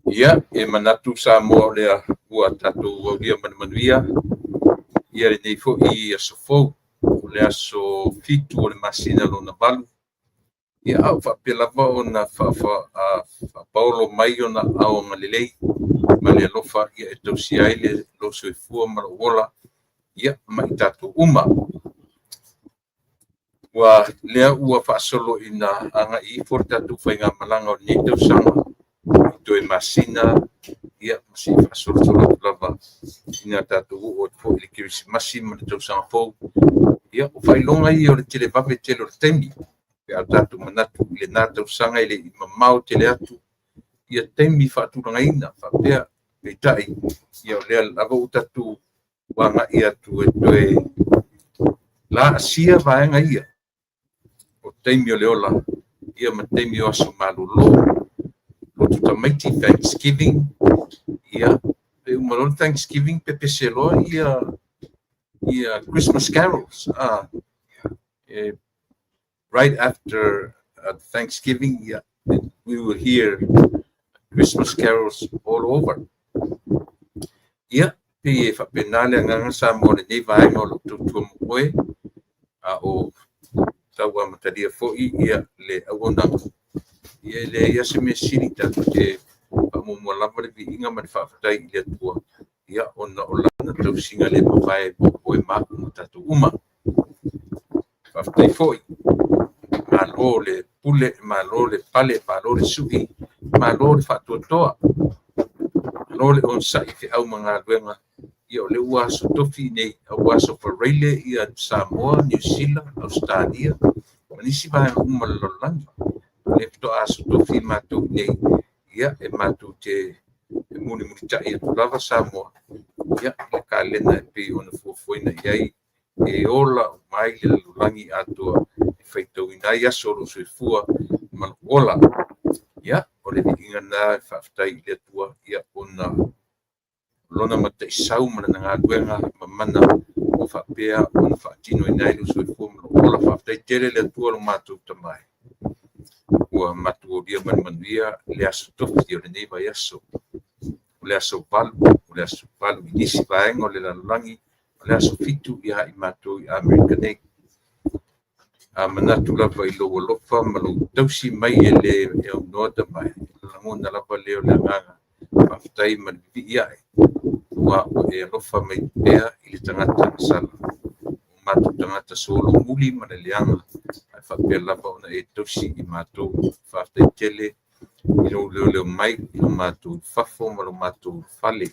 Ia e manatu sa mo le ua tatu dia manuia ia le nei fo'i aso fou le aso fitu o le masina lona valu ia au fa'apelava ona fa'apaolo mai ona aoga lelei ma le alofa ia e tausia ai le lo soifua ma lo ola ia ma i tatou uma ua lea ua fa'asolo'ina aga'i fo le tatou faigamalaga o lenei tausaga toe masina ia masi fa'asolosolo atu lava ina tatou o'o fo'i le kirisimasi ma le tausaga fou ia o fa'ailoga ia o le televape tele o le taimi pe a tatou manatu i lenā tausaga i le'i mamao tele atu ia taimi fa'atulagaina fa'apea peita'i ia o lea lava o tatou uaga'i atu e toe la'asia vaega ia o taimi o le ola ia ma taimi o aso malōlō lotu tamaiti Thanksgiving ia pe umalole Thanksgiving pe peseloa ia Christmas carols right after Thanksgiving yeah, we will hear Christmas carols all over ia pe e fa'apena le agaga sa mo lenei vaega o lou tuatua mo'oe a o taua matalia fo'i ia le auaunaga ia le ia se me sili tatou te fa'amumua lava le vi'iga ma le fa'afetai i le atua ia ona o lana tausiga le mavae mo'oe ma'u ma tatou uma fa'afetai fo'i malo le pule malo le pale malo le su'i malo le fa'atuatoa malo le onsa'i fe'au ma galuega ia o le ua aso tofi nei au aso faraile ia Samoa, New Zealand, Australia ma nisi vaega uma le lalolagi le feto'a aso tofi matou nei ia e matou te mulimulita'i atu lava Samoa ia le kalena e pei ona fuafuaina i ai e ola o mai le lalolagi atoa e faitauina ai aso o lo soifua ma lo ola ia o le vi'iga na e fa'afetai i le atua ia ona lona mataʻisau ma lana galuega mamana o fa'apea ona fa'atino ina ai lo soifua ma lo ola fa'afetai tele le atua lo matou tamae ua matuolia manumanuia le aso tofi o lenei vaiaso o le aso valu i nisi vaega o le lalolagi o le aso fitu ia ha'i matou i American Egg a manatu lava i lou alofa ma lou tausi mai e le e aunoa tamae lalagona lava lea o le agaga fa'afetai ma le vivi'i a'e ua e alofa mai pea i le tagata sala o matou tagata solomuli ma le leaga ae fa'apea lava ona e tausi i matou fa'afetai tele i lou leoleo mai i lo matou fafo ma lo matou fale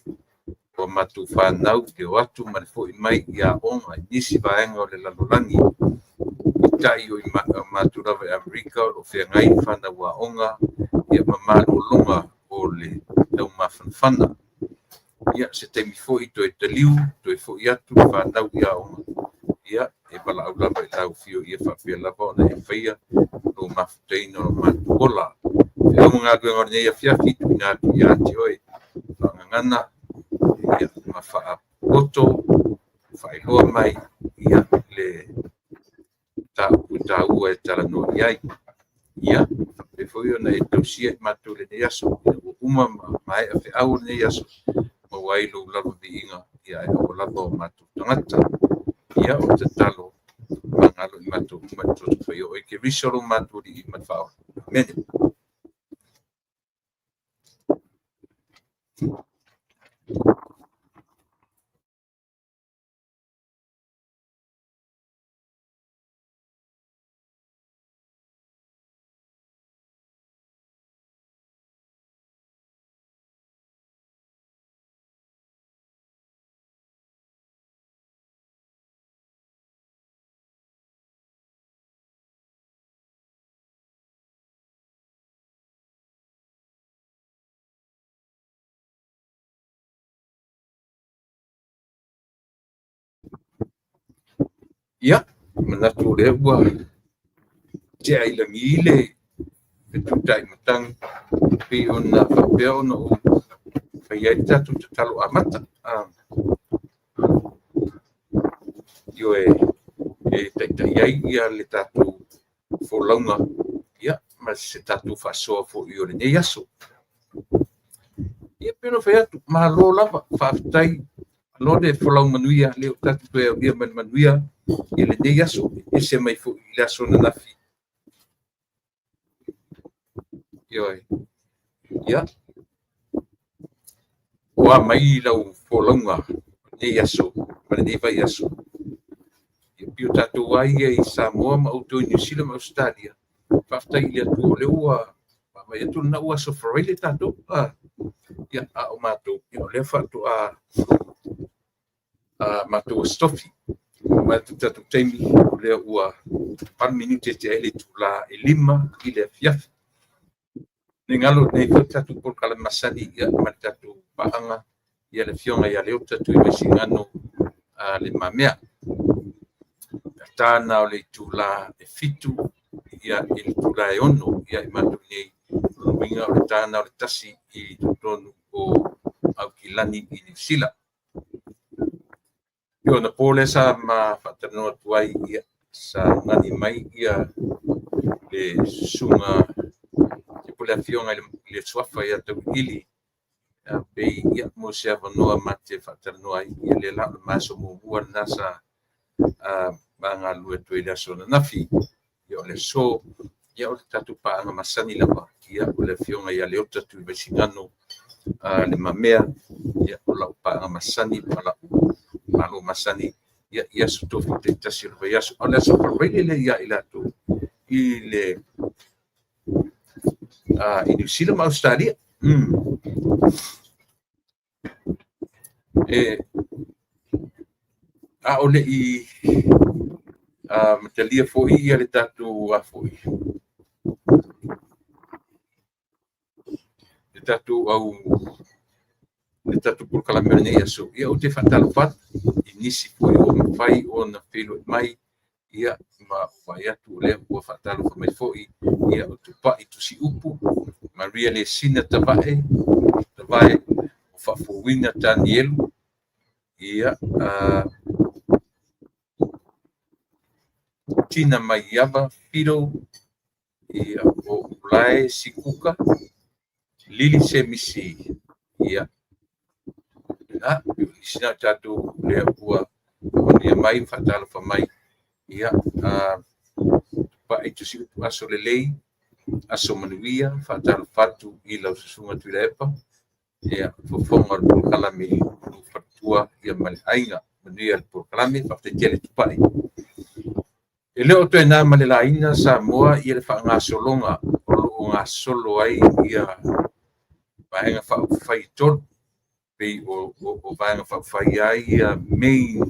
ua matou fanau leo atu ma le fo'i mai i a'oga i nisi vaega o le lalolagi ita'i o matou lava e Amerika o lo feagai fanau a'oga ia ma malōloga o le taumafanafana ia se taimi fo'i toe taliu toe fo'i atu fanau i a'oga ia e vala'au lava i laufio ia fa'apea lava ona e faia lo mafutaina o lo matou ola fe'au ma galuega o lenei afiafi tuuina atu iā te oe fa'agagana ia ma fa'apoto fa'ailoa mai ia le tāua e talanoa i ai ia e foi ona e tausia i matou lenei aso ua uma ma e'a fe'au o lenei aso mau ai lou lava vi'iga ia e o lava o matou tagata ia o tatalo magalo i matou uma to foi o ke visoro maturi I matfao amen ia manatu le ua te ai la ngile tai matang pe ona pe ona o fai ai tatu te talo amata io tai ai ia le tatu folaunga ia ma se tatu fasoa fo io le nei aso ia pero fai atu ma lo lava faafetai lo de folau manuia le tatu pe ia manuia ia le nei aso e se mai fo I le aso na nafi ia wa mai lau folaunga nei aso ma nei vai aso ia pio tatu ai I Samoa ma auto New Zealand ma Australia faafetai le atu o le ua mai atu na ua so le tatu ia a o matou ia o le fatu matou stofi ma tatu taimi o le ua pan minute te ele tula e lima I le fiafi ni ngalo nei tatu por kala masani ia ma tatu paanga ia le fionga ia le tatu I singano le mamea tana o le tula e fitu ia I le tula e ono ia I matu nei winga o le tana o le tasi I tonu o au kilani I New Zealand Io na pole sa ma fatano tuai ia sa ngani mai ia le sunga te pole afionga le swafa ia te ili pe ia mo se avanoa mate fatano ai ia le la maso mo bua nasa banga lue tu ile so na fi ia le so ia o tatu pa nga masani lava ia o le fionga ia le tatu I singano le mamea ia o la pa nga masani pala malo masani ia suto te tasir ia so ala so le ia ila tu ile New Zealand Australia ole I matalia foi ia le tatu foi le tatu au le tatu por kalamere nei aso ia o te fatalo fat inisi foi o mafai o na pelo mai ia ma vai atu le o fatalo ko mai foi ia o tupa I tu si upu Maria le sina tavae o fafowina tanielu ia tina mai ava piro ia o ulae sikuka lili se misi ia sina tatu le ua o ia mai fatalo fa mai ia pa I tu si upu aso le lei aso manuia fatalo fatu I lau susunga tuilepa ia fofonga por kalami fatua ia male ainga manuia por kalami fafte tele tupai e leo to na male laina Samoa ia le fa nga solonga o nga solo ai ia vaenga fa fai tot pe o vaenga fa fai ai ia main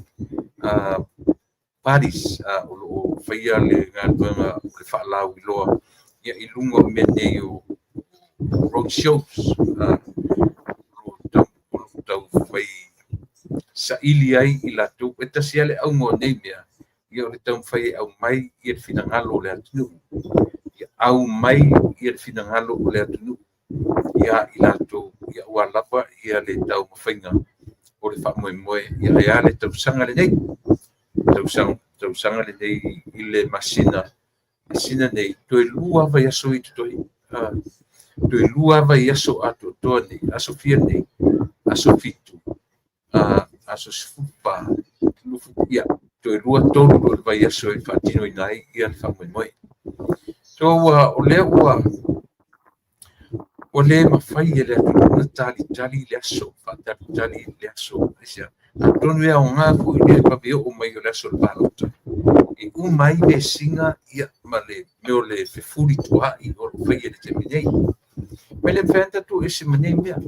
Paris o fai le nga le fa lau loa ia I lungo menei o road shows tau fai sa ili ai I la tu eta siale au mo nei mea ia o le tau fai au mai ia le finangalo o le atunu ia au mai ia le finangalo o le atunu ia I la tu ia ua lapa ia le tau mawhainga o le whamoemoe ia le tau sanga le nei tau sanga le nei I le masina nei toe lua vai aso I toi toe lua vai aso ato toa nei aso fia nei aso fitu aso sfupa lufu ia to e lua tolu o le vai aso e whaatino i nai i al whamoemoe. So o le mawhai e le atu na tali le aso, tali le aso. Isia, a tonu ea o ngā fu i le pavio o mai o le aso le palota. I mai le singa ia ma le meo le fefuri tuai o le whai e le te minei. Me le whenta tu e se minei mea.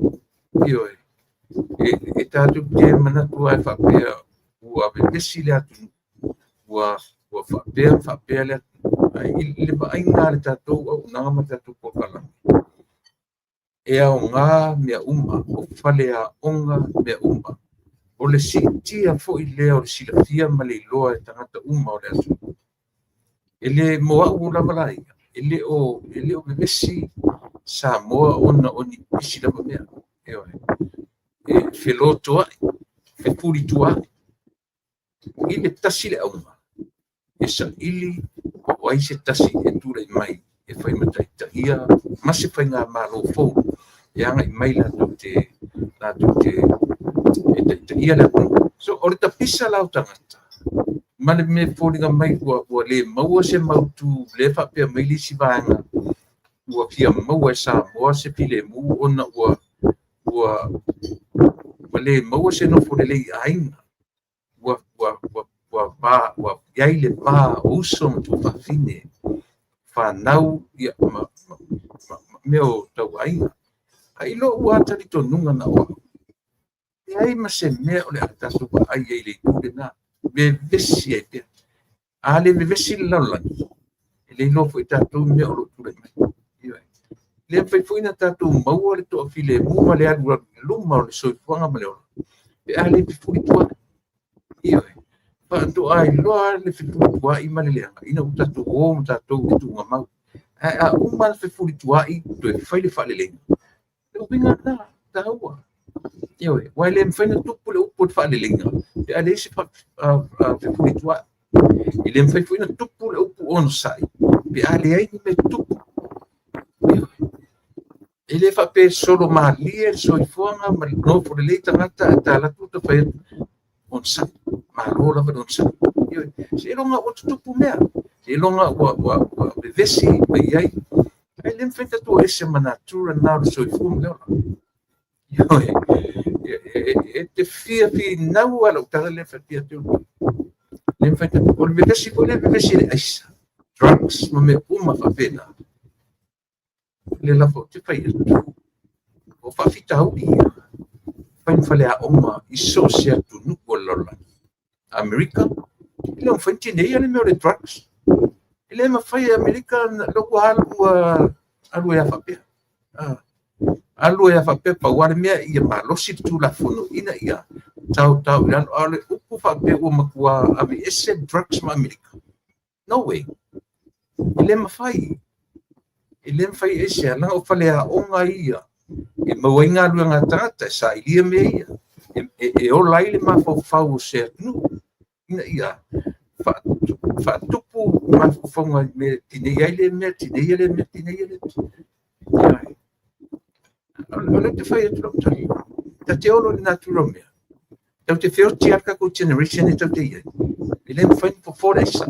Io e tātou te manatua e whapea ua vepesi le atu ua whapea le atu le vaainga le tātou au nanga ma tātou pokalami e au ngā mea uma o whale a onga mea uma o le sitia fo i lea o le silafia ma le iloa e tangata uma o le atu e le moa u la malai e le o vepesi sa moa ona oni pisi la mea e feloto fe puri tua i le tasi le auma e sa ili o ai se tasi e tura i mai e fai matai ta ia ma se fai ngā malo fou e anga i mai la te e ta ia la so ori ta pisa lau tangata ma le me fōringa mai ua le maua se mautu le whapea mai li si vāanga ua kia maua e sa moa se pile mu ona ua le maua se no fo le ainga wa yai le pa uso tu fa fine fa nau ia meu tau ainga ai lo ua tali to nunga na o e ai ma se me o le ata su pa ai le tu na be vesi e te ale be vesi la la le no foi tatu me o tu le le fai foi na tatu maua le to file mu ma le alu luma le so fuanga ma le e ale be foi tu io pa to ai lo le fai tu ai ma le ina u tatu o tatu tu ma a u ma fai foi tu ai to fai le fale le o binga ta ua io wa le fai na tu le u pot fale le e ale se fa fai foi tu ele fai foi na tu le u on sai pe ale ai me tu ele fa pe solo malia so i fuanga ma no por le tangata ta la tuta fa on sa ma rola va on sa io se longa o tupu mea se longa wa vesi pe ai ele fa tu esse manatura na so i fuanga io e te fia fi na wala ta le fa pia tu le fa o le vesi po le vesi aisa drugs ma me uma fa pena le la fo te fai o fa fita udi fai fale a oma i sosia tu nuko lola America ile on fanti nei ale me le drugs ile ma fai America lo alu ya fa pe alu ya fa pe pa war me ia ma lo si tu la fono ina ia tau dan ale upu fa pe o makua abi ese drugs ma America no way ile ma fai ele fai ese ala o fale a onga ia e mawainga luanga tata sa ilia me ia e o laile ma fau se nu ina ia fa tupu ma fonga me tine ile me ole te fai tro ta te olo na tro me te feo ti arka ko generation te ia ele fai for esa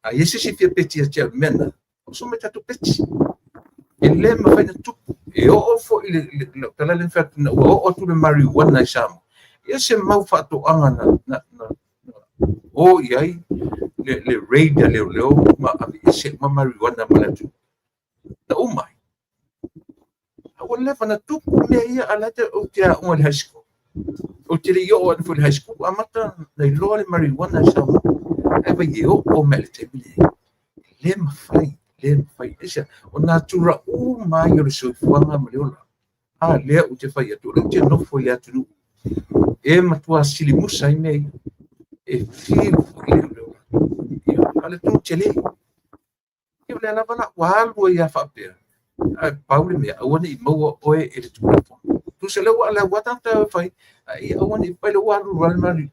a ese si te peti a mena so me tatu peti ele ma fai tu e o fo ile tala le fat na o tu le marijuana sam ia se mau fa to anga na o iai le raid le ma se ma marijuana ma tu na o mai o le fa na tu me ia ala te o te o le high school o te yo o fo le high school amata le lo le marijuana sam e va yo o me te le ma fai esa o natura o mai o so fuanga maliola a le o te fai atu le te no foi atu e matua silimusa i mei e fil le ale tu chele e le la bana wa ya fa pe a pauli me o ni mo o e tu se le wa la wa tanta fai e o ni pa le wa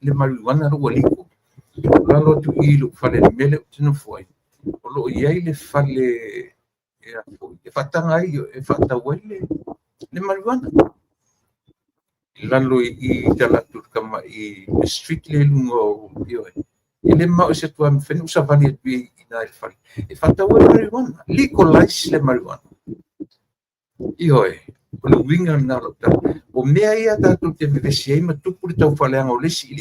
le marijuana lo liko la lo tu ilu fa le mele no foi o lo iai le fale e fatanga ai e fata wele le marijuana lalo i talatu kama i street le lungo io ele mau se tua fenu sa vali i na il fali e fatta ua marijuana legalize le marijuana io o le winga na lo ta o mea ia tatu te vesi ai ma tupu le tau faleanga o lesi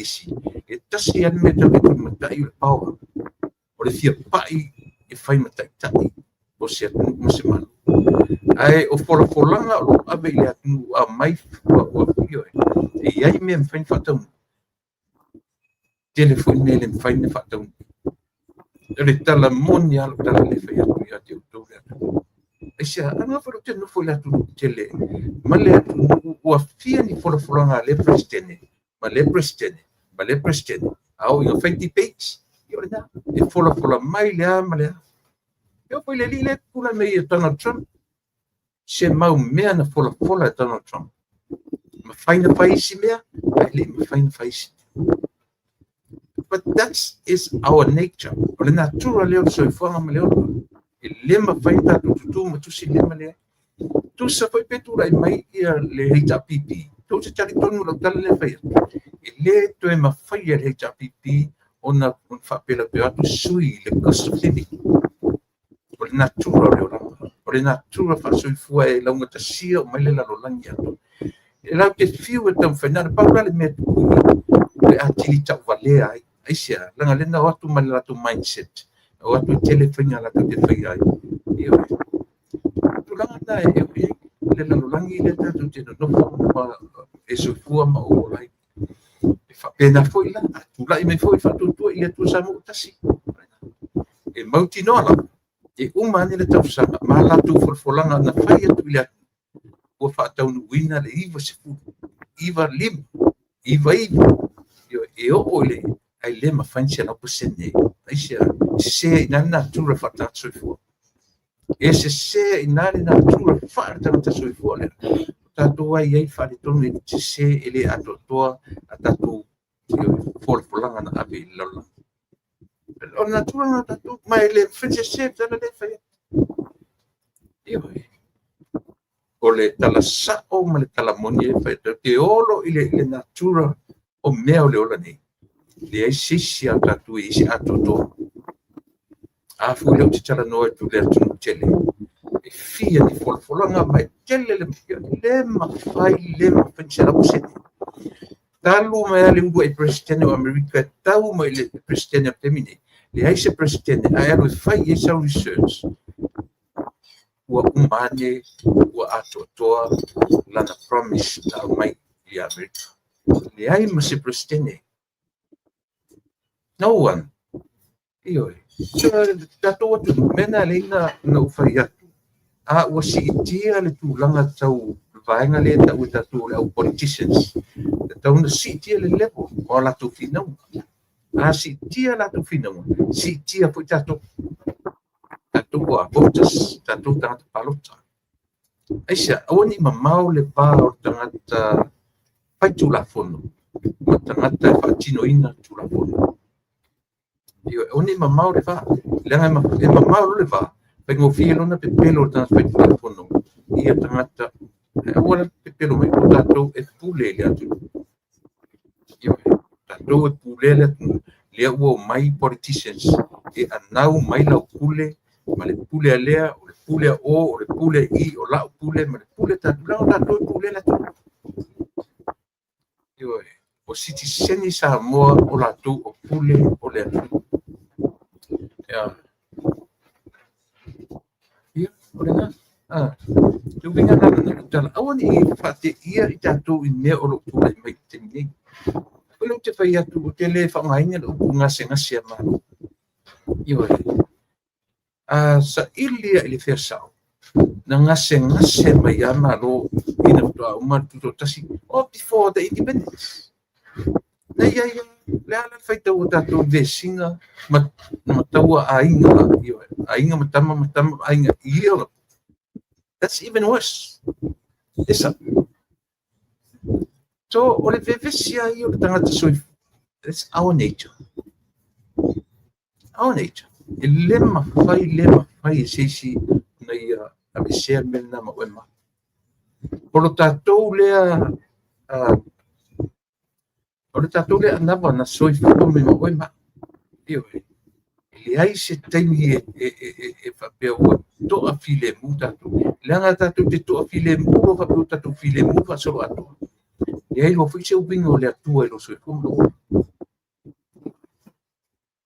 e tasi an me tau le tu matai le paua o le fia pai e fai matai tai o se atu ma se manu ai o folanga o ave le atu a mai o io e ai me mfain fatau telefone le mfain fatau le tala moni al tala le fai atu ia te utou le atu e sia anga faro te no foi le atu tele ma le atu o afia ni folanga le presidente ma le presidente au ia fai ti page io le na e fola mai le ama le io poi le li le kula me ia Donald Trump se mau mea na fola e Donald Trump ma faina faisi mea le ma faina faisi but that is our nature o le natura leo so fuanga ma leo e le ma faina tu ma tu si le ma le tu sa foi petura mai ia le hita pipi tu se tali tonu lo tala le fai e le to e ma faia le hita pipi ona un fa pela pe atu sui le cost of living o le natura leo o le natura fa sui fua e launga ta sia o mai le lalo langi atu e lau te fiu e tau whainara paura le mea tuku le atili tau valea ai sia langa lena o atu mai lato mindset o atu tele whainga lato te whai ai tu langa na e le lalo langi le tatu te no nofo e sui fua ma o lai e whapena foi la tu lai me foi whatutua i atu sa mo tasi e mauti noa la e umani le tau sanga ma lato folfolanga na whai atu i atu ua faataunuuina le iva sefulu iva lima iva io e o'o le ai le mafaini se lau pasene ai se ina natura faatatosoifua e se ina le natura faatatosoifua le tatou ai faaletonu e se e le atoatoa a tatou folafolaga na ave i laulaga o natura na tatou ma e le fesese tala le fai io o le talasa'o ma le talamoni e faitau te olo i le natura o mea o le ola nei leai sisi a tatou e isi atoatoa afu leu te talanoa e tu le atunu tele e fia ni folafolaga ma e tele le mafai le mafaiselau sene talu mai ale ua i presidente o Amerika e tau mai le presidente o temi nei leai se presidente ae alu e fai e sau research ua umane ua atoatoa lana promise na mai i Amerika. Leai ma se presidente. No one. Io tatou atu mena leina na ufai atu. A ua si itia le tūlanga tau vaenga le tau tatou le au politicians. Tau na si itia le level o la tu finau. A si itia la tu finau. Si itia po tatou tatou a voters, tatou tangata palota. Aisia, awani mamau le pā o tangata pai tulafono. Ma tangata whaatinoina tulafono. Io, awani mamau le pā. Lenga e mamau le pā. Pai ngofia lona pepelo o tangata pai tulafono. Ia tangata, awala pepelo mai o tatou e pule le atu. Io, tatou e pule le atu. Lea ua o mai politicians. E anau mai lau pule. Ma le pule a lea, o le pule a o le pule i, o la pule, ma le pule tatu, lao tatou e pule la tu. Io o sitiseni sa moa o la tu, o pule, o le atu. Ia, o le na. Tu vinga na tala, awani i whate ia i tatou i mea o lo pule mai te minei. O lo te whai atu, o te le whangainga o ngase ngase a mano. Io sa ilia ili fersau na ngase mai ama lo ina to uma to tasi before the independence na ia le ala faita o tatou vesinga ma taua ainga matama ainga ia that's even worse esa so o le vesia i o tangata soif that's our nature lema fai sisi na ia a share mena ma wema polo tatou lea O le tātou le anawa na soifua me ma oe ma. Io le ai se taimi e whapea ua toa file mu tātou. Le anga tātou te toa file mu o whapea tātou file mu fa solo atua. E ai lo fui se ubinga o le atua e lo soifua mo lo.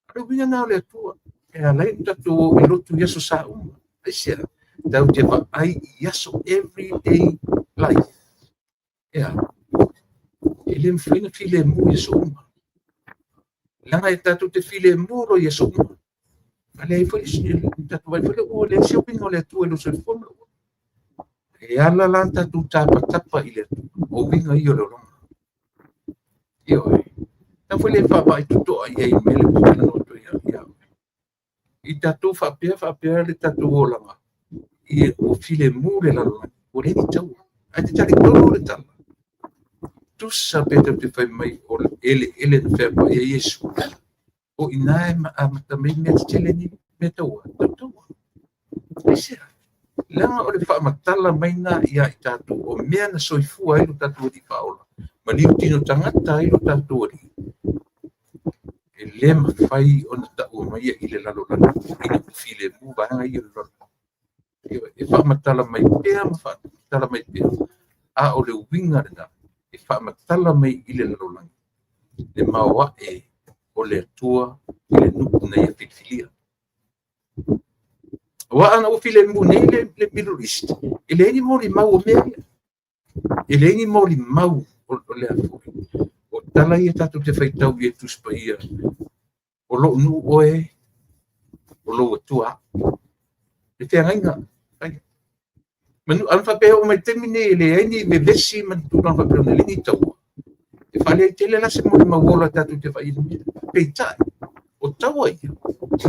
Ale ubinga na o le atua. E alai tātou e lotu yaso sa uma. Ai sea. Tau te wha ai yaso everyday life. Ea. E le mwhina file mu yaso uma. Langa e tātou te file mu ro yaso uma. Ale ai foi tātou vai foi o le se ubinga o le atua e lo soifua mo lo. E ala lan tātou tapa i le atua. O ubinga i o le ronga. Io na foi le wha i tuto ai ai mele putana no to ia. I tātou whapea le tātou o langa. I o file mu le lalo. O le ni tau. Ai te tali tolo le tala. Tusa peta te whai mai o ele na whea pa ia Yesu. O inae amata mai mea tele ni mea taua. Taua. Ai sea. Langa o le wha matala mai na ia i tātou. O mea na soifua ilo tātou di whaola. Maliu tino tangata ilo tātou di. E le mawhai o na tau mai i le lalo lalo. Ina file mu vanga i le lalo. E wha matala mai pea matala mai pea. A o le winga rena. E wha matala mai i le lalo lalo. Le maua e o le atua i le nuku na ia whitwhilia. Wa ana o file mu nei le Middle East. E le ni mori mau o mea. E le ni mori mau o le afu. O tala ia tātou te whaitau i e tuspa ia. O lo nu oe. O lo atua. E te angainga. Manu an whapea o mai temine e le aini me vesi man tūran whapea o le lingi tau. E whale te le lase mori mawola tātou te whaini. Peitai. O taua ia.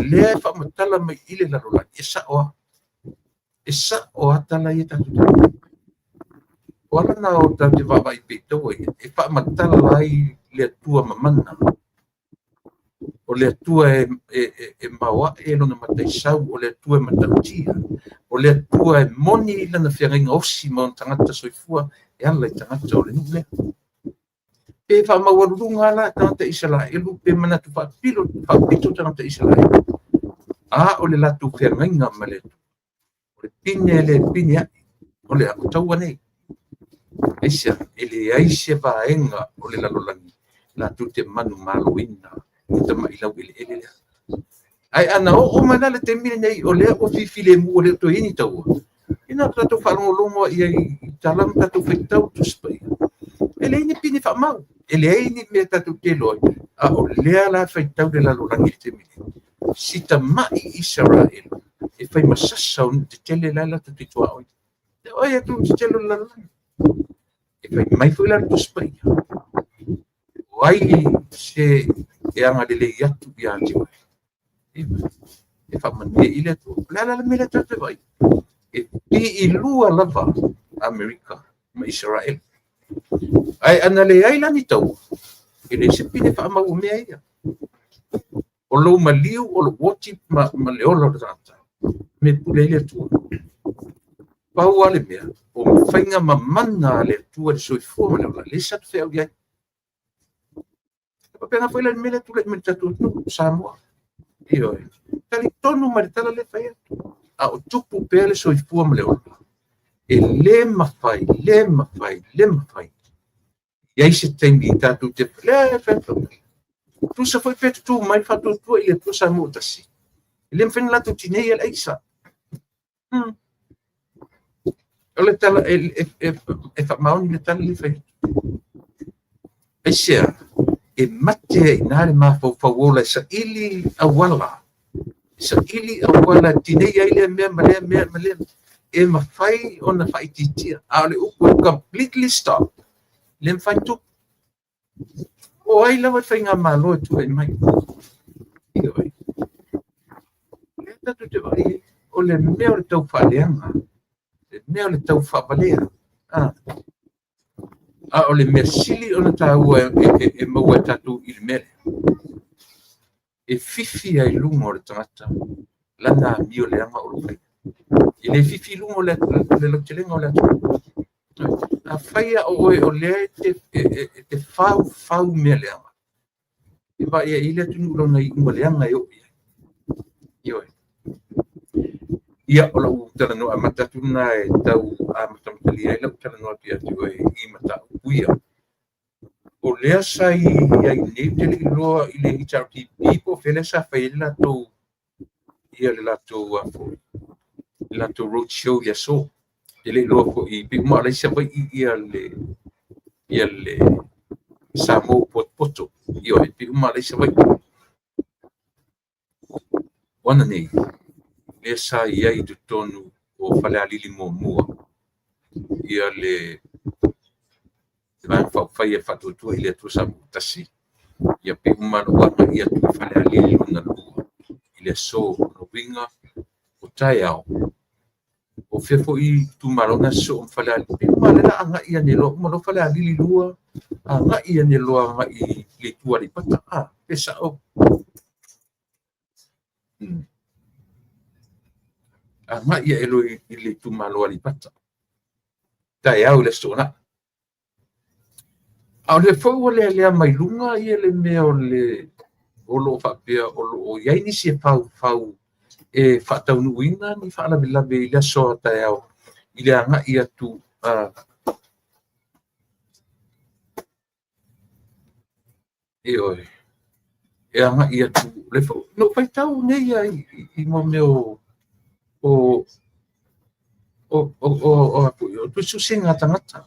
Lea e whamatala mai i le larola. E sa oa. E sa oa tala ia tātou te whaini. O ala na o tātou te wawai peitaua ia. E whamatala lai le atua mamana. O le atua e maua e lona matai sau. O le atua e matautia. O le atua e moni i lana whiangainga osi ma tangata soifua. E ala i tangata o le nulea. Pe whamauarurunga ala tangata Israel. Pe manatu whapito tangata Israel. A o le latu whiangainga ma le. O le pine ai. O le ako taua nei. Aisia, ele aise vaenga o le lalolangi. Latu te manu maluina. Uta mailau ele. Ai ana o manala te mine nei o lea o fifile mu o le to ini taua. Ina tatou whalongolongo ia i talam tatou whaitau tuspai. Ele ini pini whamau. Ele ini mea tatou te loi. A o lea la whaitau le lalolangi te mine. Sita mai Israel. E whai masasa o te tele laila tu te tua oi. Te oi atu te tele lalolangi. E whai mai fui la tuspai. Wai se e anga lele iatu i ati wai. E whamane i le tu. Lala me le tatu vai. E pi i lua lava Amerika ma Israel. Ai ana le ai lani tau. E le se pine whamau mea ia. O lo maliu o lo woti ma le ola rata. Me pule le tu. Pau ale mea. O whainga mamana le tua le soifua ma le ola. Le satu whea uiai. Pena foi la mele tu le tatu no Samoa. Io. Tali tonu ma tala le fai. A o tupu pele soifua ma le ola. E le mafai. Ia se teimi tatu te le fai. Tu sa foi petu tu mai fatu tu ia tu Samoa tasi. Le mfen la tu tinei el aisa. Ole tala e fa mauni le tala le fai. Aisia. E mate i nare mawhauwala sa ili awala. Sa ili awala tinei ai lea mea. E mawhai o na whaititia. A ole upo completely stop. Le mwhai tu. O ai lawa whai ngā malo e tu e mai. Io ai. Le tatu te vai. O le mea o le tau whaleanga. Le mea o le tau whawalea. A o le mea sili o na tāua e maua tatu i le mere. E fifi ai lunga o le tangata. Lana mi o le anga o le whai. E le fifi lunga o le lautelenga o le atu. a faia o le te fau me le anga e va ia ile tu no nei mo le anga yo ia o lo tala no amata tu na e tau a mata mali ai lo tala no pia tu e I mata uia o le sai ia nei te le lo ile I charity people fele sa faila to ia le la to a fo la to road show ia so ele lo ko I pi ma le sa vai ia le sa mo poto io e pi ma le sa vai wana nei le sa ia I tu tonu o fale alili mo mua ia le vai fa fai fa tu ile tu sa tasi ia pi ma lo wa ia tu fale alili na lu ile so no winga o tai ao o fefo I tu marona so fale alili ma le anga ia ne lo mo lo fale alili lua anga ia ne lo anga I le tua li pata pesa o anga ia elo I le tu malo li pata tai au le so na au le fo le mai lunga ia le me o lo fa pia o lo ia ni se fau e fa tau nuina ni fa la be le so tai au ile anga ia tu e anga ia tu le fo no fai tau nei ai I mo meu o tu su singa tangata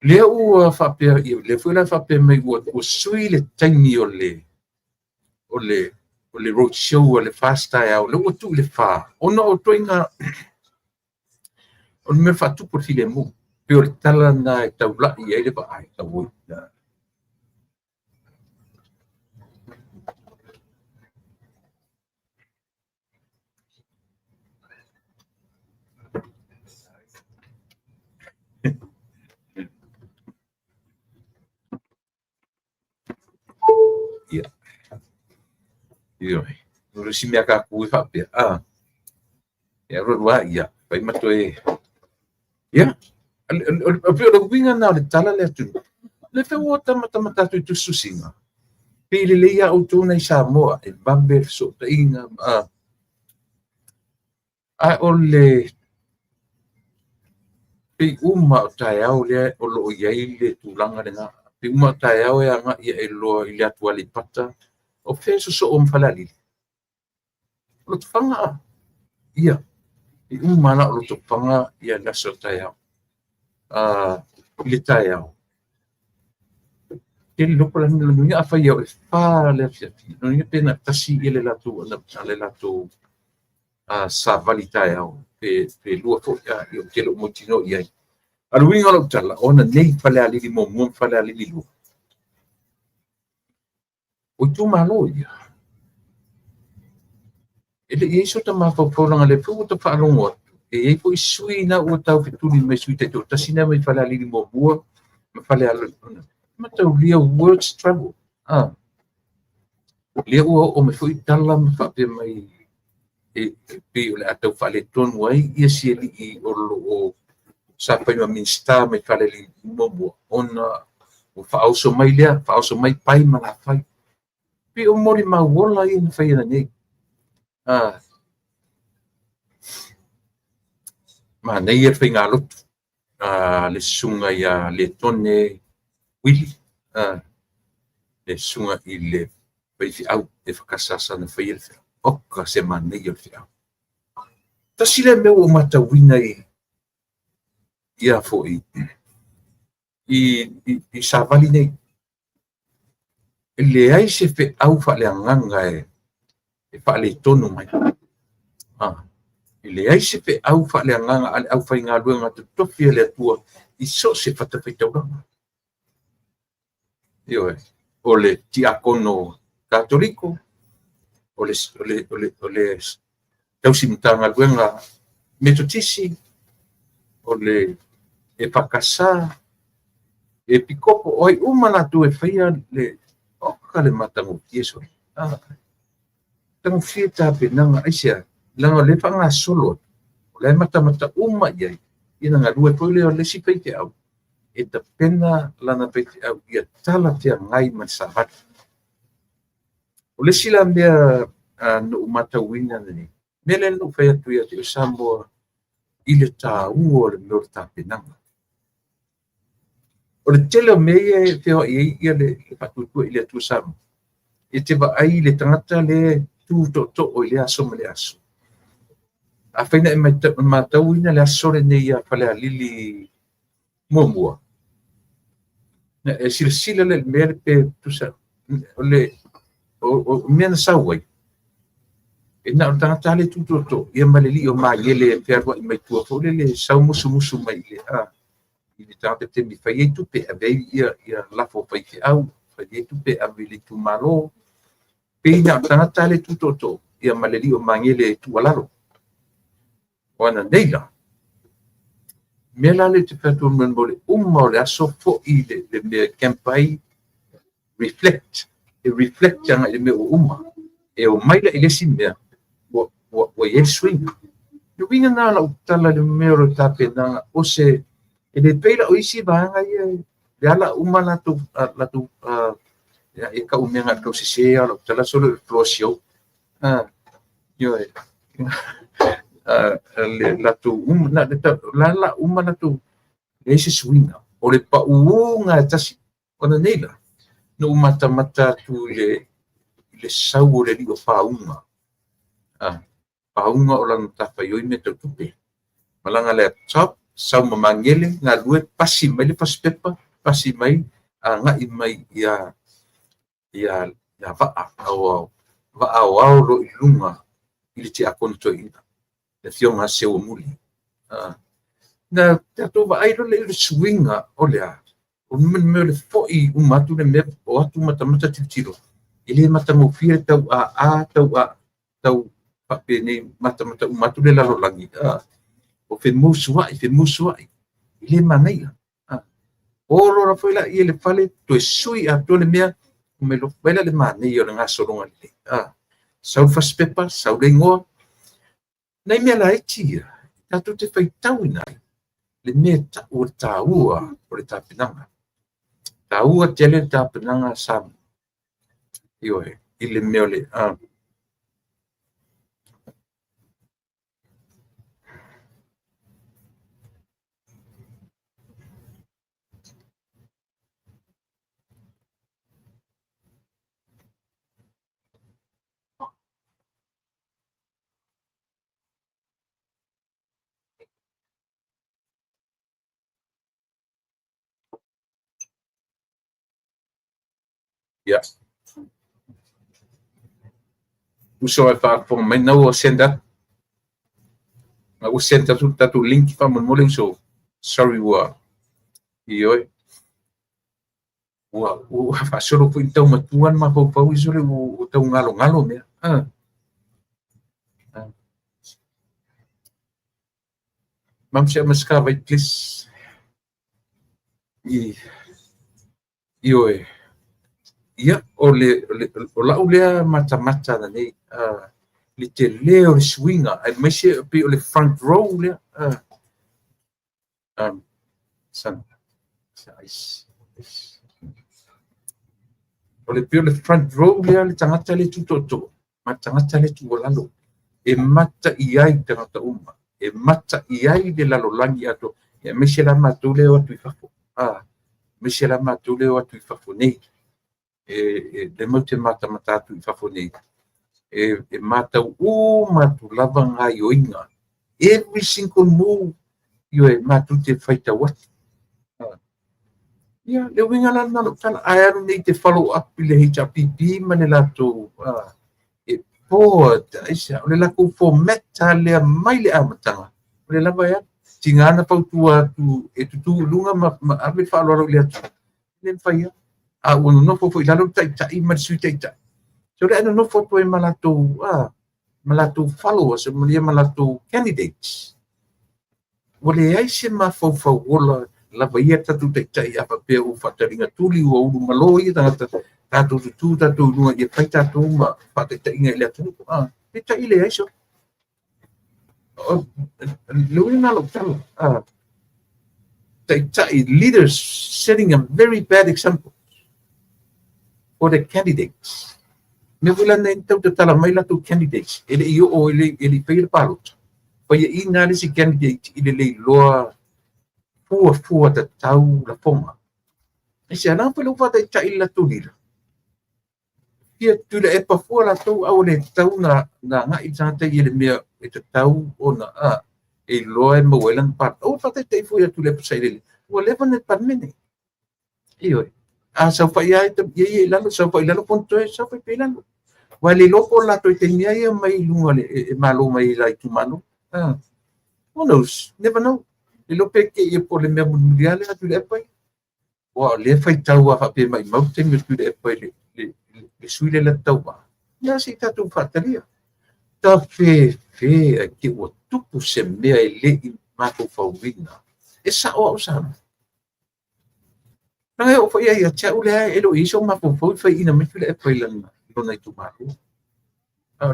le u fa pe le fu la fa pe mai o sui le taimi o le road show o le fast style le o tu le fa o no to inga o me fa tu por file mu pe o tala na ta bla I le ba ai ta wo io no si me ka ku fa pe e ro wa ia pai ma to e ia o pe o winga na le tala le tu le fe o tama tu su singa pe le ia o tu nei sa mo e bambe so ta inga o le pe uma o tai au le o lo ia le tu langa le nga pe uma tai au e anga ia e lo I le atu ali pata o fe so o mfalali lo tu fanga ia I uma na lo tu fanga ia la so tai au le tai au ke lo pola ni lo ni afa ia e fa le fia no ni pena tasi ele la tu le la tu sa valitai au pe lua fo ia io ke lo motino ia alu winga lo tala ona nei fale ali mo fale ali lu o tu malo ia ele iso ta ma fo nga le fu ta fa longo e po sui na o tau fituli me sui te ta sina me fale ali mo me fale ali ma tau lia words travel lia o me fu tala me fa pe mai e pe o le atau fale ton wai ia si eli o lo sa pa no minsta me fale li mo ona o fa auso mai lea fa auso mai pai mana fai pe o mori ma wola I na fai na nei ma nei e fai ngalo le sunga ia le tone wili le sunga I le pai fi au e fakasasa na fai le fai oka se ma nei o fi au ta sile me o mata wina ia fo I savali nei le ai se fe au fa le nganga e fa le tonu mai le ai se fe au fa le nganga au fa inga luenga te tofi le tua I so se fa te fai tau io o le tiakono katoliko o le tau simtanga luenga metotisi o le e pakasa e pikopo oi umana tu e faia le oka le matangu tieso tangu fieta pe nanga aisia langa le fanga solo le mata uma ia ina ngalua po le le si pe te au e ta pena lana pe te au ia tala te ngai man sabat o le sila mea no matauina ni mele no fa tu ia te sambo ile ta u o le no ta penanga o le tele mea te o ia le patutu ile tu sam e te va ai le tangata le tu to o le aso me le aso a faina e matauina le aso le nei a fale a lili mua e sila le mea pe tu sa o le o mea na sauai e na o tangata le tu to ia maleli o maile e pia i mai tua fo le sau musu mai le a i le tangata te mi fai tu pe a vei ia lafo fai te au fai tu pe a vei tu malo pe na o tangata le tu to ia maleli o maile tu alaro wana neila mela le te fatu men bole o le aso fo i le me campai reflect yang le me e o maila i le si mea o ye swing no vinga na la utala le mero tape na o se e le peila o isi vanga ia le ala la tu ya e ka umenga to se se ala utala solo flosio yo le la tu na la la tu le se swinga o le pa unga tasi ona neila no mata tu le sau le li o faunga paunga o lana tawhaioi me tau tupe. Malanga le top, sau mamangele, ngā lue pasi mai le paspepa, pasi mai, ngā i mai ia vaa au lo i lunga, i le te akona toi ina. Le thionga sewa muli. Na te ato wa airo le swinga o lea. O me le foi umatu le me o atu matamata titiro. Ile matamofia tau pape nei mata umatu le lalo langi o fe musua ile manai o lo foi la ile fale to sui a to le mea me lo bela le manai o nga soronga le sau fas pepa sau le ngo nei me la iti ta to te fai tau ina le me ta o taua o le tapinanga taua tele tapinanga sam io ile me le ya uso e fa po mai no senda ma o senda tu link fa mo le uso sorry wa io o fa solo fu então matuan ma po iso le o tau ngalo me mam se maska vai please io ia o la ulea mata na nei li te leo le swinga ai mai se pe o le front row le san size o le pe o le front row le tangata le tutoto ma tangata le tu lalo e mata iai tangata uma e mata iai de lalo langi ato e mai se la matule o tu fafo mai se la matule o tu fafo nei le mo te mata tu fafo nei e mata matu lava ngai oinga every single move you matu te faita wat le winga la na tala ai nei te follow up le HPP mane la to e po isa le la ko format le mai le amatanga le lava ya tingana pautua tu tu lunga ma ave fa lo le le faia uno no fo la lo tai ma su tai so le no fo to malato followers malato candidates wale ai se ma fo wola la vaia tatu tai apa pe u fataringa tuli o u maloi tatu no e pai tatu ma fatai ngai le tu te tai le ai so luina lo tal leaders setting a very bad example for the candidates. Me wala na ito tala may lato candidates. Ele iyo o ele fail palot. Paya ina si candidate ile loa fua ta tau la fonga. Isi ana pelo fata ila tulila. Ia tula e pa fua la tau au le tau na nga itata ile mea ita tau o na e loa e mawelang pat. O fata te fua tula pa sa ile. Wala pa na panmene. Iyo. Sa fa ia ita ye lalo sa fa ilalo ponto e sa fa pilalo. Wale lopo la to te mea ia mai lunga le malo mai la tu mano. Who knows? Never know. Le lope ke ia po le mea mundiale atu le pai. Wa le fai tau a pe mai mau te me tu le pai le suile la tau ba. Ya si tatu fatalia. Ta fe ke o tupu se mea e le i mako fauvinga. E sa o sa. Nang o fa ia cha ule e lo iso mako fau fai ina me tu le pai lana. Lona tu mako.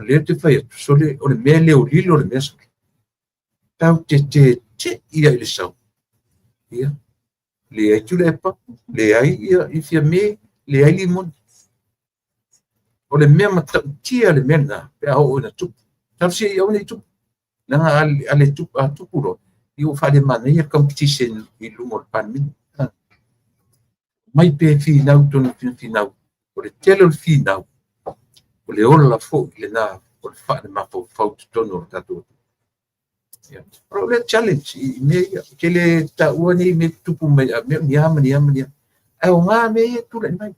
Le te fai so le o le mea le o lilo le mea. Tau te ia le sau. Ia. Le ai tu le pa. Le ai ia i fia me. Le ai limon. O le mea mata tia le mea na. Pe au o na tupu. Tau si ia o ne tupu. Nanga ale tupu ro. I o whare mana ia competition i lungo le panmin. Mai pe finau tonu finau. O le telo le finau. O le ola la fo le na. O le whare mapo fau tonu o tatu. Pero le challenge me ke le ta uani me tupu me ni ama. Ai o nga me tu le mai.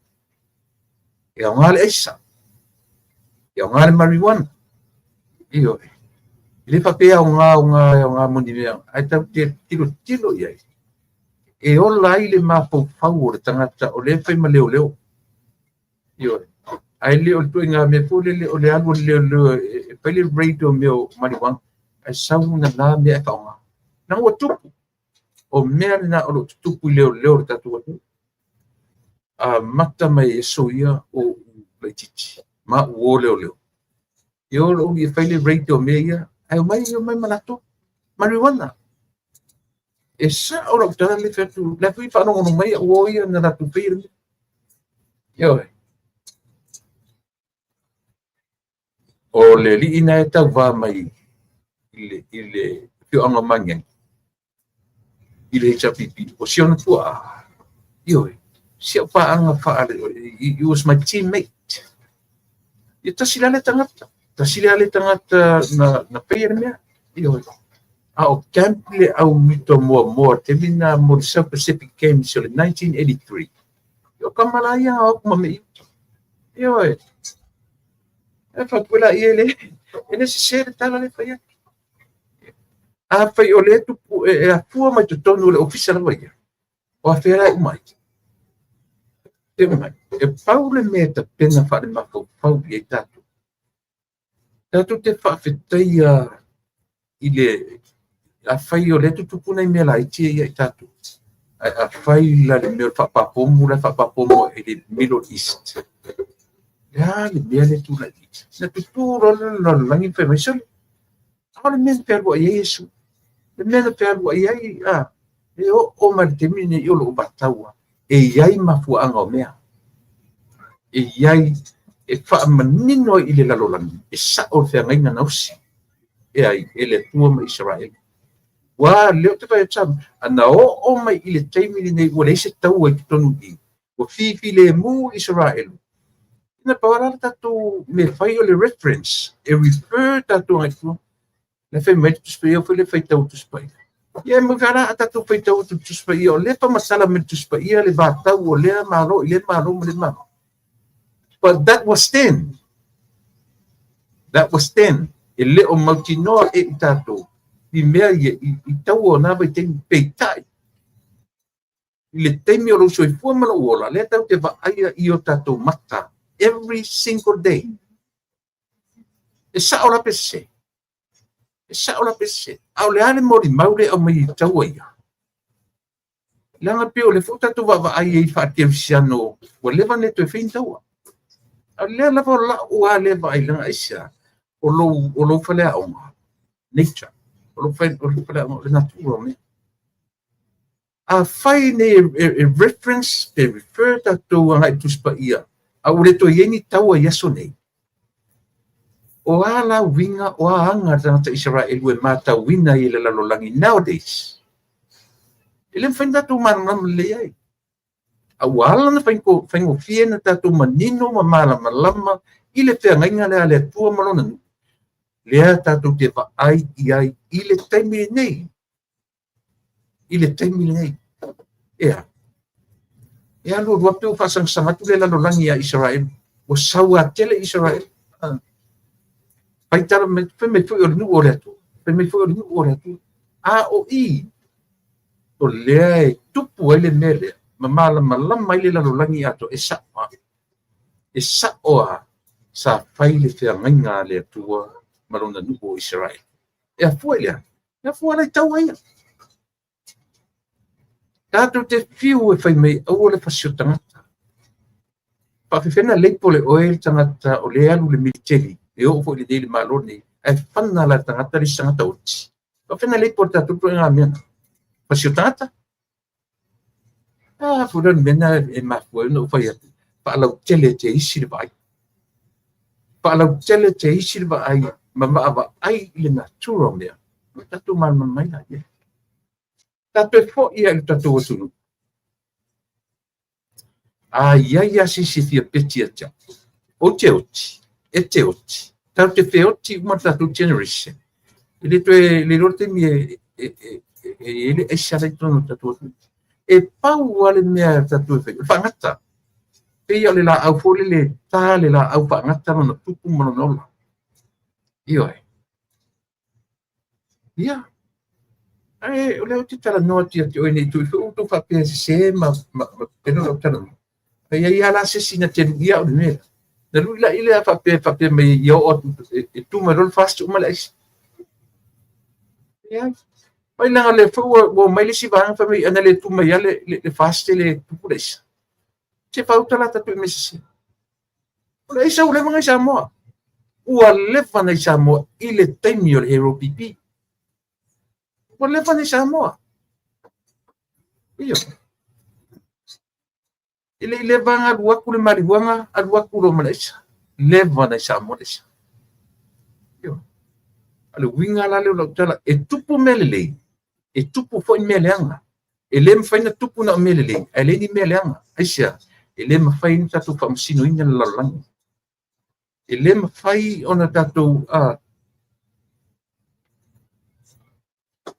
E o nga le esa. E o nga le marijuana. Iyo. Le pape o nga moni me. Ai ta tilo ia. E o lai le mapo fau o tangata o le fai maleo. Iyo. Ai le o tu nga me fo le o le algo le pe le radio me o marijuana. Ai sauna na me ka nga. Na o tupu. O mea na o tupu leo tatu atu. Mata mai e soia o leititi. Ma o leo. Yo o i fai le radio me ia. Ai mai malato. Marijuana. E sa o lo tala le fetu. La fui pa no mai o ia na tu pir. Yo. O le li ina e tau va mai. Ile fio anga mangen. Ile HPP. O siona tua. Yo. Sia pa anga fa he was my teammate. Ita sila le tangata. Na payer mea. Yo. O camp le au mito mo te mina mo South Pacific Games in 1983. Yo kamalaya o mami. Yo. E fa pula ele. Ele se ser tala le fa. Fai o le tupu e a fua mai tu tonu le official vai. O a fera umai. Te umai. E pau le mea ta pena whare mako pau i e tatu. Tatu te whawhetai i le a fai o le tutupu nei mea la itia i e tatu. A fai la le mea whapapomo e le Middle East. Ya le mea le tu la i. Na tutu rola langi whemesoli. A le mea perwa i Yesu. Le mea perwa i ai e o ma te mine i olo bataua. E iai mafuanga o mea. E iai e whaamanino i le lalolangi. E sa o whengainga nausi. E ai, e le tua ma Israel. Wa leo te whai atam. Ana o mai i le teimini nei ua leise tau ai tonu i. Wa fifi le mu Israel. Ina pawara tatu me whai o le reference. E refer tatu ai tua. Le whai mai tu spai o le whai tau tu spai. Ia mo gara tatu whai tau tu spai o le pa masala me tu spai le vatau o le malo i le malo mo le malo. But that was then. E le o mautinoa e i tātou. I mea i tau o nāwai te peitai. I le teimi o rousoi fuamana uola. Le tau te vaaia i o tātou mata. Every single day. E sa ora pese. Au le ale mori maure au mai i tau aia. Langa peo le futa tu vaaia i whaatia visiano. Wa lewa ne tu e whain taua. Le lava la ua le vai langa isa o lo fale aonga nature o lo fale aonga le natura me a fai ne reference pe refer tatou anga i tuspa ia a ule to yeni tau a yaso nei o ala winga o anga tangata Israel we mata wina i le lalolangi nowadays ele mfenda tu manam le ai a wala na faingo fiena tatou manino mamala malama i le whengainga le ale tua malona lea tatou te va ai i le taimi nei ea lo wape o fasangsangatu le lalolangi a Israel o saua tele Israel paitara me foi o nu ore atu a o i o lea e tupu ele mele mamala malama i le lalolangi ato e saʻoa sa fai le whengainga le atua malona nu o Israel ea fua lai tau aia tatou te fiu e fai mai au le fasio tangata faafefena leipo le oe le tangata o le alu le militeri e o foi le dei le maloni e fana la tangata le tangata oti faafefena leipo le tatou to nga mena fasio tangata fulan mena e mafua no fai atu faalau tele te isi le vai mama ai le natural mea tatou mai la ia tatou fo ia le tatou sunu ia sisifia peti atia o te oti tau te feoti uma tatou generation ele toe le rote mi ele e sala tono tatou e pau ale mea tatou fe fangata pe ia le la au fole le ta le la au fangata no tupu mononola ia o leo te tala noa tia te oe nei tui tu fa pe se ma peno lo tala ia ia la se sina te ia o mea na lui la ile fa pe me ia o tu ma rol fast uma la is ia pai langa le fo o mai le si vang fa me ana le tu ma ia le fast le tu pules se fa utala ta tu me se o isa o le manga sa mo ua le fa na sa mo ile taimi o le hero pipi o le fa na sa mo iyo ile vanga lua ku le marihuana alua ku lo malesa le vana sa mo lesa yo ale winga la le lo tala e tupu melele e tupu fo meleanga ele mfaina tupu na melele ele ni meleanga aisha ele mfaina tatu fa msino ina la lang ele mfai ona tatu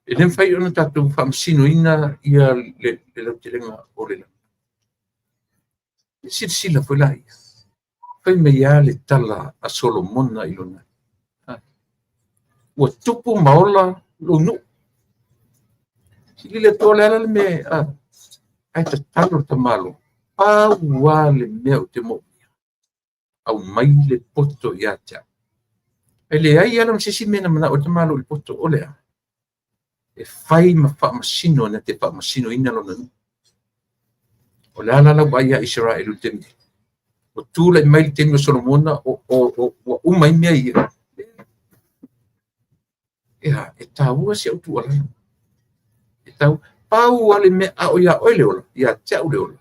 ele mfai ona tatu fa msino ina ia le lo telenga orela sila foi lai fai me ia le tala a Solomona i lona ua tupu maola lo nu sili le tole ala le me ai ta talo ta malo ua le mea o te mo au mai le poto ia tia e le ai ala msisi mena mana o te malo le poto o lea e fai ma fa masino na te fa masino ina lona nu o le ala la ia Israel u temi o tula i mai temi o Solomona o umai mea ia e taua si au tu ala e tau pau ale me a o ia oile ola ia tia ule ola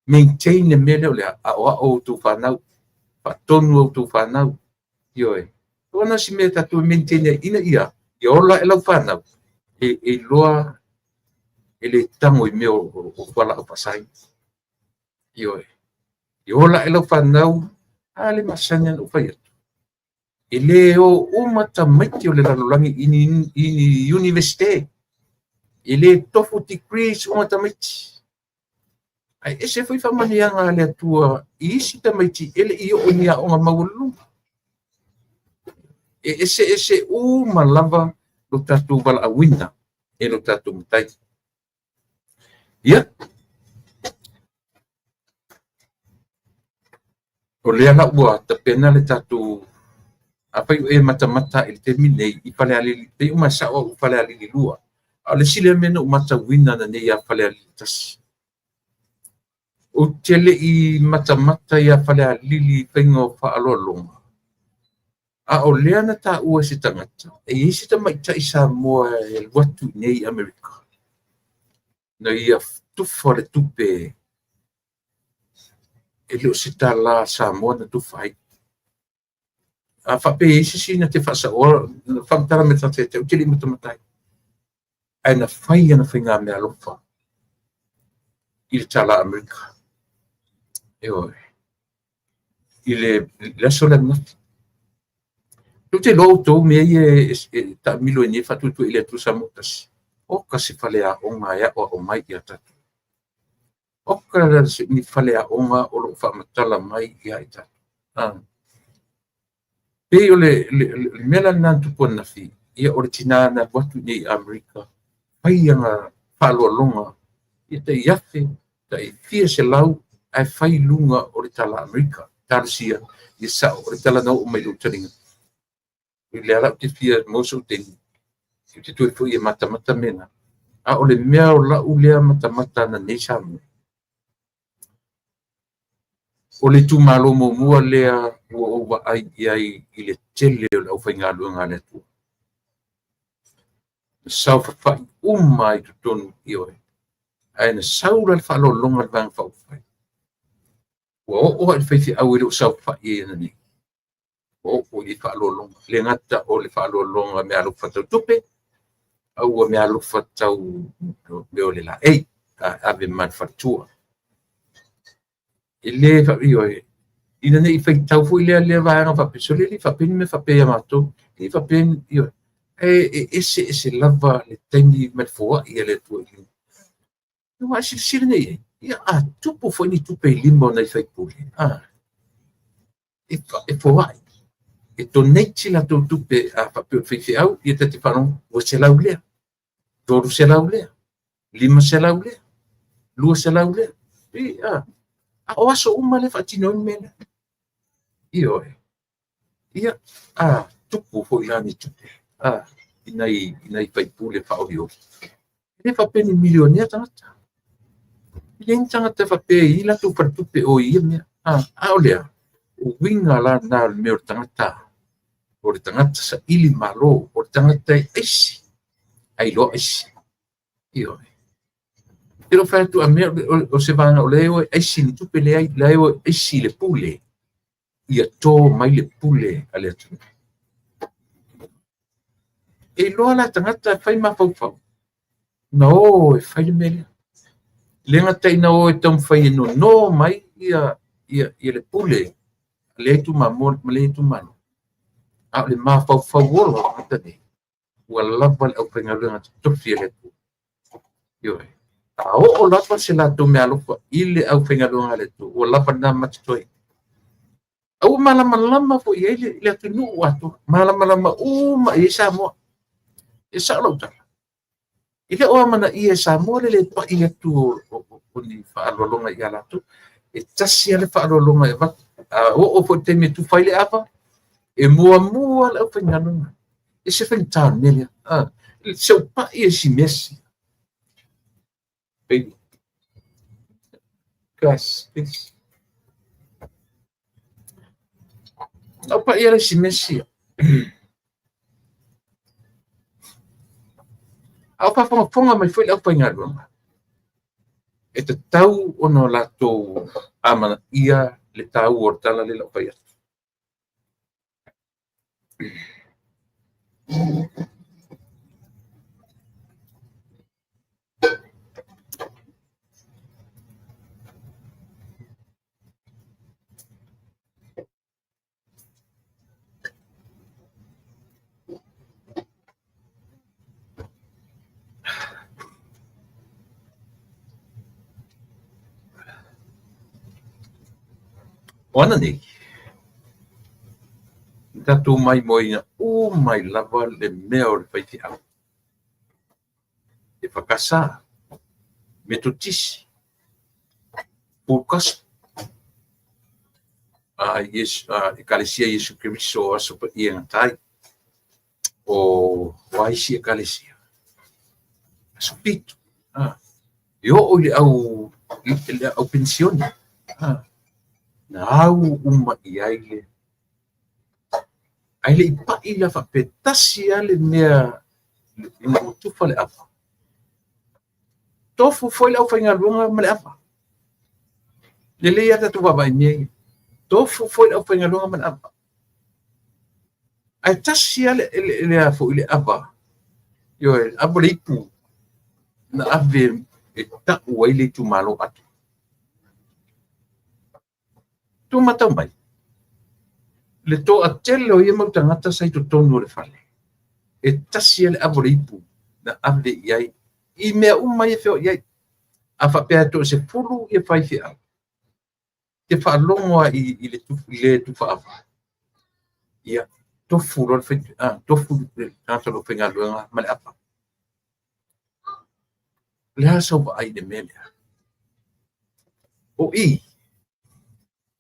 maintain e mele ole a o tu whanau pa tonu au tu whanau ioe ona si me tatu maintain e ina ia i ola e lau whanau e loa ele tango i me o wala o pasai ioe i ola e lau whanau ale masanya no whai atu e le o umata maiti o le lalolangi ini universite e le tofu degrees umata maiti ai ese foi whamanianga le atua i isi ta maiti ele i o nia o nga maulu e ese malava lo tatu wala awina e lo tatu mutai ia o le ala ua ta pena le tatu apa e mata il termine i fale ali te uma sa o fale ali lua ale sile mena mata wina na ne ia fale ali tas o tele i mata ia fale ali pengo fa alolonga a o le ana ta ua si tangata e isi ta mai ta isa mo e watu nei America na ia tufa le tupe e leo se tala Samoa na tufa ai a whape isi si na te whasa ora whamtara me tate te utili me tamatai ai na whai ana whainga mea lofa i le tala Amerika e oi i le laso le mnati tu te lo tau mea i ta milo e nie whatutu i le tu samotasi o kasi whale a onga ea o mai i a tatu o ka ni whale a onga o lo whamatala mai i a i tatu pe o le mela nantu po na fi ia o le tina na watu ni Amerika pai anga whaloa longa i te iafe ta i fia se lau ai whai lunga o le tala Amerika tarsia i sa o le tala nau o mai lutaringa i le ala te fia moso tengi i te tui fui e mata mena a o le mea o la ulea mata na nesamu o le tu malo mo mua lea o wa ai i le tele o lau whainga luanga le tu sau whawhai umai tu tonu i oe ai na saura le whalo longa le vang whawhai ua o ai whaithi au i leo sau whai e na ni o i whalo longa le ngata o le whalo longa me alu whatau tupe au o me alu whatau me o le la ei ave man whatua i le whai oe ina nei whai tau fu i lea vanga whape so le li whape me whape amato i whape i oe ese lava le taimi me fua i le tu i no acho que nei tupu foi ni tupe limbo na fai puli e foi e to nei la to tupe a papi fai au e te faron o se la ule toru se la ule lima se la ule lua se la ule e o aso uma le fatino mena io ia tupu foi la ni tupe inai fai puli fa o e fa peni milionia tata Yang tanga te whape i la tu partupe o i mea. O lea, o winga la nā me o tangata. O le tangata sa ili malo, o le tangata e eisi. Ai lo eisi. I oi. E lo whai tu a mea o se vanga o leo e eisi ni tupe leo eisi le pule. Ia tō mai le pule a le atu. E loa la tangata whai mawhau. Na o e whai le mea. Lenga taina o e tam whai no mai ia le pule le tu mamon le tu man a le ma fa wolo ata ni wa lava le openga lenga tu le tu yo o lava se la tu me alo ile au penga lenga le tu o lava na mat toi au malama fo ia le tu nu watu malama ma isa mo isa lo ta ile o mana ia sa mo le pa ia tu o ni fa longa ia la tu e tasi ale fa longa e va o fo te me tu faile apa e mua la fa ngano e se fa tan nele se o pa ia si messi baby gas o pa ia si messi au pa fonga mai foi la fa ngano e te tau ono la to amana ia le tau o tala le la fa ia ona nei tatu mai moina o mai lava le mea o le faiti au e whakasa me to tisi pūkas e kalesia Yesu Kiriso aso pa ia ngatai o waisi e kalesia aso pitu yo o le au pensione na au uma i aile i pa i la whapetasi ale mea i mo tufa le apa tofu foi lau whaingalunga male apa. Lele ia tatu wabai miei. Tofu foi lau whaingalunga male apa. Ai tasi le afu ile apa. Yo apo le ipu. Na ave e ta uaile tu malo atu. Tu matau mai. Le to a tele o ia mau tangata sai tu tonu le fale. E tasi le apo le ipu. Na ave iai. I mea umai e feo iai. A whapea to se fulu e whai whia. Te whaalongoa i le tu whaawa. Ia, tofu rol whi, tofu nata lo whinga luenga male apa. Lea sau wa ai de melea. O i,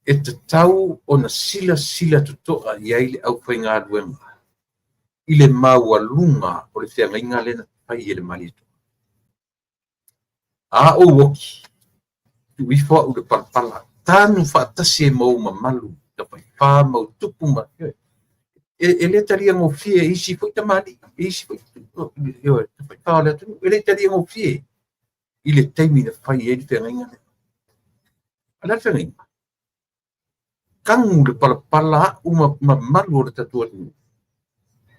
e te tau o na sila tutoa i ai le au whinga luenga. I le maua lunga o le whianga inga lena pai e le malito. A o woki. Tu ifoa u le palapala. Tanu whaatasi e mau mamalu. Ta pai wha mau tupu ma. E le taria ngō fie isi fwoi tamani. Isi fwoi. Ta pai wha le tunu. E le taria ngō fie. I le taimi na whai e le whenga inga. Ala le whenga inga. Kangu le palapala u mamalu o le tatua tunu.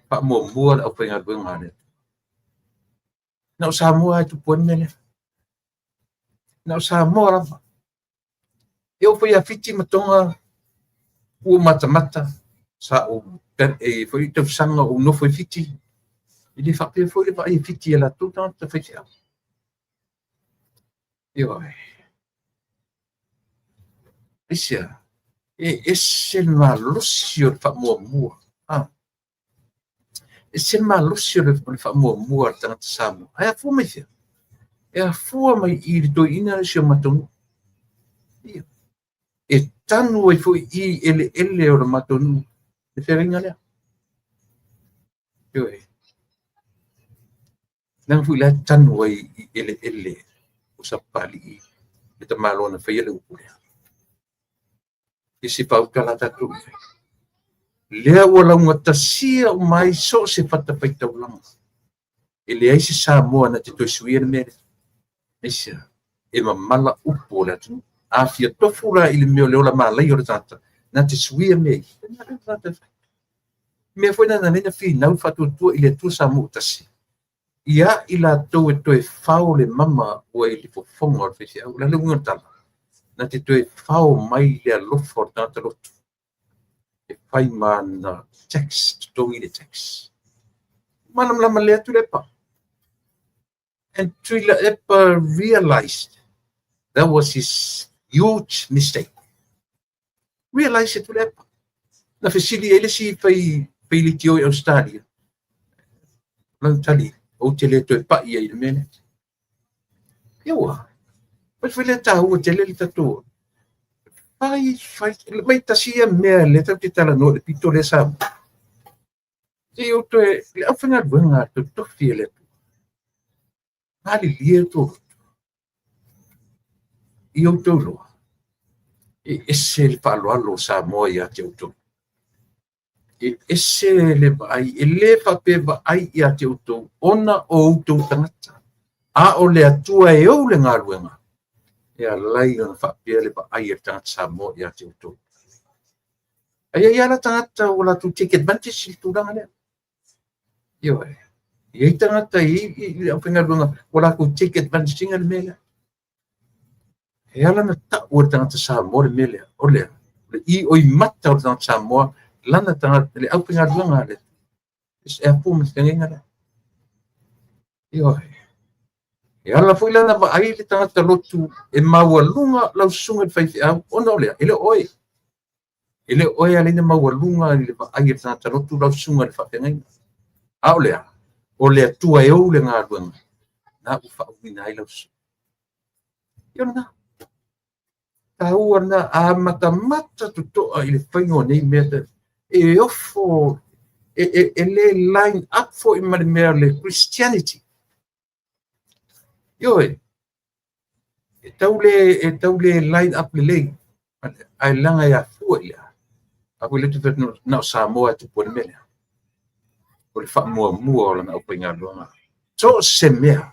Pa mua au whenga luenga le. Na o Samoa e tu puan mele. Na o Samoa rama. E o foi a fiti matonga o mata sa o per e foi te sanga o no foi fiti ele fa pe foi va e fiti ela tout en te fiti io isia e esse malosio fa mo esse malosio fa mo tanto samo ai a fu me fia e a fu mai I do ina se matonga e tanu e foi I ele o matonu e whenga lea. Io nang fui la tanu ai ele o sa pali I e ta malona whai ele upulea. E si pau kala tatu. Lea ua launga tasia o mai so se fata pai taulanga. E lea isi Samoa na te toi suia na mere. Eisia e mamala upo le atu. A fia tofura I le meo leo la malai o le tata. Na te suia mei. Me foi na nena fi nau fatu tu I le tu Samoa tasi. Ia I la tau e toi fau le mama o e li fofonga o le fesi au. La leunga tala. Na te toi fau mai le alofo o tata lotu. E fai mana text, tongi le text. Manam lama lea tu lepa. And Tui La Epa realized that was his huge mistake. Realized it tu lepa. Na fesili ele si fai li tio I Australia. Lang tali, o te le toi pa I le mene. Ewa. Mas foi le tahu o te le tatu. Fai, mai tasia mea le tau te tala no le pito le samu. Te o toe, le au whenga ruenga tu tofi le tu. Hali lia tu. I o tau loa. E ese le paloalo Samoa ia te o tau. E ese le vai, e le pape vai ia te o tau. Ona o tau tangata. A o le atua e o le ngā ruenga. E a lai ngā whapea le vai e tangata Samoa ia te o tau. Ai ia la tangata o la tu take advantage I tūranga lea. Io e. Ia tangata I au whenga ruenga o la ku take advantage inga le mea. E ala na ta o tangata Samoa le mea. O lea. I o I mata o tangata Samoa lana tangata le au whenga ruenga le. E a pūma tengenga le. Io e. E ala foi lana va ai le tangata lotu e maua lunga lau sunga le whaifi au. Ona o lea. Ele oe. Ele oe alina maua lunga le va ai le tangata lotu lau sunga le whaifi au lea. O lea tua e o le ngā ruenga. Na u whaumina ai lau sunga. Io na. Ta ua na a mata tu toa I le whaingo nei mea te. E ofo. E le line up for I mea le Christianity. Io e. E tau le line up le lei. Ai langa ia fua ia. Aku le tu whetno na o Samoa tu pone mea. O le wha mua o lana upa I ngā luanga. So se mea.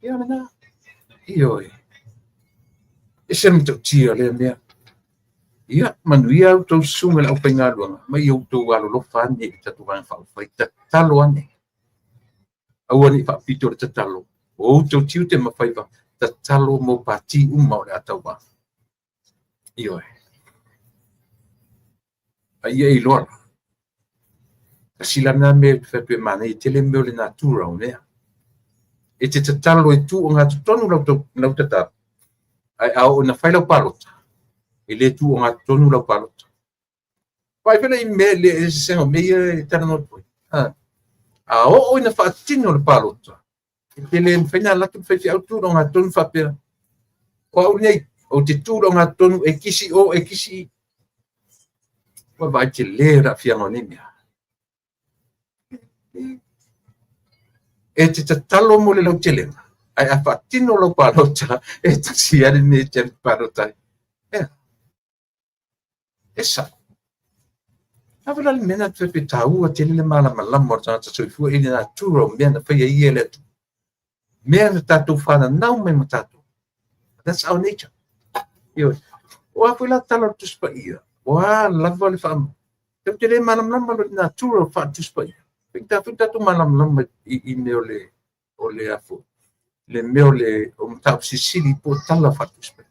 Ia mana. Ioi. Ese mto tia le mea. Ia manuia au tau sunga lau pengaluanga. Mai au tau alo lo fani e tatu vang whau whai tatalo ane. Au ani wha pito le tatalo. O tau tiu te mawhaiwa. Tatalo mo pati umau le atau wa. Ioi. Ia i loa. Kasilana me whapea mana i tele meo le natura o nea. E te tatalo e tu o ngā tonu lau tatalo. Ai au na whailau palota. E le tu o ngā tonu lau palota. Pai whena i me le e sengo me e tana no pui. A o ina whaatino le palota. E te le whaina latu whaifi au tu o ngā tonu whapea. O au nei, o te tu o ngā tonu e kisi o e kisi. Wa vai te le ra fiango ni mea. E te tatalo mo le lau telenga. Ai a whaatino lau palota. E tasi ane ne te palota. E sa. Awala le mena te pe tau a tele le malama lama o tangata soifua ili na turo mea na whaia ia le atu. Mea na tātou whana nau mai ma tātou. That's our nature. Ioi. O a whila tala tuspa ia. O a lava le whaama. Tau te le malama lama lo na turo wha tuspa ia. Whita tu malama lama i meo le o le afu. Le meo le o mtau sisili po tala wha tuspa ia.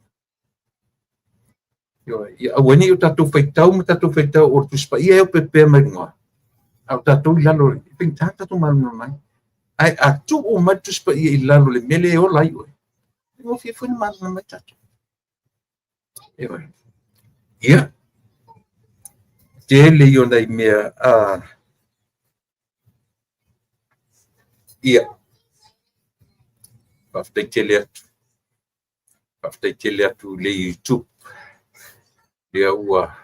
Ia awani o tātou whaitau ma tātou whaitau o tuspa ia eo pepe mai ngoa. Au tātou i lalo, pinta tātou malama mai. Ai atu o mai tuspa ia i lalo le mele o lai oi. Ngo fia fwini malama mai tātou. Ia. Te le i o nei mea ia. Paftai tele atu le YouTube. Dia ua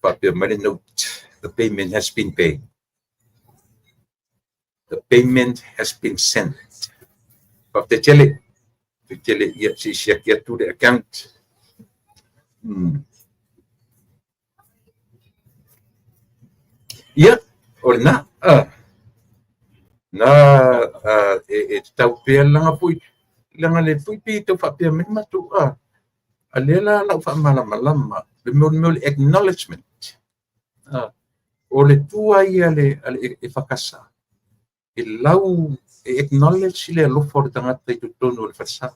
papia money note. The payment has been paid. The payment has been sent. Papia tele ia si siakia to the account. Ia orna e tau pe langa pui langa le pui pi to papia money matu alela la fa malama le mole acknowledgement o le tua ia le e fakasa e lau e acknowledge le lo for tangata i tonu le fasa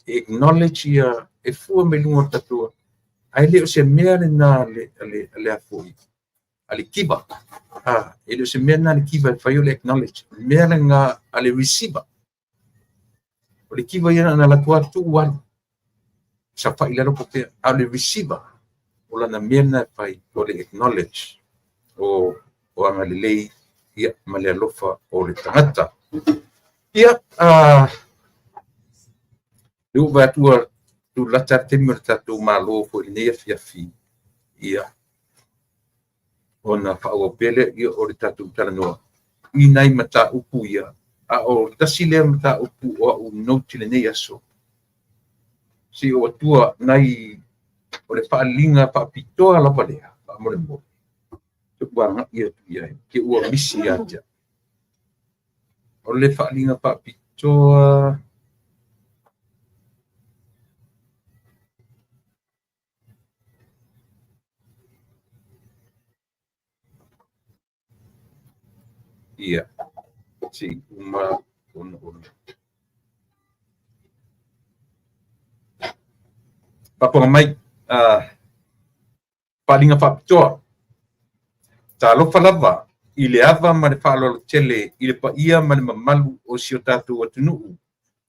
acknowledge ia e fu me lungo tatua ai le o se mea na le afui ale kiba e le se mea na le kiba fa yo le acknowledge mea nga ale receiver o le kiba ia na la tua tu wan sa fa ilaro pope ale receiver o la na mena fai o le acknowledge o anga le lei ia ma le alofa o le tangata ia lu va tu la tarte merta tu malo fo le fiafi ia ona fa o pele ia o le tatu talanoa inai mata upu ia o tasile mata upu o noti le nei aso si o tua nai o le whaalinga whaapitoa la palea, whaamore mo. Te wanga ia tu ia, ke ua misi atia. O le whaalinga whaapitoa, ia, si uma ona. Papa mai palinga whaapitoa. Tā lofa lava, i le ava ma le whaalolo tele, i le pa ia ma le mamalu o si o tātou atunuu.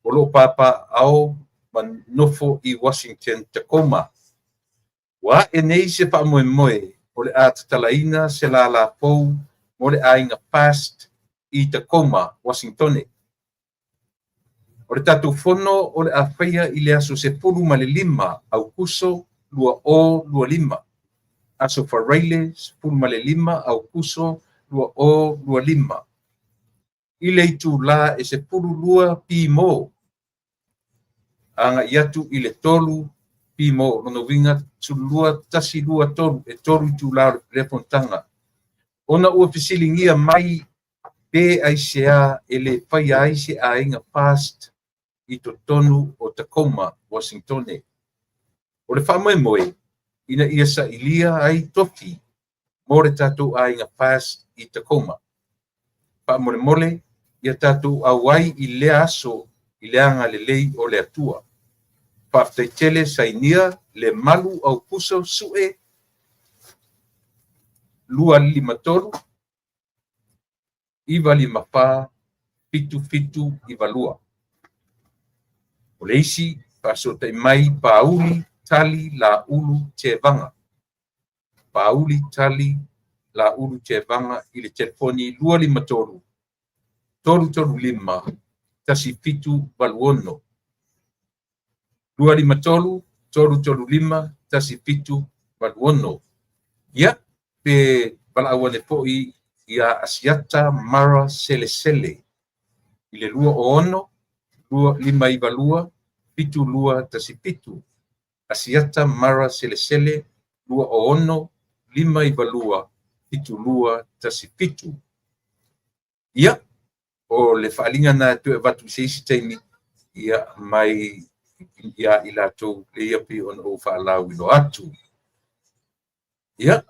O lo papa ao ma nofo i Washington, Tacoma. Wa e nei se wha moe, o le atatalaina se la pou, mo le ainga past i Tacoma, Washington. O le tātou fono o le awhaia i le aso se pulu ma le 5, au kuso, lua 5. Aso wharaile, se pulu ma le 5, au kuso, lua 5. I le itu la e se pulu lua pi mo. Anga iatu i le tolu pi mo. Nono winga tu lua tasi lua tolu, e tolu tu la le fontanga. Ona ua fisilingia mai pe ai sea ele pai ai se ainga fast i to tonu o Tacoma, Washington. O le whamoemoe, ina ia sa ilia ai toki, mo le tātou ainga fast i Tacoma. Whamole ia tātou awai i lea aso i leanga le lei o le atua. Whaftaitele sainia le malu au puso sue, lua lima toru, iwa lima pā, fitu iwa lua. O le isi, pasota mai pauli tali la ulu te vanga. Pauli tali la ulu te vanga i le telefoni lua lima toru. Toru lima, tasi fitu valuono. Lua lima toru lima, tasi fitu valuono. Ia, pe balaawane po'i ia asiata mara sele. I le lua o ono, lua lima iwa lua, fitu lua tasi fitu. Asiata mara sele, lua o ono, lima iwa lua, fitu lua tasi fitu. Ia, o le whaalinga na tue watu seisi taimi, ia mai ia i lātou le ia pi on o whaalau ino atu. Ia,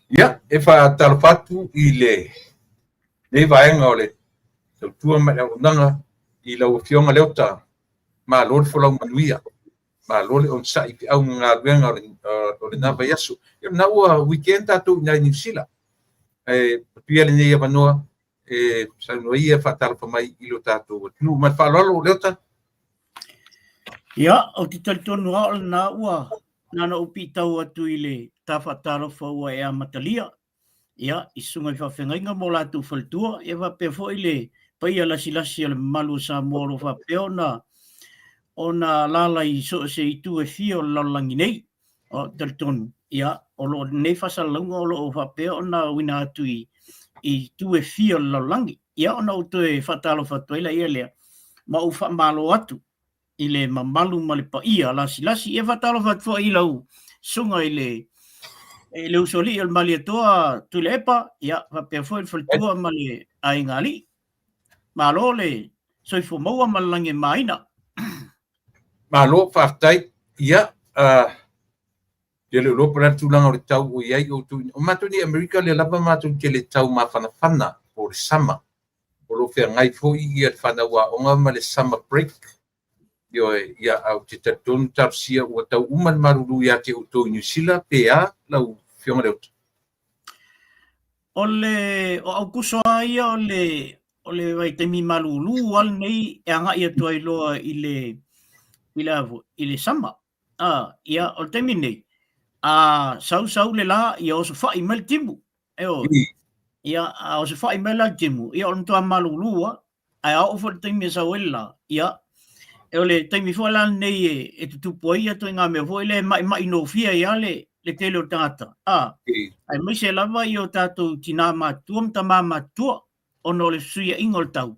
ia, e whaatalo whatu i le vaenga o le tautua mai au nanga i lau fionga leota ma lor folau manuia. Ma lor on sa i au ngā ruenga o le nava yasu. Ia na ua weekend tatu nai New Zealand. Pia le nei avanoa, sa no ia whaatalo whamai i lo tatu. Nu, man whaalolo leota? Ia, o te talitonu hao na ua nana upi tau atu i le tawhataro whaua e a matalia. Ia, i sunga i whawhengainga mo lātou whaltua, e whapea fo i le paia lasi le malu sa moro whapea o na lala i so se i tu e fio lalangi nei, o talitonu. Ia, o lo nei whasalaunga o lo o whapea o na wina atu i tu e fio lalangi. Ia, o na uto e whatalo whatuaila ia lea, ma u whamalo atu. I le mamalu ma le paia lasi e whatalo whatua i lau sunga i le usoli il mali atoa tu le epa ia whapea fo il whaltua ma le aingali ma lo le soifo maua ma lange maina ma lo whaftai ia te le lopa na tūlanga o le tau o iai o tu o matu ni Amerika le lava matu ke le tau ma whana o le sama o lo whea ngai fo i ia whana wa onga ma le summer break yo ia au te tatonu tapsia ua tau uman maruru ia te utou New Zealand pe a lau fionga leo. o au kusoa ia o le vai temi malulu al nei e anga ia tua iloa i le sama ia o temi nei sau le la ia o se whai mel timu ia o se whai mel timu ia o ntua malulua ai au fo temi e sau ela ia e ole taimi fola nei e tutupu ia to ngā mea foi le mai no fia ia le tele o tata. Ai mai se lava i o tātou tina mātua mta mātua ono le suia ingol tau.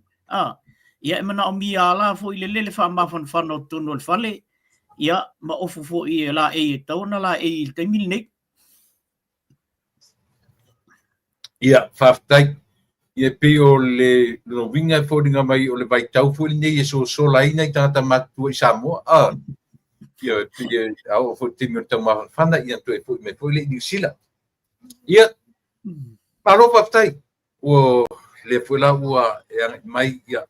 Ia e mana o mi ala foi le lele wha mawhan whanau tono le whale. Ia ma ofu foi e la e tau na la e il taimi nei. Ia whaftai. Ia pe o le no winga fo dinga mai o le vai tau fo nei e so lai nei tata matua i Samoa. Ia pe au fo timi tau ma fana ia to e fo me fo le New Zealand. Ia paro whaftai o le fo la ua e mai ia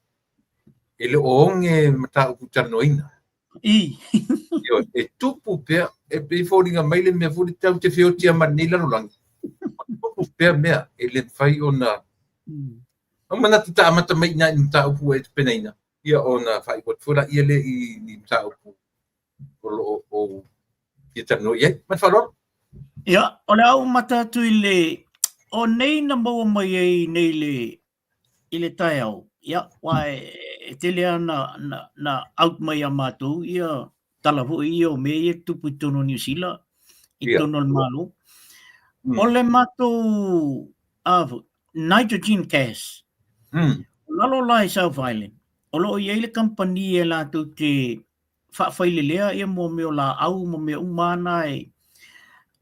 e le onge mata o kutanoina. Ia e tupu pe e pe fo dinga mai le me fo tau te fio tia manila no lang. Tupu pe mea e le fai ona o mana ta amata mai na mta upu e penaina ia ona fai ko fora ia le i mta upu o ia tano ia man falo ia ole au mata tu ile o nei na mo mai ai nei le tai au ia wai te le na out mai amatu ia tala fu ia o me e tupu tono New Zealand i tono malu ole matu nitrogen gas lalo lai South Island o lo ia le company e la tu te whaafeilelea ia mo meo la au mo meo umana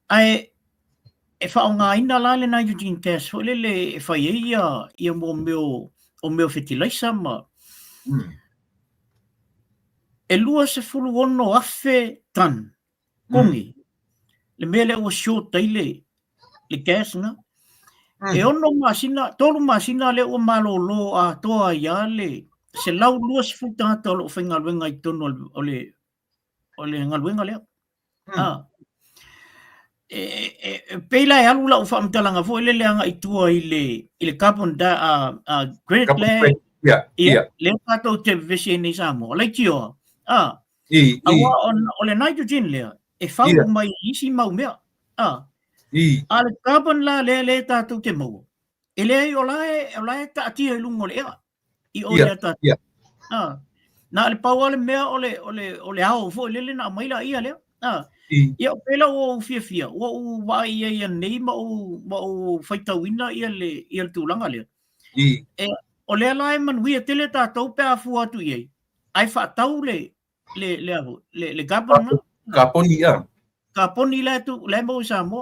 ai e whaonga ina la le nitrogen gas o le e whai ia mo meo o meo fertilizer ma e lua se fulu ono afe tan kongi le mea le ua short taile le gas nga e ono masina tolu masina le ua malolo a toa ia le se lau lua se fulu tangata o lo whaingaluenga i tono o le ngaluenga lea peila e alu lau whaamtalanga fo ele leanga i tua i le carbon credit le kato te vesi nei samo le tio awa o le nitrogen lea e whau mai isi mau mea a le carbon la le tato te mau e le o lae ta atia i lungo lea i o lea tato na le paua le mea o le ao fo ele na maila ia lea ia pela o fia o vai ia nei ma o faitauina ia le tūlanga lea e o le lai manuia tele tātou pe afu atu iei ai whaatau le kaponi la tu le mo sa mo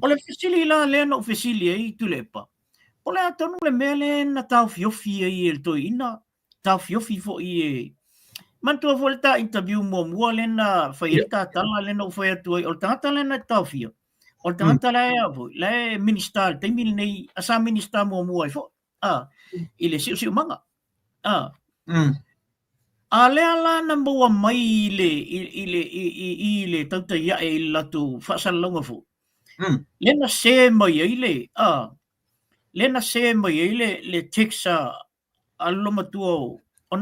o le fesili la le no fesili ai tu le pa o le atonu le mele na tau fiofi ai el toina tau fiofi fo i mantua volta interview mo le na failta tala le no foi tu o tata le na tau fio o tata le minister te mil nei asa minister mo ai fo ile si manga ale ala na mo mai ile tauta ia e latu fasalonga fo le na se mai ile le na se mai ile le texa aloma tuo on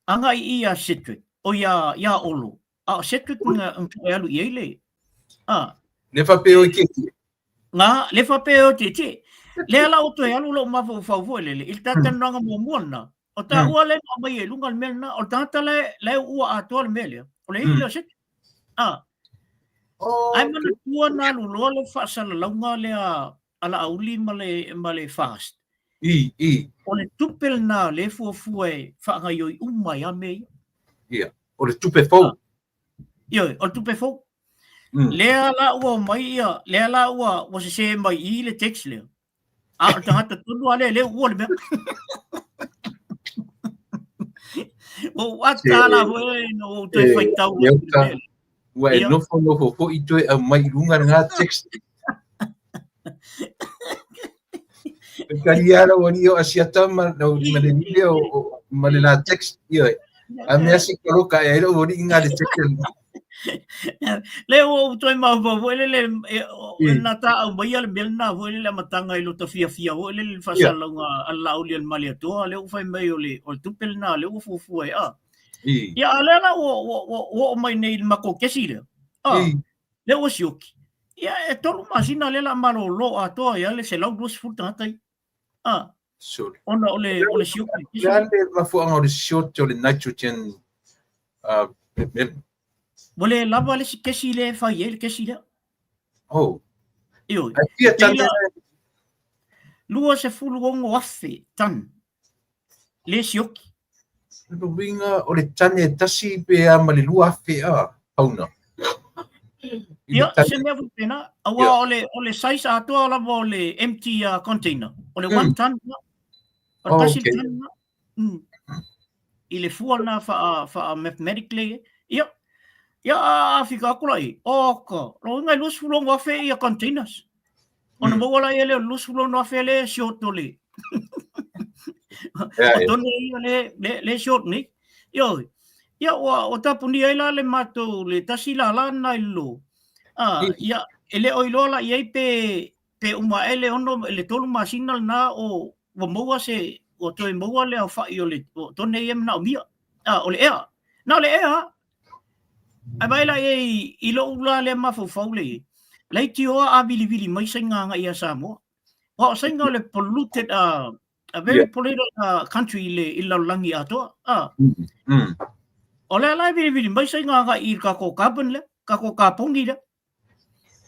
anga ia citric o ia olo citric nga alu ile le fa peo ke nga le fa peo te le ala o to alu lo ma fo le il tata nanga mo mona o ta ua le mai e lunga le na o tata le ua ato le mele o le ile citric ai mana tua na lu lo le fa sala longa le ala auli male fast o le tupel na le fuafue whaangaioi umai a mei. Ia, o le tupe fau. Ia, o le tupe fau. Lea la ua mai ia, lea la ua se mai i le text lea. A tangata tonu ale le ua le mea. O atala hoe no te whaitau. Ua e nofo po i toe a mai runga ngā text. Kariara wani o asiata manenile o manena text yo a me asi coloca e ro wani inga de text le o toi ma vo le na ta au mai al melna vo le matanga i lo to fia o le fasalonga alla uli al maliato le o fai mai o le o tupel na le o fu e ya ale na o mai nei mako kesile le o sioki ya e tolu masina le la malo lo a to ya le se lau dos futa tai Sure. Ona ole siuki. Grande mafuanga o le short o le nitrogen Wale lava le kesi le fai ele kesi le. Oh. Io. Ia tante lua se fulu ongo afe tan. Le siuki. no winga o le tane tasi pe a male lua afe pauna. Ia, se mea pena, awa ole size atoa lava o le empty container. Ole 1 ton. O tasi ton. I le fua na fa mathematically. Ia. Ia Afrika kulai. Oka. Lo ngai lus fulong afe ia containers. Ona mo wala ele lus fulong afe le short ole. Tone ia le short ni. Ia. Ia o tapuni ai la le mato le tasi la na ilo. Ia ele oilola ia pe uma ele ono le tolu masinal na o moa se o toi moa le au fai o le tone ia na mia. O le ea. Na le ea. Ai mai la i lo ula le mafau le. Lai tio a vili mai sainga nga ia Samoa. O sainga le polluted a very polluted country le ilalangi atoa. O le lai vili mai sainga nga i kako carbon le, kako kapongi le.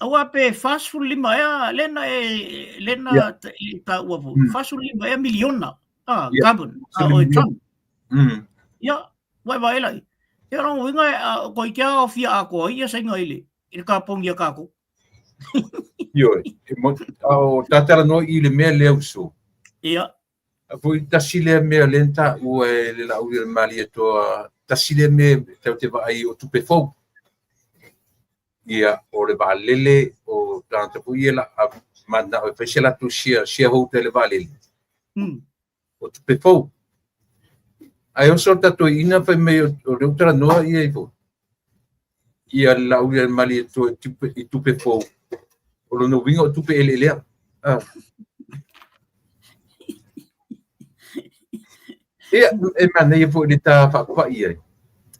Awa pe fast food lima lena ta uafu. Fast food lima miliona carbon. O tron. Ia, vai lai. Ia rong winga ko kia o fia ako ia sa ngai le ka pong ia ka ko. Yo, o tatara no i le mea leo so. Ia. Poi tasile mea lenta o le la uri mali to tasile me te va ai o tupe fo. Ia o le va lele o tanta pui la manda o fechela tu sia ho tele va lele. O tupe fo. Ai o sorta to ina fa me o le utra no ia i ia la uri mali to tupe fo. O no winga o tupe ele ia e mana ia fo le ta fa pa ia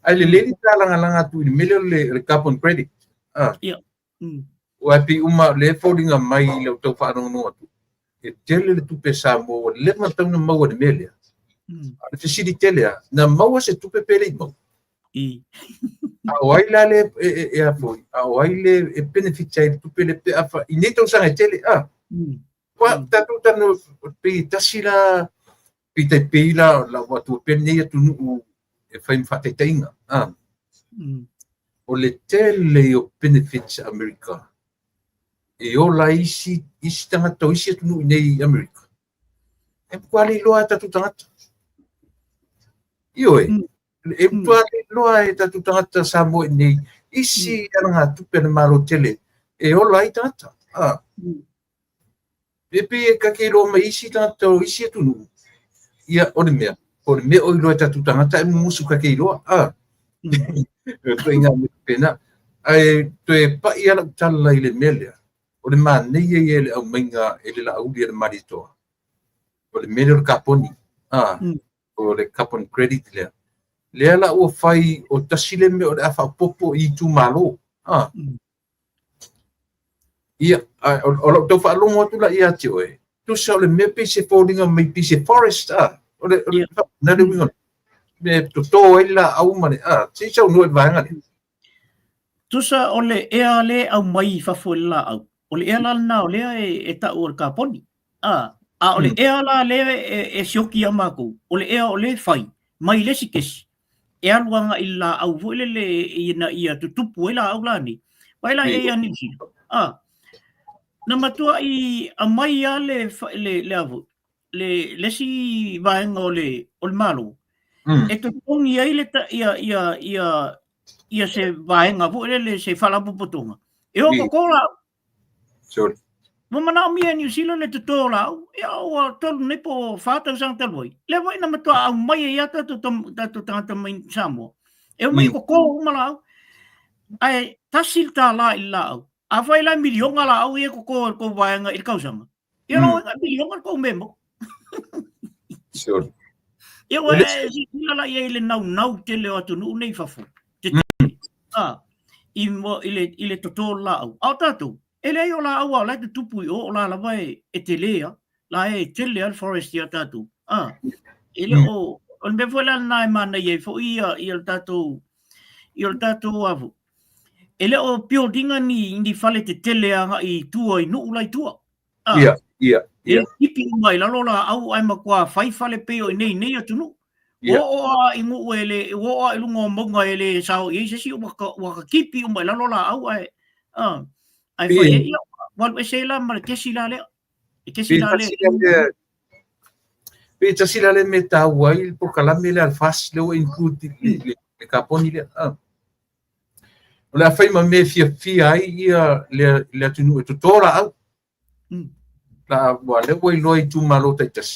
ai le ta langa tu le mele le carbon credit ia o api uma le foldinga mai le to fa no tu e tele le tupe sa mo le mata no mau le mele a te sidi tele na mau se tupe pele mo i o ai la le e a foi o ai le e benefit ai tupe le pe afa inito sa tele wa tatu tanu pe tasila pita pila la watu pene tu nu e fai fate tenga o le tele o benefits America e o la isi tanga to isi tu nu nei America e quali loa tatu tanga io e quali loa e tatu tanga sa mo nei isi anga tu pene maro tele e o la tanga e pe ka ke lo mai isi tanga to isi tu nu ia o le mea o iloa tatu tangata e musu ka ke iloa to inga me pena ai to e pa ia la tala i le mele o le mane ia le au mainga e le la au le marito o le mele o kaponi o le carbon credit le la o fai o tasile me o le afa popo i tu malo ia o lo to fa longo tu la ia te oe tu sa le me pise folding on me pise forest o le na le wingon me to ela au mane si sa no vanga tu sa ole ea le au mai fa fuela au ole ea la na ole e ta o kaponi ole ea la le e shoki amako ole ea ole fai mai le sikes e aluanga ila au voile le ina ia tutupu ela au lani vai la e ani na matua i a mai a le avu le si vaenga o le malo e to tongi ai le ia se vaenga vo le se fala popotonga e o kola sure mo mana mi New Zealand le to la e o to ne po fata sang taloi le vai na matua a mai ia ta ta mai samo e o mai ko mala ai tasil ta la ila a vai la milionga la au e ko vaenga il kausanga e no milionga ko memo sure e o si la ia le nau te le atu nu nei fafu ile toto la au tatu ele o la au la te tupu o la vai e te lea la e te lea forest ia tatu ele o me foi la nai mana ye fo ia tatu avu ele o buildinga ni fale te tele anga i tua i nu lai tua ia ipi mai la lola au ai makua fai fale peo nei atu nu o i ngu ele o i lungo monga ele sao i se si waka kipi mai la lola au ai ai fai e wal se la mar kesi la le Pita sila le meta wai por kalame le alfas le o include le kaponi le la fai ma me fia ai ia le atunu to tora au la wale wai loi tu malo taitas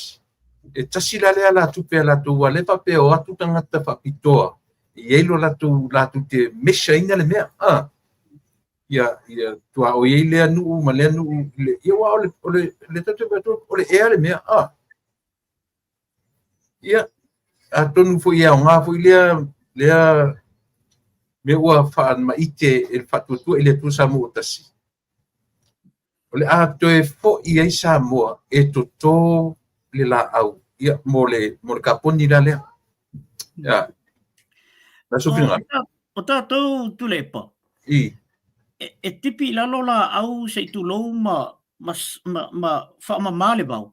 e tasila le ala tu pe la tu wale pa pe o atu tangata fa pitoa i lo la tu te mesha ina le mea ia tu o i le anu ma le anu ia wa le tatu o le ea le mea ia atonu fo ia nga fo le me ua fa ma ite el fatu ele tu sa mo tasi ole to e fo ia sa mo e to le la au ia mo le kaponi la le ya la sufinga o tatou tulepa e tipi la lola au se tu lo ma fa ma male bau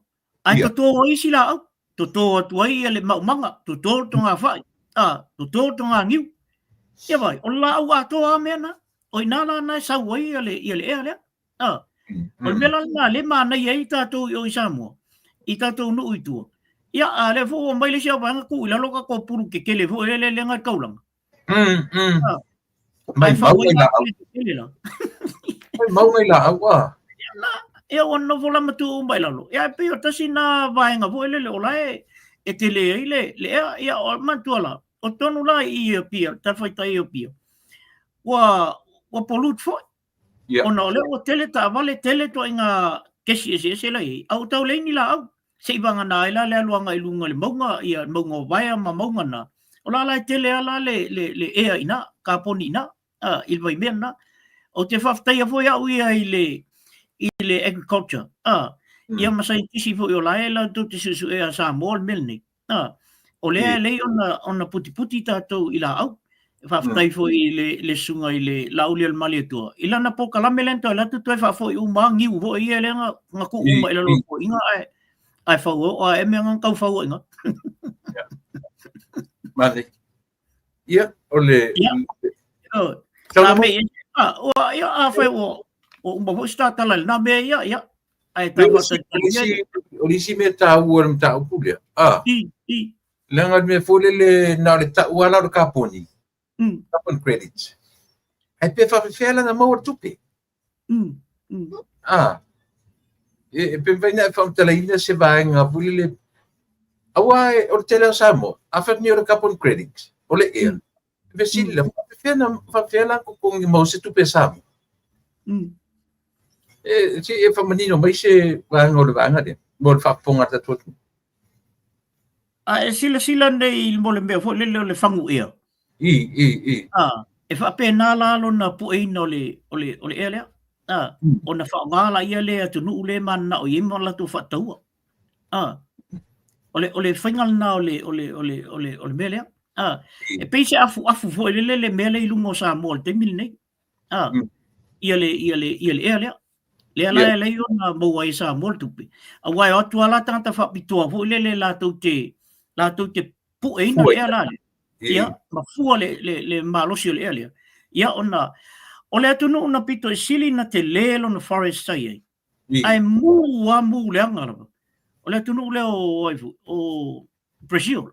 ai to isi la au toto atu ai le maumanga, toto tonga whai, toto tonga ngiu. Ia vai, o la au atoa mena, o inala na sau ai le ea lea. O mela na le mana ia i tātou i o i Samoa, i tātou nuu i tua. Ia a le fo o mai le sia vanga ku ila loka ko puru ke kele fo le lenga kaulanga. Mai mau mai la au. Mai mau mai la au Ia o no vola matu mai lalo. Ia pe o tasi na vaenga fo le o lai e te le ia o matuala. O tonu la i pia, ta fai tai o pia. Wa polut fo. Ona le o tele ta vale tele to inga kesi ese lai. Au tau le ni la au. Se ibanga na ila le aluanga i lunga le maunga ia maunga vaia ma maunga na. O la lai tele ala le ea ina, kaponi ina, ilvai mena. O te whaftai a fo ia uia i le agriculture. Ia masai tisi fo i o lai la tu te susu ea sa mol melni. O lea lei ona puti tātou i la au. Whaftai fo i le sunga i le lauli al mali atua. I lana po kalame lento i latu tu e whafo i umangi uvo i e lenga ngaku uma i lalo po inga ai whau o a e mea ngau whau inga. Mane. Ia, o le... Nā me ia a whau o umbavu statalal. Nā me ia. Ai tā wata o lisi me tā ua na tā upulea. I. Langa me fole le na le tā ua na kaponi. Kapon credits. Ai pe whawhiala na maua tupe. E pe vaina e whamtalaina se vaenga puli le awa e o tele o Samoa. A whatni o le kapon credits. O le ea. Pe sili la whawhiala ko kongi mau se tupe Samoa. Si e whamanino mai se vaenga o le vaenga de. Mo le whaponga tatuatu. E sila nei mo le mea fo le whangu ea. I. E whape nā lalo na pueina o le ea lea. O na whaongala ia lea tu nuu le mana o iema la tu whataua. O le whaingal na o le mea lea. E peise afu fo le mea le ilungo sa mo le te mil nei. Ia le ea lea. Lea la lei o na maua i sa mo le tupe. A wai o atua la tangata whapitua fo le la tau te pueina le ea la le. Ia, ma fua le malosi o le ea lea. Ia o le atunu una pito e sili na te lelo na forest sai ai. Ai mu le angara. O le atunu le o Brazil.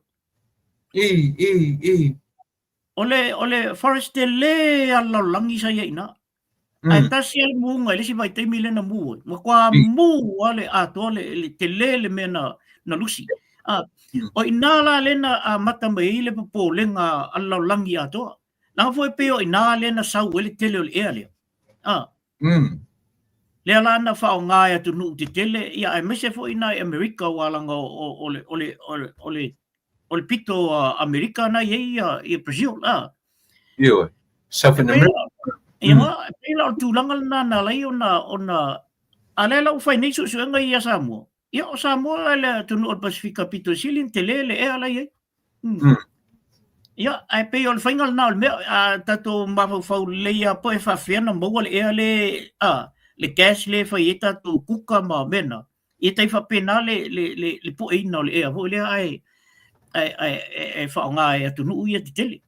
O le forest te le ala langi sai ai na. Ai tasi ale muunga ele si vai te mile na mua. Ma kwa mu ale ato te le me na lusi. O inala lena a mata mai le popo lenga ala langi ato. Nā fo e peo i nā lena sau ele tele o le ea lea. Lea lana whao ngāia tu nuu te tele, ia ai mese fo i nā i Amerika walanga o le pito Amerika na i Brazil. Ia, South America. Ia, pēla o tūlanga nā lai o na alela u whai neisu suenga i a Samoa. Ia o Samoa ele tu nuu o Pasifika pito silin tele le ea lai ei. Ia, ai pe o le whaingal nā o le mea, tato mawhau leia po e whawhiana maua le ea le gas le whai e tato kuka ma mena. E tai whapena le po eina o le ea, ho lea ai whaonga e atu nuu ia te tele.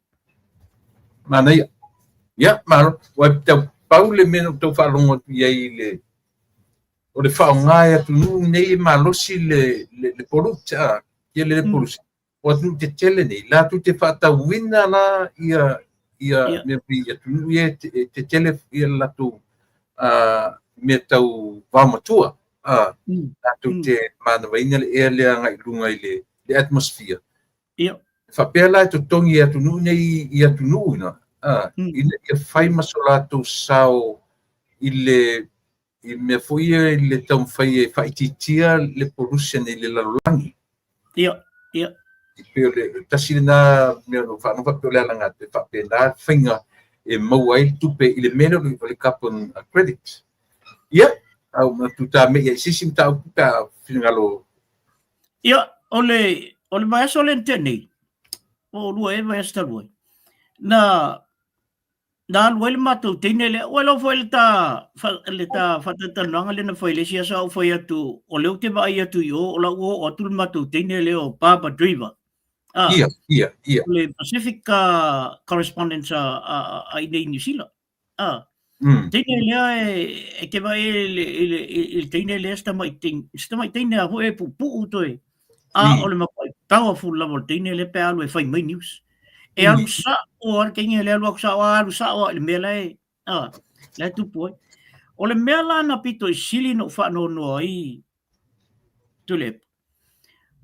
Mana ia. Ia, maro, wai tau pau le mena tau whalongo iai o le whaonga e atu nuu nei malosi le poruta, ia le poruta. O tu te tele nei, la tu te whatauina la ia me ia tu ia te tele ia la tu me tau wamatua. La tu te manawaina le ea lea ngai lunga i le atmosphere. Ia. Whapea la tu tongi ia tu nuu nei ia tu nuu ina. Ia whai maso la tu sao i me fuia i le tau whai e whaititia le polusia nei le lalulangi. Ia. Peo le tasina me no fa no fa peo le langa te fa pena finga e mauai tupe i le meno le carbon credits. Ia, au matuta me ia sisim ta uta fingalo. Ia, ole maeso le teni. O lua e maeso talua. Na dal wel matu tinele welo foi ta whatatananga lena foi le sia sa foi atu o leo te vai atu yo o la o tul matu tinele o Barbara Driver. Ia. Le Pacific correspondence a i New Zealand. Tinele e ke vai il tinele sta mai tinele a ho e pu toi. O le mapai powerful level tinele pe alu e fai mai news. E alu sa o ar kengi le alu sa o alu sa o le mela e le tu poi o le mela na pito i sili no fa no no ai tule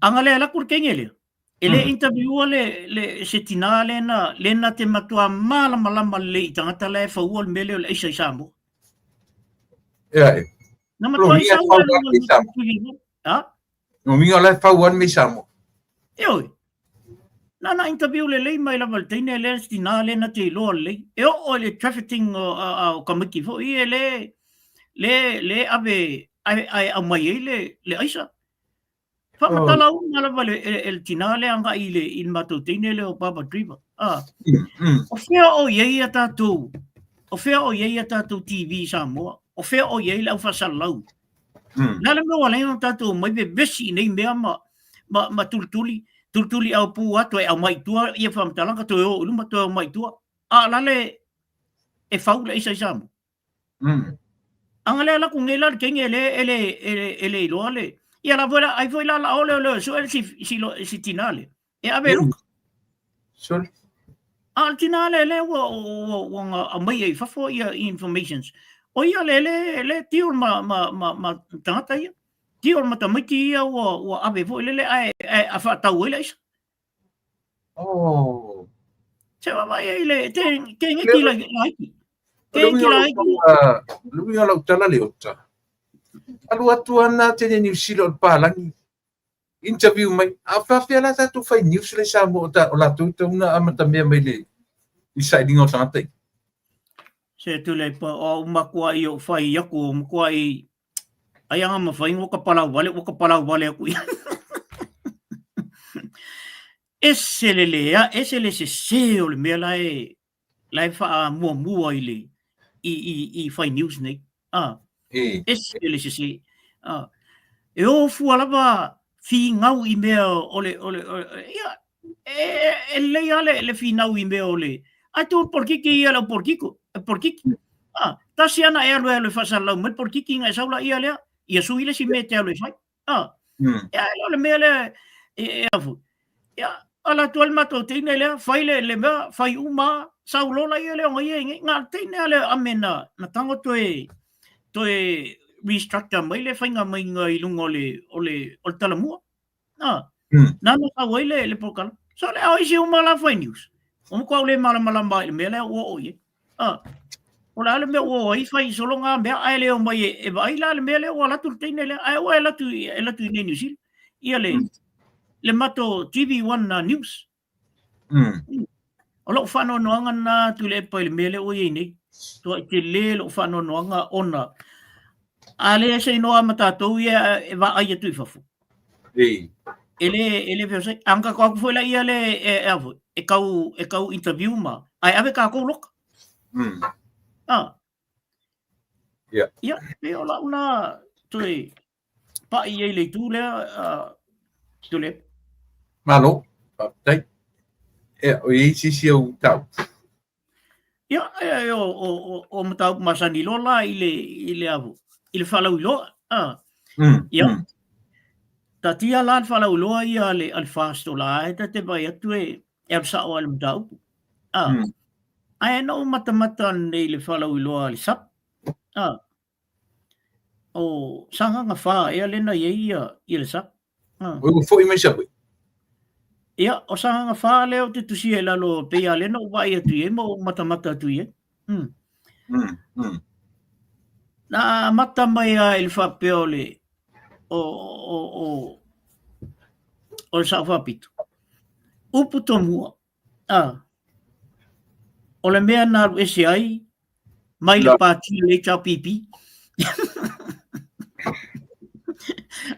anga le la kur kengi le ele interview le se tinale na le na te matua mala mala le tanga le fa o le mele le isa sambo na matua isa o no mi ola fa wan mi samo oi na interview le mai la valtine le tinale na te lo le o le trafficking o kamiki fo i le ave ai a mai le aisa fa matala una la vale el tinale anga ile in matutine le o Barbara Driver o fea o ye ata tu o fea o ye ata tu TV Samoa o fea o ye la fa salau na le mo wala no tatu mai be besi nei mea ma tultuli au pu atu e au mai tua ia fa mtalanga to o luma to mai tua la le e faula isa samu angale la ku ngela kengele ele lo le ia la vola ai foi la ole so el si tinale e avero so al tinale le wo a mai e fa fo ia informations o ia le tio ma tata ia tio ma tamiti ia o ave vo le ai a fa tau ele isa se va vai ele ten ki la lu ia la tala le ota alu atu ana te New Zealand palangi interview mai a fa la tu fai news le sa mo ta o la tu una amata me mai le deciding o tata se tu le pa o makua i o fai aku o makua i ai anga mawhai o ka palau wale aku ia. Ese le se o le mea lai wha mua i le i fai news nei. Ese le se. E o fualava fi ngau i mea o le ia e le ale le fi ngau i mea o le ai tu porkiki ia la porkiki ta siana e alu fa lau met porkiki ngai saula ia le ia suile si me te alu fai ya le mele e afu ya ala tu alma to tine le fai le me fai uma saulo la ia le ngai nga tine le amena na tango to e restructure mai le fai nga mai ngai lungo o talamua na ka wele le pokal so le ai si uma la fai news ko le mala mai mele o ye ola le me o ai fai solo nga me ai le o mai e vai la le mele o la tu tine le ai o la tu ne New Zealand ia le mato TV1 na news o lo fano noanga na tu le pa le mele o ye nei to te le lo fano noanga ona ale se no amata to ia e va ai tu fafu ele vese anga ko foi la ia le e kau interview ma ai ave ka ko lok ia e ola una tu pa ia le tu le tu le malo dai o si o tau ia o mata masani lola ile avu ile fala ulo ia tatia lan fala ulo ia le al fast ola te vai tu e sa o al mtau ai no mata nei le fala ulo al sap o sanga nga fa e le na ia le sap o foi mai sabe ia o sanga nga fa le o te tusi e lalo pe ia le no vai tu e mo mata tu e na mata mai il fa peole o sa fa pito upu to mua o le mea na ese ai mai le pati le cha pipi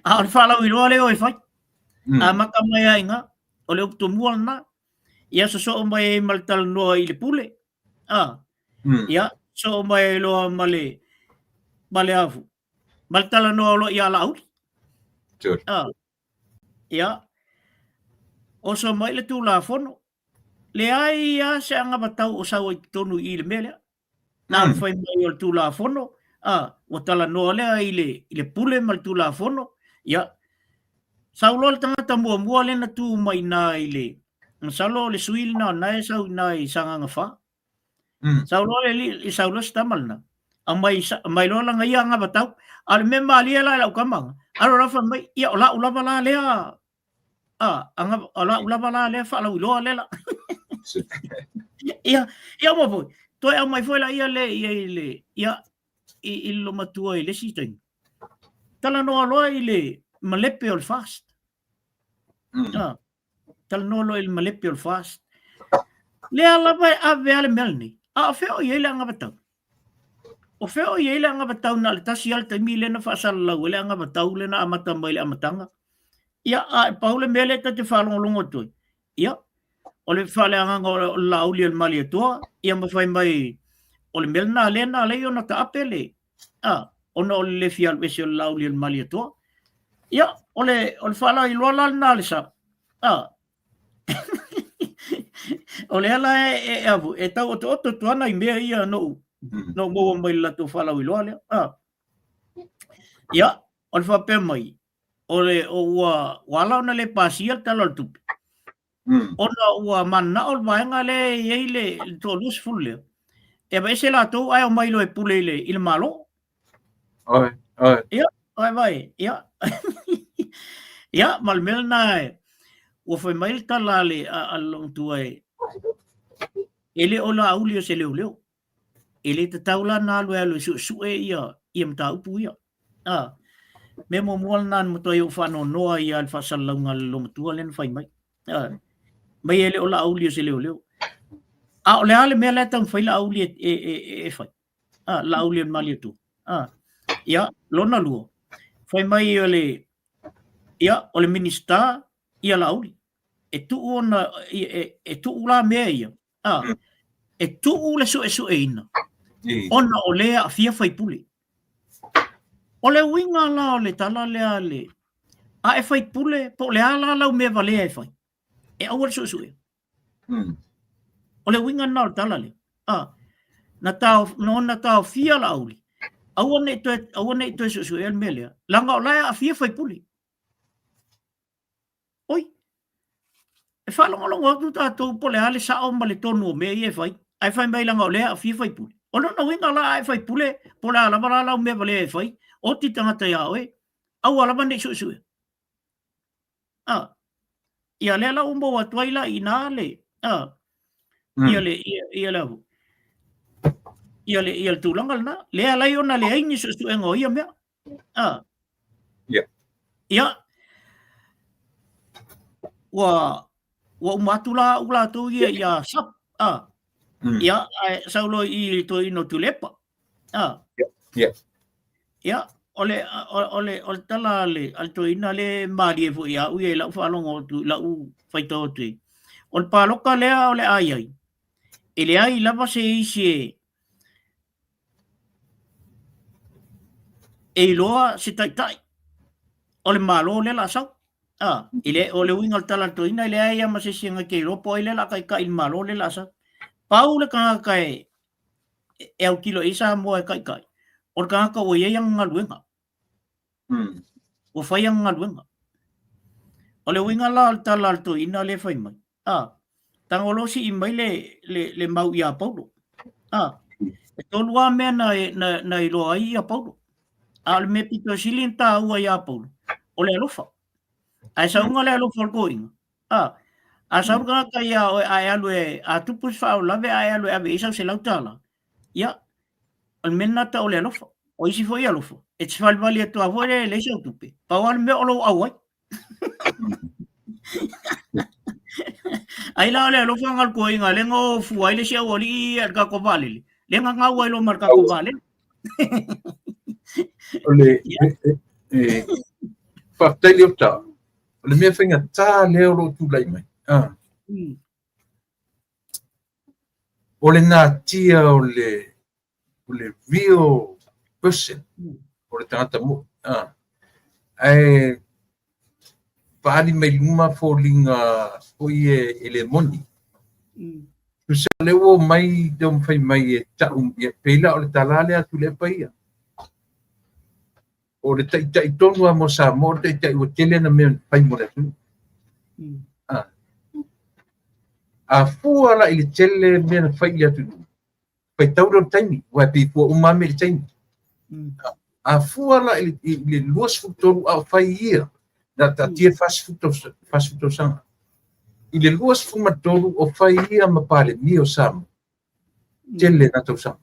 al fala ilo le o fai maka mai ai nga o le upu to mua na ia so mai maltal no i le pule Ia so mai lo male afu. Maltala no lo ia la uli. Sure. Ia. O so mai le tu la fono. Le ai ia se anga batau o sau i tonu i le mele. Na le fai mai o tu la fono. O tala no le i le pule mal tu la fono. Ia. Saulo le tangata mua le na tu mai na i le. Saulo le suil na e sau na i sanga nga fa. Saulo le saulo stamal na. Ang may lo lang iya nga batau. Al me malia la kamang. Alo rafa mai ia ola bala le anga ola bala le fa la ulo le la. Ia mo foi. Toi au mai foi la ia le ia i lo matua i le siteng. Tala no alo i le malepe ol fast. Tala no alo il malepe ol fast. Le ala vai ave ale melni. A feo i ele anga batau. O feo i ele anga batau na le tasi al te mile na fasal la ele anga batau le na amata mai le amatanga. Ia a paule mele te falong longo toi. Ia o le fale anga o la uli al mali toa. Ia ma fai mai o le melna le na le ona ta apele. Ona o le fial wesi o la uli al mali toa. Ia o le fala i lola na le sa. O le ala e avu e tau o to tuana i mea ia no mo mai la to fala i loa le. Ia o le fa pe mai. O le wala ona le pasia talo al tupi. Ona ua mana o vaenga le ye le to lus fulle. E ba se la to ai o mai lo e pule le il malo. Oi. Ia, ai vai, ia. Ia mal melna o foi mai tala le a long tuai. Ele ola auli o se leo. Ele te taula na lo su e ia mta upu ia. Me mo nan mo toyo fano noa ia al fasalunga lo mtua len fai mai. Mai ele ola auli o se leo. Ole ale me la tan fai la auli e fai. La auli mali tu. Ia lona luo. Fai mai ole minista ia la auli. E tu ona e tu la me ia. E tu le su e ina. Ona ole a fia fai puli. Ole winga la ole tala le ale. E fai pule po le ala la me vale e fai. E awal su e. Ole winga na tala le. Na tau fia la auli. Awane to su e melia. Langa ola a fia fai puli. Oi. E fa longo tu tatou po le ale sa o male tonu me e fai. Ai fai mai langa ole a fia fai puli. Ona na winga la ai fai pule po la la me vale e fai. O ti tangata ia oe. Au ala mane su. Ia le la umbo wa twaila ina le. Ia le ia le tulangal na. Le ala iona le aini su e ngo ia mea. Ia. Wa umatula ula tu ia sap. Ia saulo i to ino tulepa. Ia ole tala le alto ina le mari fu ia u la falongo tu la u faito tu. Ol paloka le ole ai. Ele ai lava se isi e loa se tai. Ole malo le la sau. Ile ole wingal tala to ina le ai ma se singa ke lo po ile la kai il malo le la sau. Pau le ka kai e au kilo isa mo kai. Or ka o ye yang ngaluenga. O fai yang ngaluenga. Ole winga la tala to ina le fai mai. Tangolo si mai le mau ia Paulo. E tolua mea na ilo ai ia Paulo. Al me pito silinta ua ia Paulo. Ole alofa. Ai saunga le alofa going. A saunga ka ia ai alu a tupus fa lave ai alu ave isa se lautala. Ia. Al menata ole alofa. O isi foi alofa. E te falvali to avore le sa tupe. Pawal me olo awai. Ai la le lo fangal ko inga le ngo fu ai le sia oli al ka ko vale le nga nga wa lo marka ko vale Ole fa tele ta le me fenga ta le lo tu lai mai o le natia o le real person o le tangata mo ai pali mai luma folinga o e le moni se le o mai dom fai mai e ta pela o le talale atu le paia o le tai tonu a mo sa mo te tai o tele na me pai mo le a fua la ili tele me na fai atu pai tauro taimi wa pi fu uma me taimi a fua la ili luas futoru a fai ia na ta tia fast food sang ili luas fumatoru o fai ia ma pale mio sam tele na to sang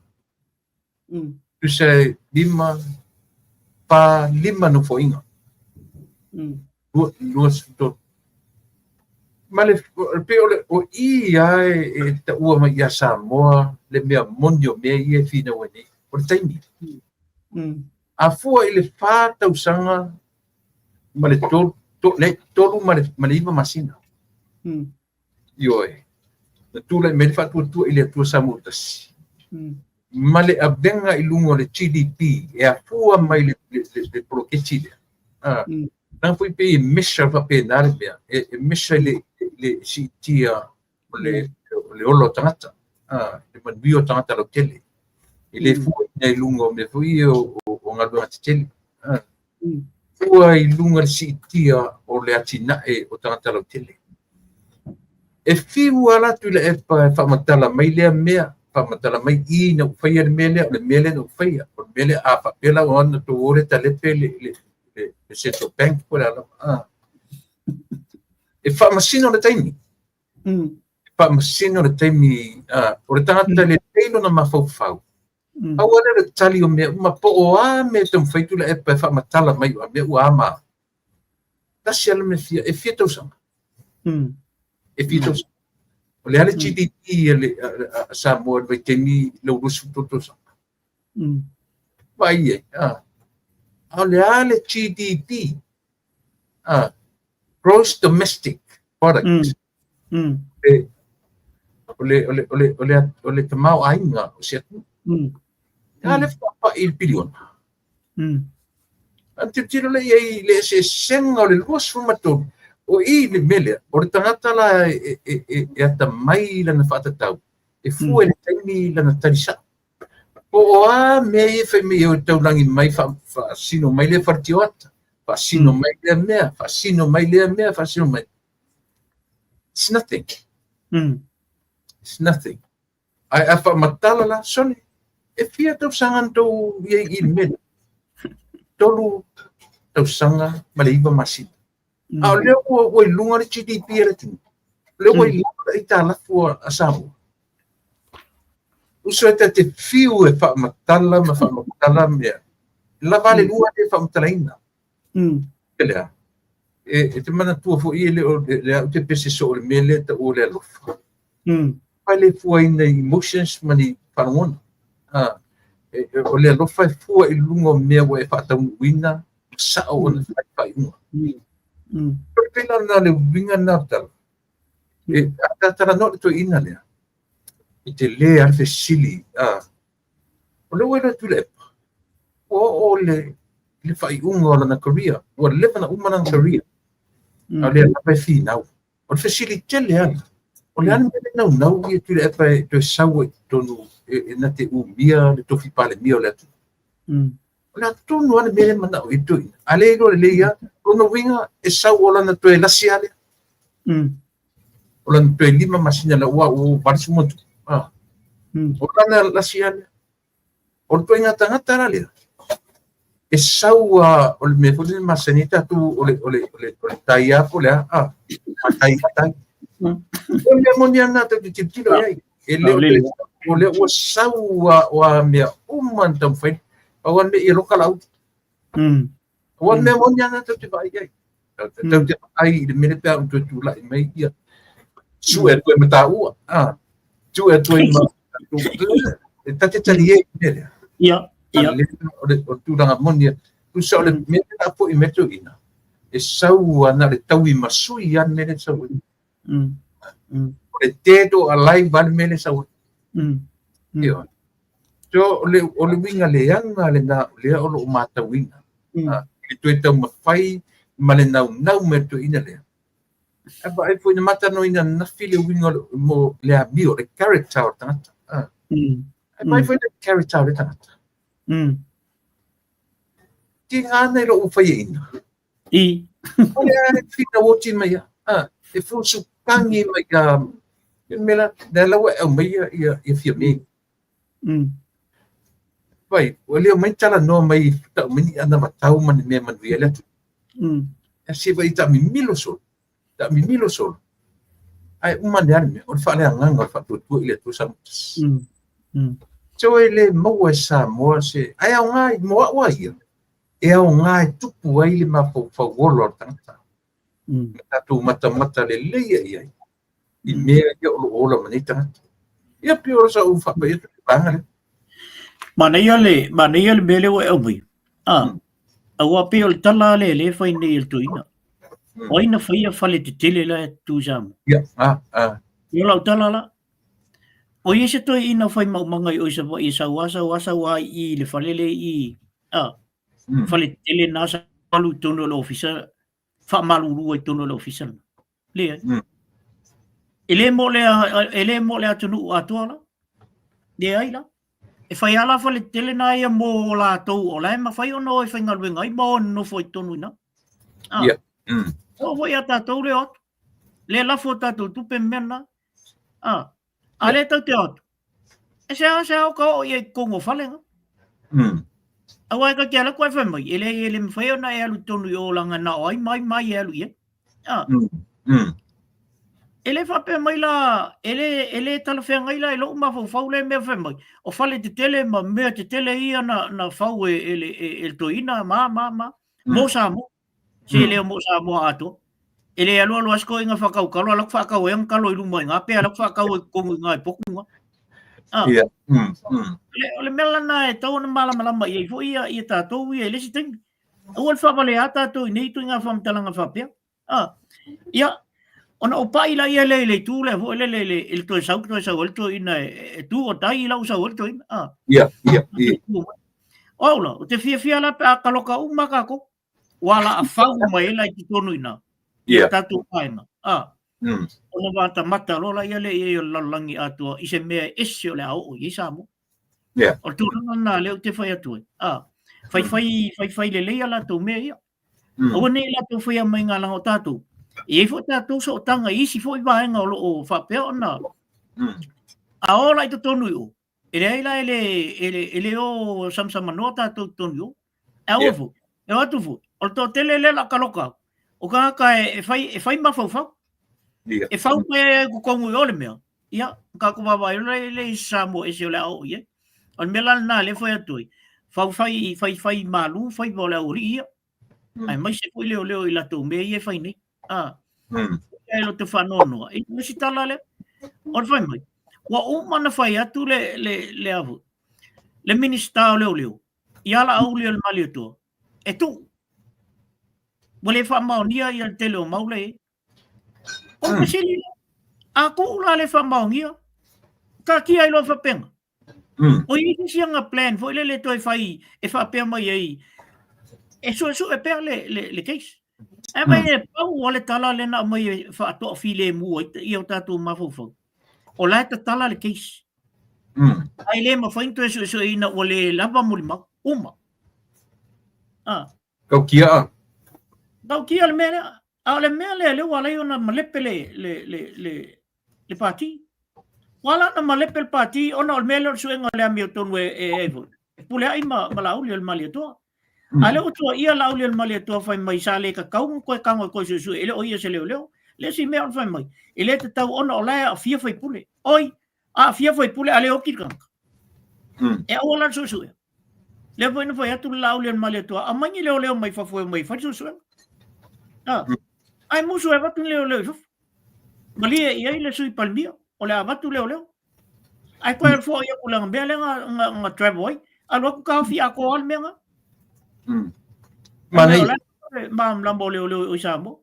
tu sai lima no foinga luas futoru male pe o e ta ua mai ya Samoa le mea monio me ia fina wani o taimi a fua ile fa tau sanga male tolu male ima masina yo na tula me fa tu ile tu samutas male abenga ilungo le GDP e a fua mai le prokechile na fui pe mesha va pe narbia e mesha le si tia le olo tangata le manbio tangata lo tele ile fu nei lungo me fui o ngalo atele fua i lunga si tia o le atina e o tangata lo tele e fiu ala tu le e fa matala mai le mea fa matala mai I na fai le mele no fai o mele a fa pela o na to ore tale pele le central bank por ala e fa masino le taimi fa masino le taimi o le tangata le teilo na mafau awale le tali o me ma po o a me tom faitu le e fa matala mai o me o ama tasi ala me fia e fia to sang e fia to sang o le ale GDP le Samoa vai temi le urusu to sang vai o le ale GDP gross domestic product ole tamau ainga o se ale fa il bilion anti tiro le se senga le luas formato o I le mele o le tangata la e ata mai la na fata tau e fu ele taimi la na tarisa o a me fe me o tau langi mai fa sino mai le fartiota fa sino mai le mea fa sino mai le mea fa sino mai it's nothing it's nothing ai afa matala la sone e fia tau sangan tau ia I mele tolu tau sanga maleiva masina a leo o lunga le GDP le tin leo o lunga I tala fu a Samoa uso te fiu e fa matala mea la vale lua te fa matalaina ele e te mana tua fu I le te pese so le mele ta o le lofa pale fu ina emotions mani paron o le lofa fu I lungo mea o e fa ta wina sa o na fa pela na le winga na tal e ata no to ina le e te le al fe sili o le wena tu le o le fai unga na Korea o le na umana na Korea o le na pe fi now o fe sili tele ana o le ana na now e tu le pa to sawe tonu e na te umia le tofi pale mio le tu na tonu ana mele mana o itu ale lo le ya ono winga e sau ola na to e lasiale ola to e lima masina la wa o barsu motu ola na lasiale o to inga tangata la le e sau o le me fodi masanita tu ole taia ko le tai o le monia na te titilo ai e le ole o sau o me umman tam fai o me I lokala o me monia na te vai ai te ai le mele pa tu la mai ia su e tu mata u tu e tu ma te tali e ia o tu la monia tu sa le mele ta po I meto ina e sau ana le tau I masui an mele sau o le teto a lai van mele sau Yo. So ole winga le anga le na le o mata winga. Itu mafai male nau me tu ina le. Aba ai foi mata no ina na fili winga mo le abio le character tangata. Aba ai foi le character tangata. Ki ngana lo ufai ina. Ole ai fina wochi mai. E fu su kangi mai ka mela dela wa mai ia fia me. Vai, ole mai tala no mai ta mini ana matau man me man viela. Se vai ta mi milo sol. Ai uma dan me on fa le nganga fa tu ile tu sam. So ele mo sa mo se ai ngai mo wa ia. E ngai tu pu ai le ma fa wolo tanta. Ta tu mata le le ia. I me ia o lo manita. Ia pior sa u fa ba ia bangale. Mana ia le mele o elmi. Awa pe o tala le fai nei il tuina. O ina fai fale te tele la tu jam. Ya, Yo la tala la. O ise to ina fai manga o isa wasa i le fale le i. Fale tele na sa malu tono lo ofisa. Fa malu lu tono lo ofisa. Le. Ele mo le atunu atola. De ai la. E fai ala fale tele na ia mo la tau o la ma fai ono e fai ngalwe ngai mo no foi tonu ina. Ya. O foi ata tau le ot. Le la fota tu pe mena. Ale tau te ot. E se o ka o ye kongo fale nga. Awa ka kia la koe fai mai. Ele me fai ona e alu tonu i o langa na oi mai e alu ye. Ele fa pe mai la ele tala fe ngai la lo ma fau le me fe mai o fale te tele ma me te tele ia na fau el toina ma mo sa mo se le mo sa mo ato ele alo asko inga fa kau kalo ala fa kau en kalo lu mai nga pe ala fa kau ko ngai poku nga le mela na e tau na mala mai fo ia ta to ia le siting o fa vale ata to nei tu nga fam tala nga fa pe ia ona o pai la ia le tu le vo le il to sau el to ina tu o tai la usa el to ina ya ola o te fia la pa kaloka uma ka ko wala a fau mai la ki tonu ina ia tatu paina ona vata mata lola ia le ia la langi atua i se mea ese o le au i samo o tu na le o te fai atu fai le ala tu mea ia o nei la tu fai mai ngala o tatu e fo tatu so tanga isi fo i vaenga o fa pe ona a ola i to tonu yo ele o samsama no tatu tonu yo e o fu o to tele le la kaloka o ka e fai ma fau e fau pe ko kongu yo le mea ia ka ko va le samo e se le au ye on mela na le foi atu fai malu fai bola uri ai mai se foi leo i la tu me e fai ni e lo te whanono. I nisi tala le. Or whai mai. Wa o mana whai atu le avu. Le minista o leo. I ala au leo le mali atua. E tu. Wale wha maonia i al tele o maule e. O pasili. A ko ula le wha maonia. Ka kia i lo whapenga. O i sianga plan. Fo ile le toi whai. E whapea mai ei. E so e pea le case. E mai e pau o le tala le na mai whaatoa file mua i o tātou mawhawhau. O lai ta tala le case. Ai le ma whainto e so ina o le lava mulima. Uma. Kau kia le mea. A le mea le walai o na malepe le pati. Wala na malepe le pati. Ona o le mea le suenga le ami o tonu e evo. Pule ai ma lauli o le mali atoa. Ale o tua ia lauli al mali tua fai mai sale ka kau ko kango ko su ele o ia se leo le si me fai mai ele te tau ona ola a fia fai pule oi a fia fai pule ale o ki kan e o la su le foi no foi atu lauli al mali tua a mai leo mai fa foi mai fa su ai musu e vatu leo mali e ai le sui palmia o le vatu leo ai ko fo ia kula ngambele nga travel alo ka fia ko al menga mana mam lambo le o samo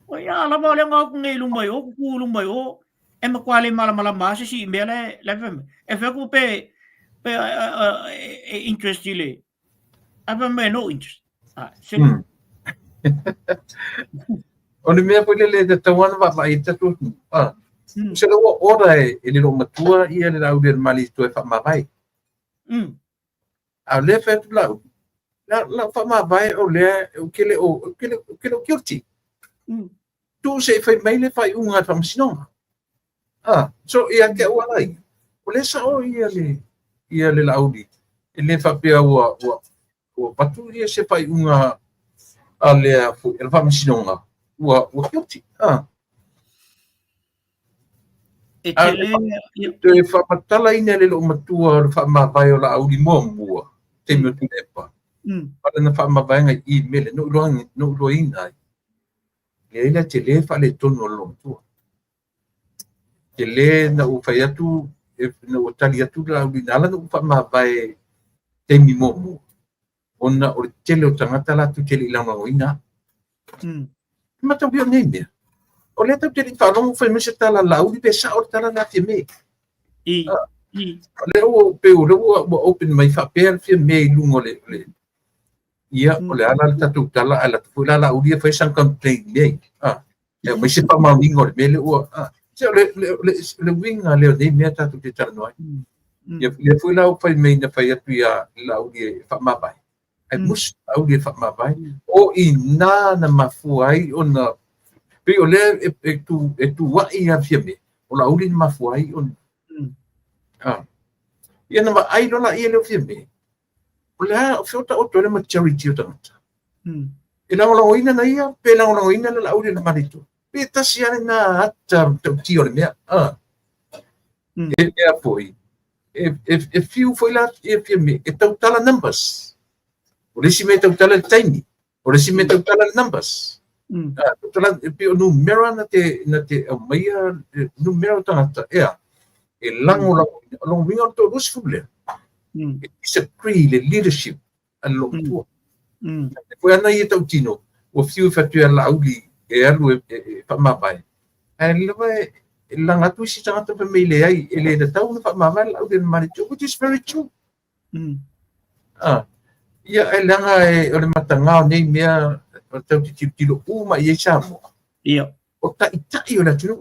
o ya la mo le nga ku ngai lu mai o ku lu mai o makuale mala masa si imbele level ku pe interest ile apa me no interest sila Ona mea pule le te tawana wa mai tatu. Se lo ora e le lo matua ia le lau le mali to e fa mai. A le fa tu la fa mai o le o kele kirti. Tu se fa mai le fa unga fa msinonga. So ia ke wa lai. O le sa o ia le laudi. Le fa pia wa patu ia se fa unga a le fu e fa msinonga. Wa kirti. e tele Te whapatala ina le lo matua le whamawai o la auri mua te mea tu lepa. Pala na whamawai ngai I mele no uroa ina. Le ina te le whale tono lo matua. Te le na uwhai atu, na utali atu la auri nala na whamawai te mi mua. Ona o tele o tangata la tu tele ilanga o ina. Mata wio nei mea. O le tau tele whanongo whai mese tala lauri pe sa o tala na te mea. Le o pe o open mai fa per fi me lungo le ia o le ala tatu tala ala tu la uria fa san complain le e mai se pa ma wingo le mele o se le winga le de me tatu te tala no ia le foi la o fa me na fa ia tu ia la uria fa ma bai ai mus uria fa ma bai o ina na mafuai ona pe o le e tu wa ia fi me o la uria mafuai on ia na ai lola ia le fiame o le o fota o tole ma charity o tangata e la ola oina na ia pe la ola oina la audio na marito pe tasi ana na ata ti o le mea e foi e fiu foi la e fiame e tau tala numbers o le si me tau tala tiny o le si me tau tala numbers tala pe o numero na te maia numero tangata e lango long wingo to usfule it's a pre le leadership and long to foi ana ia tau tino o fiu fatu la auli e alu e pa mabai e le vai langa tu si tanga pe me le ai e le tau na pa mabai la auli mari tu which is very true ia e langa e o le matanga nei mea o tau tilo uma ia chamo ia o ta o la tu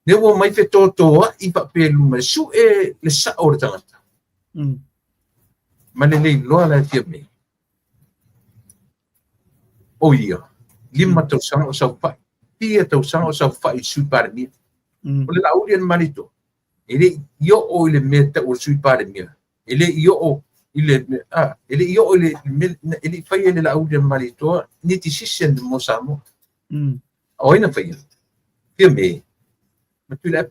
ne wo mai fe totoa I pa pelu mai su e le sa o le tangata. Ma le loa la fia me. O ia, 5 tausanga o sau fai. 4 tausanga o sau fai sui pare mia. O le lauri an marito. Ele io o ile meta o sui pare mia. Ele io o ile ele fai ele lauri an marito ni ti sisen mo samo. O ina fai. Fia me. Matulap.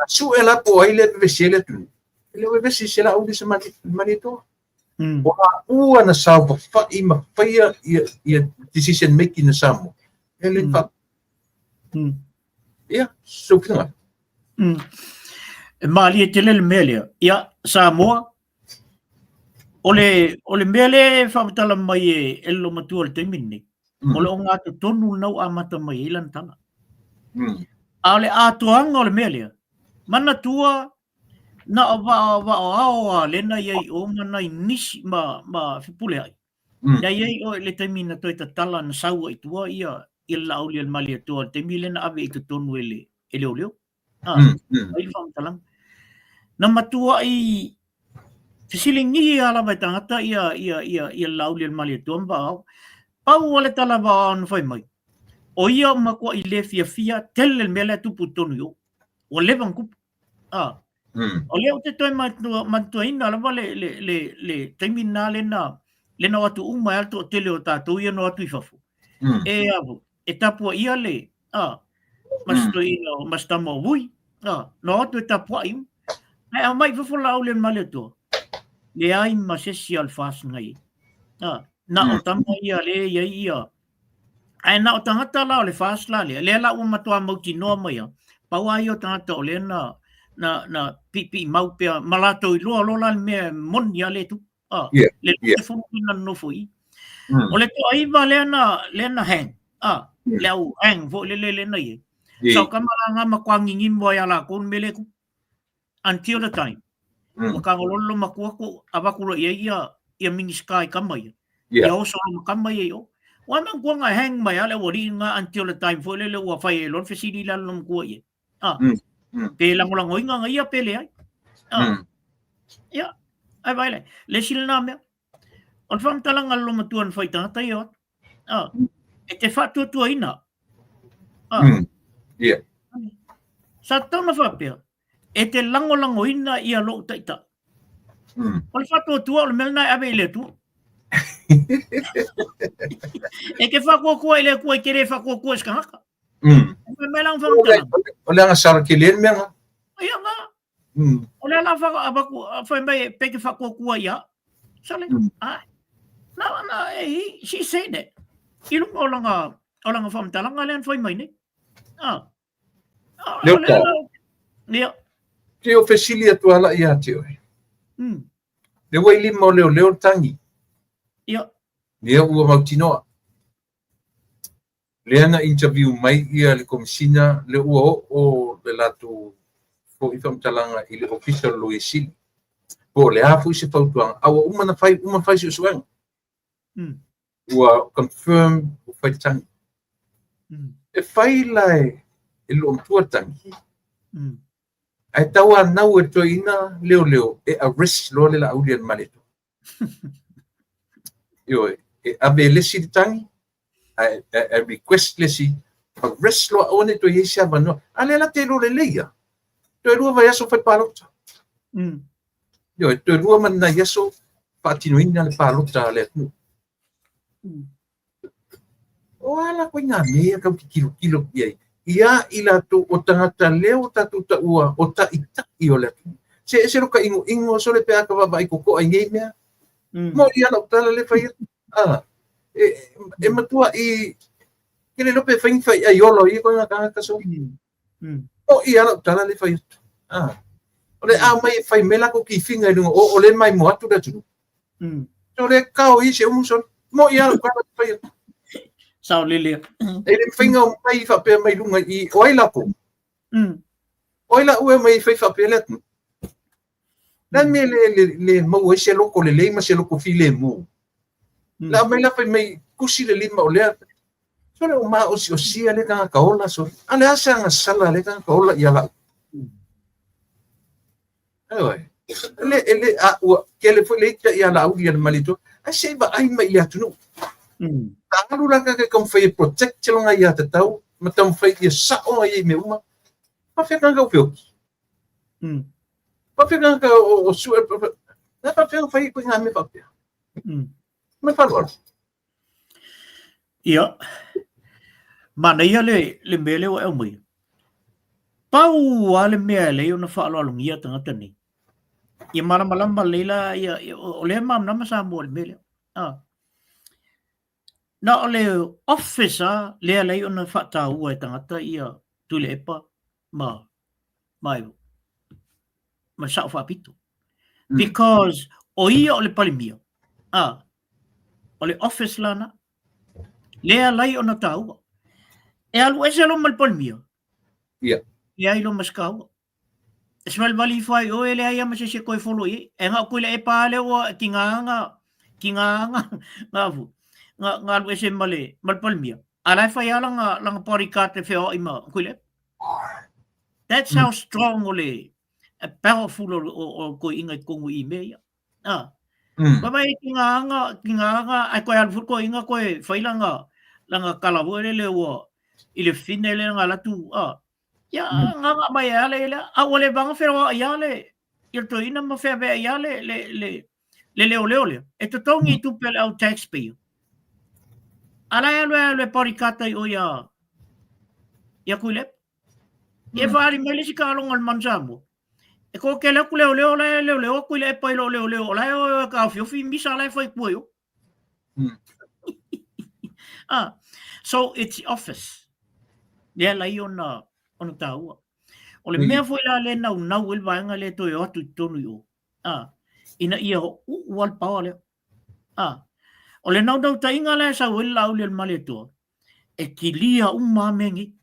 Su ela po ai le vesele tu. Ele vesi se la udi se manito. O ua na sa fa I ma faia ia decision making na samo. Ele fa. Ia, so kina. Mali tele le mele. Ia Samoa. Ole mele fa tala mai e lo matua te minni. Ole o ngata tonu nau amata mai ilan tala. Ale atuanga o le mele. Mana tua na wa lena yai o mana nisi ma fipule ai. Na yai o le taimina toi tala na saua I tua ia la auli al mali tua te mile na ave I te tonu ele oleo. Ai fam talang. Na matua I fisilingi ala mai tangata ia la auli al mali tua mbao. Pau ole tala ba on fai mai. O ia makua I le fia tele le mele tupu tonu yo. O le bangkup. O le o te toi mantua ina lava le taimina lena watu uma alto o tele o tātou ia no atu I fafu. E avu, e tapua ia le, masto ina o mastama o vui, no atu e tapua iu. Ai a mai fafu lau le male toa. Le ai masesi alfas ngai. Na o tama ia le ia. Ai na o tangata lao le fas la le la ua matua mauti noa mai a. Pau ai o tangata o le na pipi mau pea malato I loa lola me moni ale tu. Le te funu na no foi. O le to ai va le na hang. Le au hang vo le na ye. So kamalanga makwangingin mo yala kun mele ko until the time. Makangololo makuako abakulo ia mingi sky kamay. Yeah. Yo so kamay yo. Wa man ko nga hang may ala wali nga until the time for lele wa fay lon fasidi lan lom ko ye. Pelang lang oy nga iya pele ay. Ya. Ay baile. Lesil na me. On fam talang allo matuan fay tayo. Ete fatu tu ina. Yeah. Sa taon na fapia. Ete lango ina ia lo taita. Ol fatu tu ol melna abele tu. E ke whakuakua ile kua kere whakuakua skahaka. Melang whamtana. Ole nga sarakilin me nga. Ia nga. Ole la whamai peke whakuakua ia. Sale. Na, she said that. Ilung olanga whamtana nga lean whamai ni. Leo ka. Ia. Te o fesilia tu ala ia te oi. Le wai lima o leo tangi. Ia. Lea ua mautinoa. Lea nga interview mai ia le komisina le ua o le latu fo i whamtalanga i le official lo i sili. Po le hafu i se fautuanga. Awa uma fai si usuanga. Ua confirm o fai tangi. E fai lai e lo mtua tangi. Ai taua nau e toina leo e arrest lo le la aulian maleto. Yo, abe lesi di tangi, I request lesi, arrest lo one to yesia vano, ale la te lo le leia. To e rua vai aso fai palota. Yo, to e rua man na yaso, patinoina le palota le atu. O ala koe ngā mea kau ki kilo iai. Ia ila tu o tangata leo tatu ta ua o ta ita i o le atu. Se roka ingo so le pea ka wawai koko ai ngei mea. Mo ia na utala le fai. E matua i kene lope fai ai olo i ko nga ka so. O ia na utala le fai. O le mai fai mela ko ki finga i o le mai mo atu da tu. So le kao i se umuson. Mo ia na utala le fai. Sao lele. E le finga o mai fa pe mai lunga i oila ko. Oila ue mai fai fa pe le. Na me le mo e se loko le ma se loko fi le mo. La mai la fai mai kusi le lima o le. So le o ma o si ale ka ola so. Ale asa nga sala le ka ola ia la. Ai. Le a ke le foi le ia la u ia malito. A se ba ai mai ia tu no. Talu la ka kom fai protect longa ia te tau, ma tam fai ia sa o ai me uma. Pa fe ka go fio. Pa fe ka o su na pa fe fai ko nga me pa. Me fa lo. Ia. Mana ia le mele o elmui. Pau ale mea le o na fa lo ia tanga tani. Ia malamba leila ia o le mam na ma sa mo le mele. Na ole officer lea lei ona whata ua e tangata ia tule epa ma sao whapito. Because o ia ole palimia. Ole office lana lea lei ona taua. E alu ese lo mal palimia. Ia. Ia ilo maskaua. Esmal bali fai o ele ai ama se koe folo i. E nga koe le epa ale o ki nganga ngavu. Nga lu ese mal palmia. Alai fai ala nga parikate feo ima kuile. That's how strong ole powerful o ko inga kongu i mea. Babai ki nganga ai koe alfu ko inga koe fai langa kalavu le o ile fine le nga latu. Ya nga mai ale ole banga feo ya le il to ina ma fe be ya le. E to tongi tu pel au taxpayer. Ala le parikata o ya kuile. E fari mele si ka long al manjamo. E ko ke le kuile pa le la ka fio fi misa la foi puyo. So it's the office. Le la ona taua. Ole mea foi la le na wil vanga le to yo tu tonu yo. Ina ia wal pa le. Ole nau tainga le sa wil la ule male to. E kilia mamengi.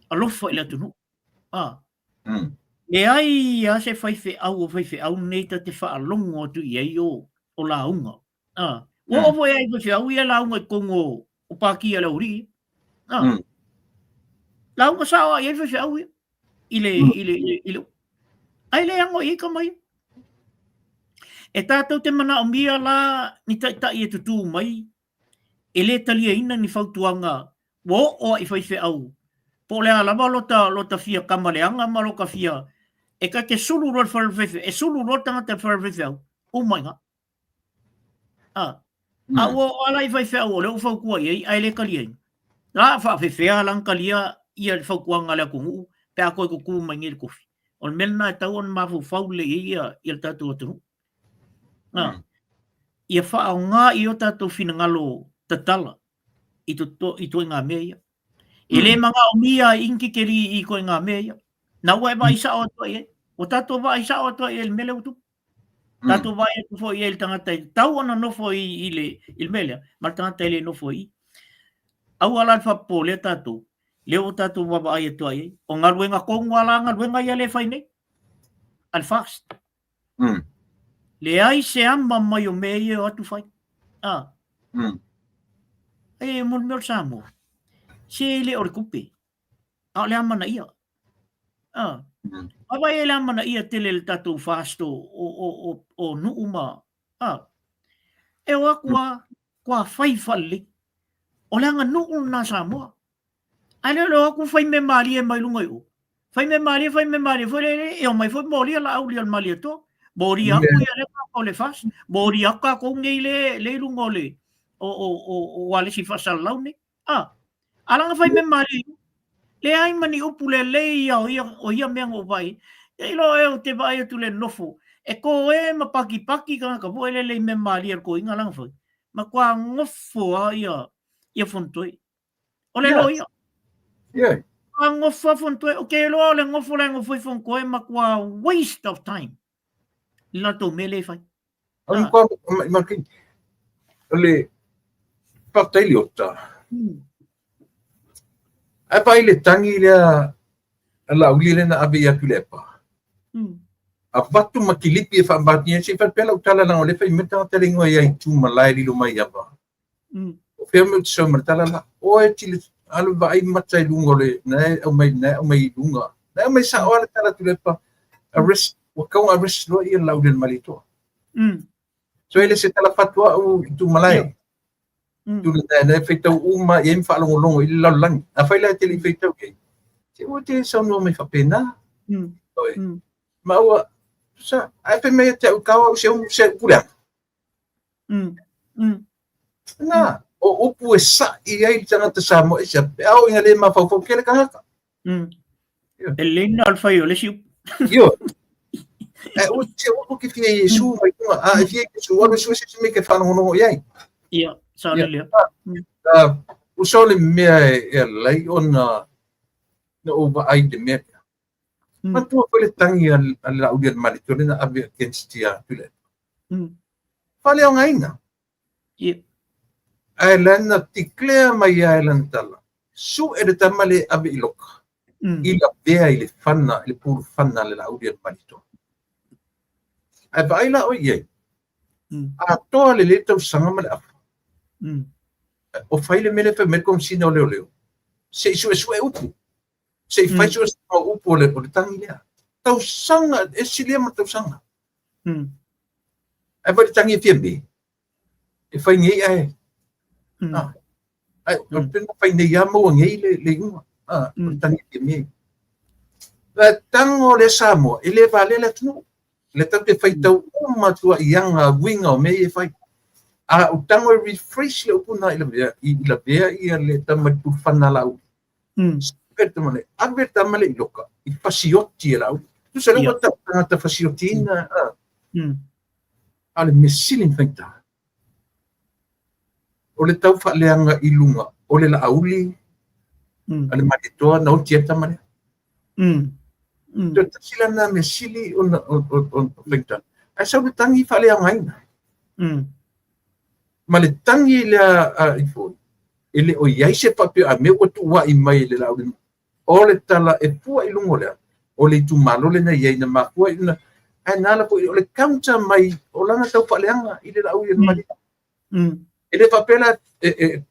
alofa i le atunu. Mm. E ai a se whaiwhe au nei ta te whaalongo atu i ai o launga. O voi ai whaiwhe au i a launga i kongo o pāki a lauri. Launga sawa i ai whaiwhe au i le. Ai le ango i ka mai. E tātou te mana o mia la ni tai e tutu mai. E le talia ina ni whautuanga o i whaiwhe au. Po le alama lota fia kamaleanga ma loka fia. E ka ke sulu rot whaiwhe. E sulu rot tangata whaiwhe au. O mai nga. A o ala i whaiwhe au o leo whaukua i ai le kalia ina. La whawhewhea lang kalia i a whaukuanga le kungu. Pe a koe kuku mai ngiri kofi. On mena e tau on mafu whaule i a tātou atunu. Ia wha o ngā i o tātou whina ngalo tatala i to ngā mea ia. E le mga o mia inki keri i koe ngā mea ia. Nā ua e wa isa o atua ia. O tātou wa isa o atua ia il mele utu. Tātou wa e tufo ia il tangata i. Tau ana nofo i il mele. Ma tangata i le nofo i. Au ala whapo le tātou. Leo tātou wa ai atua ia. O ngā ruenga kongu ala ngā ruenga ia le whainei. Al fast. Le ai se ama mai o mea ia o atu whai. E mon meo samo. Se le ore kupe. A le ama na ia. Awa e le ama na ia tele le tatou fast o nuuma. E oa kua whai whale. O le anga nuu na Samoa. Ai le oa ku whai me maari e mai lunga i o. Whai me maari. Whai le e o mai whai mori ala au li al mali ato. Bori aku ia le o le fast. Bori aka ko ngei le lungo le. O wale si fasal lau ne. Alanga whai me maari. Le ai mani upu le ia o ia mea ngō vai. E ilo e o te vai atu le nofo. E ko e ma paki ka po ele le me maari ar ko inga langa whai. Ma kua ngofo a ia fontoi. O le lo ia. Yeah. A ngofo fontoi. O ke lo le ngofo i fonkoe ma kua waste of time. Lina tō mele whai. Ang kua, makin, ole, pataili o ta. Ai pa ile tangi lea, ala uli na abi ya kulepa. A watu makilipi e whaambati e si whapela utala na ole whai meta taringo e ai tū malai li lumai apa. O whea me utisau martala la, o e tili, alu wa ai matai lungo le, na au mai lunga. Na au mai sa o ala tala tulepa, arrest, wakau arrest loa ia lauden malitoa. So ele se tala fatua o tū malai. Tu na feitau uma e mfa longo i lau langi. A whaila te li feitau kei. Te o te saunua mai whapena. Ma ua, sa, ai pe mea te au kawa o se upurea. Nā, o upu e sa i ai tangata Samoa e se au inga le mawhauwhau kele ka haka. E leina alwhai o le siu. Yo. O te upu ki fia Yesu mai kunga. A fia Yesu, anu su se me ke whanongo i ai. Ia. Saolelea. Usole mea e lai o na ova ai de mea. Matua pele tangi a la udia malito na abe against tia tule. Fale o ngaina. Ailana tiklea mai ailana tala. Su e de tamale abe iloka. Ila bea ile fanna, ile puru fanna le la udia malito. Ai baila o iei. A toa le le tau sanga male afu. O whaile mele whai me kom sina o leo. Se isu e upu. Se i whai su e upu o le tangi lea. Tau sanga, e silia ma tau sanga. Ai whai tangi e whiambi. E whai ngei ai. Ai, o pena whai nei a maua ngei le inga. O tangi e whiambi. Tango le Samoa, e le vale le tunu. Le tau te whai tau umatua i anga winga o mei e whai. A utango refresh le upuna ila bea ia le tamatu whana lau. Pertamale, abertamale i loka, i pasioti e lau. Tu sa lewa tangata pasioti ina. Ale mesilin whaita. O le tau whaleanga i lunga, o le la auli, ale matitoa na o tieta mane. Tu sila na mesili o whaita. Ai sa le tangi whaleanga ina. Ma le tangi lea i fōi. Ele o iai se papio a me watu wa i mai le lau. o le tala e pua i lungo lea o le tumalo le na iei na makua ina ai nala po o le kaunta mai o lana tau whaleanga i le lau i mali e le whapela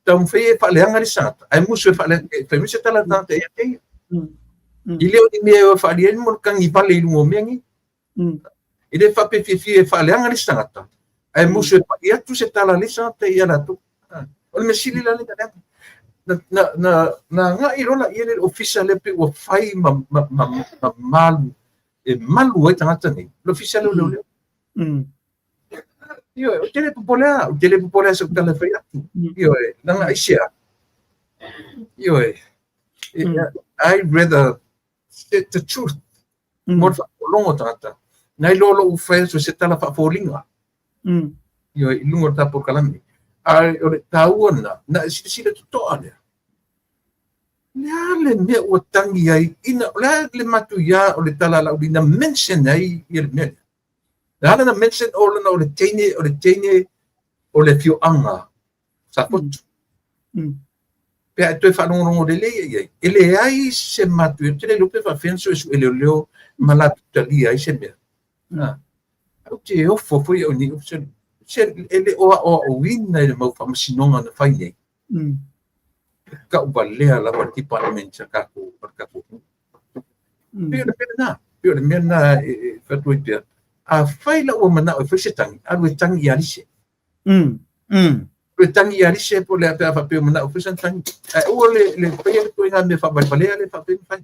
tau mwhei e whaleanga li sata ai musu e whaleanga e whaimisa tala tata e te i leo ni mea e whaleanga mo kangi pale i lungo meangi i le whapewhiwhi e whaleanga li sata ai musu e whai atu se tala li sata i ala tu o le mesili la le tala na nga i rola i le ofisa le pe o whai malu e malu ai tangata nei lo ofisa le leo io o tele popolea se tala whai atu io e nanga isia io e I rather the truth mo longo tangata nai lolo u whai so se tala whafolinga io i lungo tapo kalami ai o le tauana na sila tutoa lea le mea ua tangi ai ina le matu ia o le tala lau na mention ai i le mea hala na mention o le teine o le fioanga sa fotu pe a toi whanongongo le lea iai ele ai se matu e tele lupe whawhenso e su ele leo malatu talia ai se mea au te ofo foi o ni se ele o wina i le mau whamasinonga na whai nei ka ubalea la warti parliament sa kako pio le mena fatoi pia a fai la o mana o fese tangi a le tangi ya lise le tangi ya lise po le apa pio mana o fese tangi o le pia to ina me fa balea le fa pio fai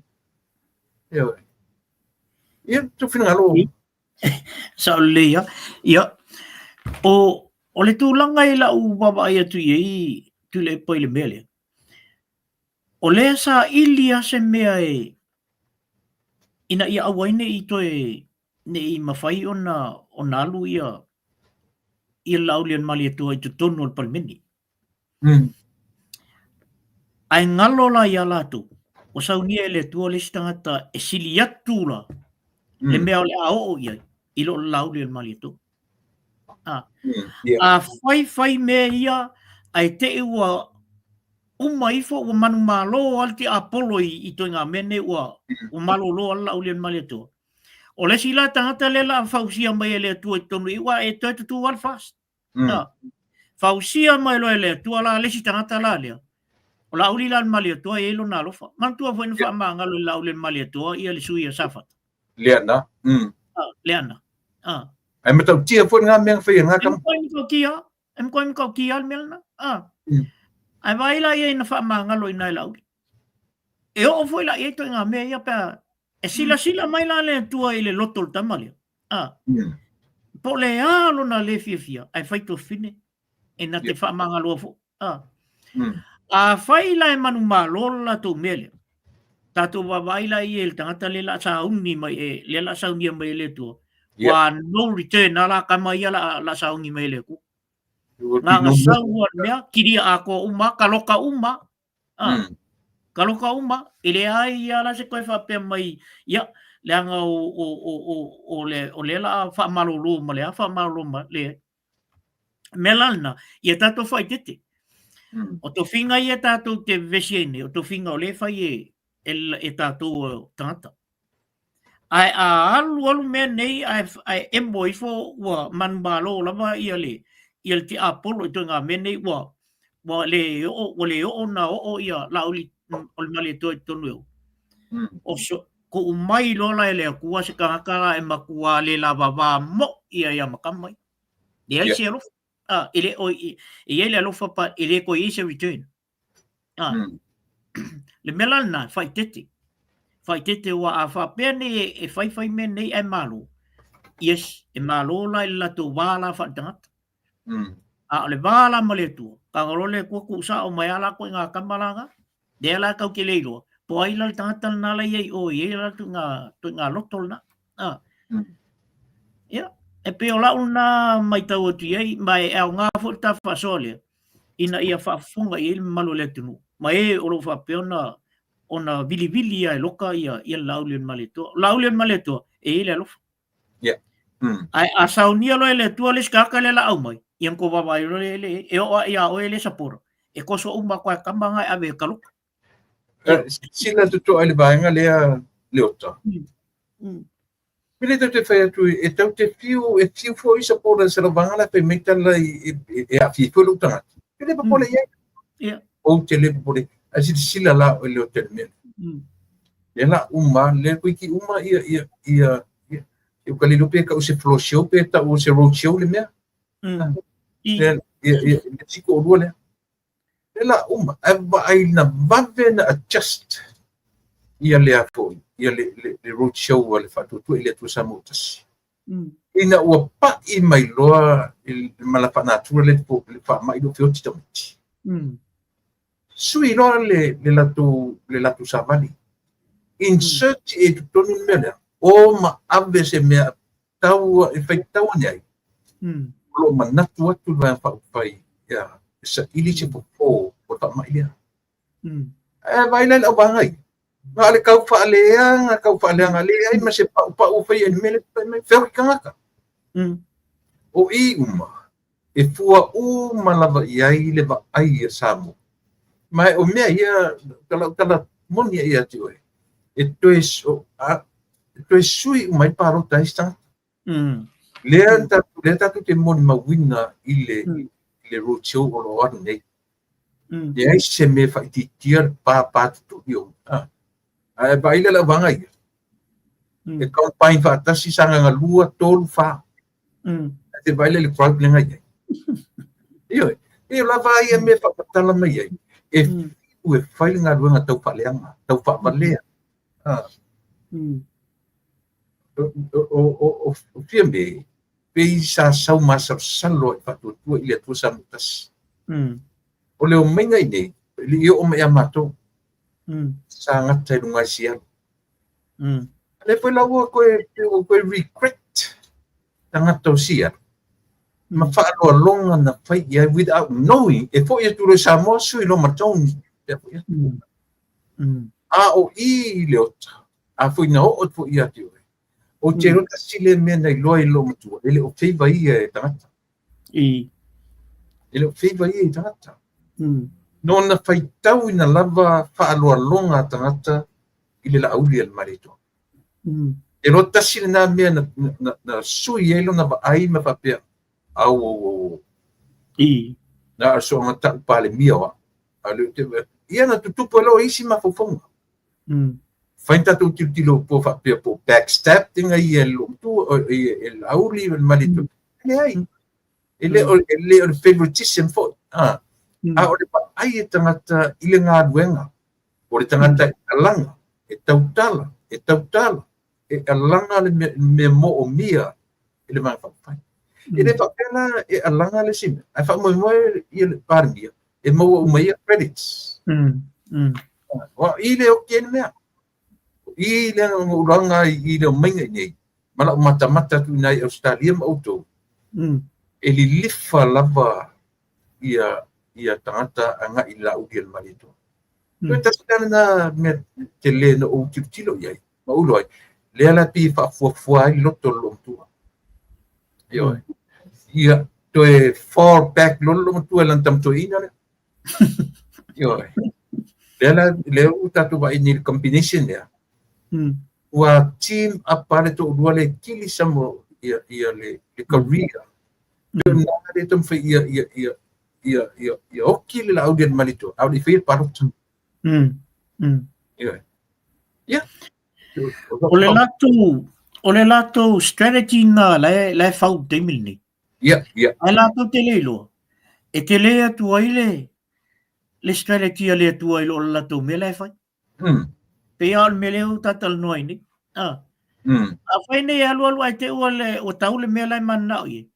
ia tu fina lo sa le ya o le tūlanga i la u baba ia tu i tu le poi le mele o le sa ilia se mea e ina ia awaine i toe ne i mawhai o na alu ia laulian mali atua i tutonu al palmeni. Ai ngalo la ia latu o saunia ele tua le stangata e sili atu la le mea o le ao ia i lo laulian mali atua. A fai mea ia ai te ua umaifo ua manu malo alti apolo i toi ngā mene ua malo lo ala ulian mali atua. O le sila tangata le la fausia mai ele atua i tonu iwa e toi tutu wal fast. Fausia mai lo ele atua la lesi tangata la lea. O la uli lan mali atua e ilo na lofa. Mantua fwene wha maa ngalo la ulian mali atua ia le sui a safat. Leana. Leana. Ai matau tia fwene ngā mea whai ngā kam. Em koe mi kau kia al melna. Ai vai la ia ina wha maa ngalo i nai lauri. E o fwoi la ia toi ngā mea ia pia e sila mai la le tua i le lotol tamali. Po le alo na le fia ai fai to fine e na te wha maa ngalo fo. A fai la e manu malo la to mele. Tato wawai la i el tangata le la saungi mai e le la saungi mai le tua. Wa no return ala kama ia la saungi mai le ku. Nga saunga mea kiri ako uma kaloka uma. Kaloka uma ile ai ia la se koe whapea mai ia le anga o le la wha malolo ma le a wha malolo ma le melana ia tato whai tete. O to whinga ia tato te vesiene o to whinga o le whai e tato tangata. Ai a alu mea nei ai emboi fo ua manbalo lava ia le te apolo i toi ngā mene wa le o na o ia lauli o le mali toi tonu eu. O so ko umai lola ele kua se kakara e makua le lava va mo ia makamai. Le ai se alofa. Ele o ele alofa pa ele ko i se return. Le melana fai tete. Fai tete wa a fa pene e fai men nei e malo. Yes, e malo la la to wala fa tangata. A le wala male tu. Ka ngolole ko ku sa o mai ala ko nga kamalanga. De la kau ke leilo. Po ai la tangata na la ye o ye la tu nga lotol na. Ya, e pe ola una mai tau tu ye mai e nga fo ta fa sole. Ina ia fa funga il malo le tu. Mai o lo fa pe ona vili ia loka ia laulian maleto. Laulian maleto e ile lo. Ya. Ai a saunia lo ele tu le skaka le la au mai. Iang ko baba le e o ia o ele saporo. E koso uma kwa kambanga ave kaluka. sila tutu ai le vaenga le ota. Pile te fai atu e tau te fiu fo isa pora sa ravanga la pe meitala e a fiu lu tanga. Pile pa pole ia. O te le pole asi sila la o le hotel men. Le la uma le kuiki uma ia eu kalilo pe ka o se floor show pe ta o se road show le mea. Le tiko o le. Le la uma ai na vave na adjust ia le afoi. Ia le road show o le fatu tu ile tu samutas. Ina ua pa I mai loa il malapa natura le fa mai do fio titomuti. Sui loa le latu savali. Insert e tutonu mele. O ma ave se mea tau e fai tau nei. Lo manatu atu va fa pai. Ya, sa ili se po o ta mai ia. Vai le au bangai. Nga ale kau whaaleanga le ai ma se pa uwhai ane mele mai whewhi kangaka. O I uma, e fua malawa I ai le wa ai e Samu. Mai o mea ia, kala monia ia te oe. E toe sui umai paro taistanga. Lea tatu te moni mawina I le roadshow o lo anu nei. Le ai se me whaititia pātu iu. Ai baile la vangai. E campaign fa tasi sanga nga lua tolu fa. Te baile le crowd lenga ia. Io la vai me fa patala mai ia. E u e fai nga lua nga tau fa leanga, tau fa valea. O fiambe pe sa sau masa salo fa tu ile tu samutas. O le o menga nei, le io o me amato. Sangat saya lungai siang. Lepas lawa koe regret tangat tau siang. Mafalo longa na fai ia without knowing. E fo ia turu Samoa sui lo matong. O I leota. A fo ina o fo ia tio. O tero ta sile mena I loa I lo matua. Ele o feiva ia e tangata. Ele o feiva ia e tangata. No na fai tau ina lava whaaloa longa tangata I le lauli al marito. E lo tasi na mea na sui elo na ai ma papea. Au. Na arso nga ta upale mia wa. Ia na tutupo lo isi ma fofonga. Fai tatu tilo po papea po backstab tinga I elo. Tu el lauli al marito. Ele ai. Ele o favoritism fo. Ore pa ai e tangata I le ngā ruenga. Ore tangata alanga. E tautala. E alanga le me mo o mia. Ele mai whakpai. E le whakpena e alanga le sime. Ai whakmoe I le pārmia. E mo o meia credits. I le o kene mea. I le uranga I le o mainga nei. Mala o mata tu nai Australia ma auto. E li lifa lava ia tangata anga I la ugi al marito. Toi tasikana na me te le na o tilo iai. Ma ulo ai. Le ala pi wha I loto lomtua. Ia toi fall back lomtua lantam to ina le. Le ala le utatu wa ini combination ya. Wa team apare to udua le kili samo ia le Korea. Le nare tom fa ia oki le audian malito. Audi feel parot. O le lato strategy na lai fau temil ni. Ai lato te leilo. E te lea tu ai le strategy a lea tu ai lo lato me lai fai. Pe al me leo tatal noi ni. A fai nei alu ai te o tau le me lai manau ye.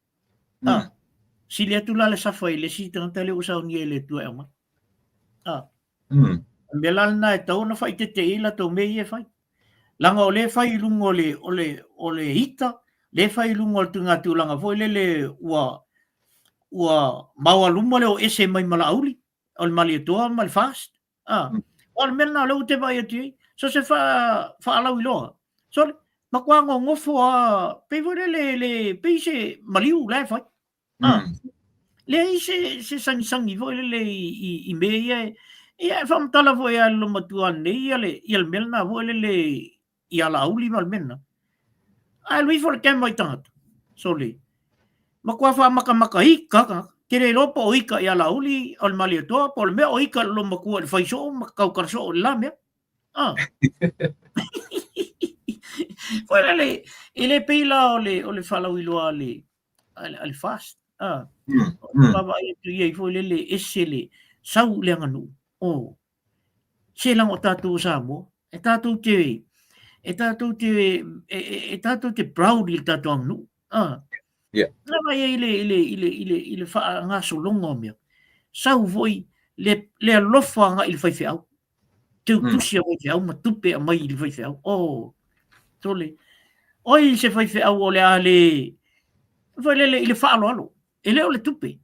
Si le tu la le safai le si tangata le usau ni le tu ai ma. Me la na e tau na fai te ila to me ye fai. Langa o le fai lungo o le hita, le fai lungo tu ngā tūlanga foi le ua maua luma le o ese mai mala auli, o le mali toa mal fast. O le mena le te vai ati, so se fa alau iloa. So makuango ngofo a pevore le peise maliu le fai. Le ai se sangi foi le I mea Ia whamtala fo ia lo matua nei ia le melna fo le ia la auli mal mena. Ai lui fo le kai mai tangata. So le. Ma kua wha maka hika ka. Kere lopo o hika ia la auli al mali toa. Po le mea o hika lo makua le whaiso ma kau karaso o la mea. Ah. Fo ile pila o le whalau iloa le fast. Ah. Baba ia tu ia fo le ese le sau le nganu. Oh. Se lang o tātou Samoa. E tātou te proud i tātou angnu. Ah. Yeah. Nga mai ile wha ngā solonga mea. Sau voi le alofa nga ili whaiwhiau. Teu tusia whaiwhiau ma tupe a mai ili whaiwhiau. Oh. Tole. Oi se whaiwhiau o le ale. Vai le ile wha alo alo. E leo le tupe.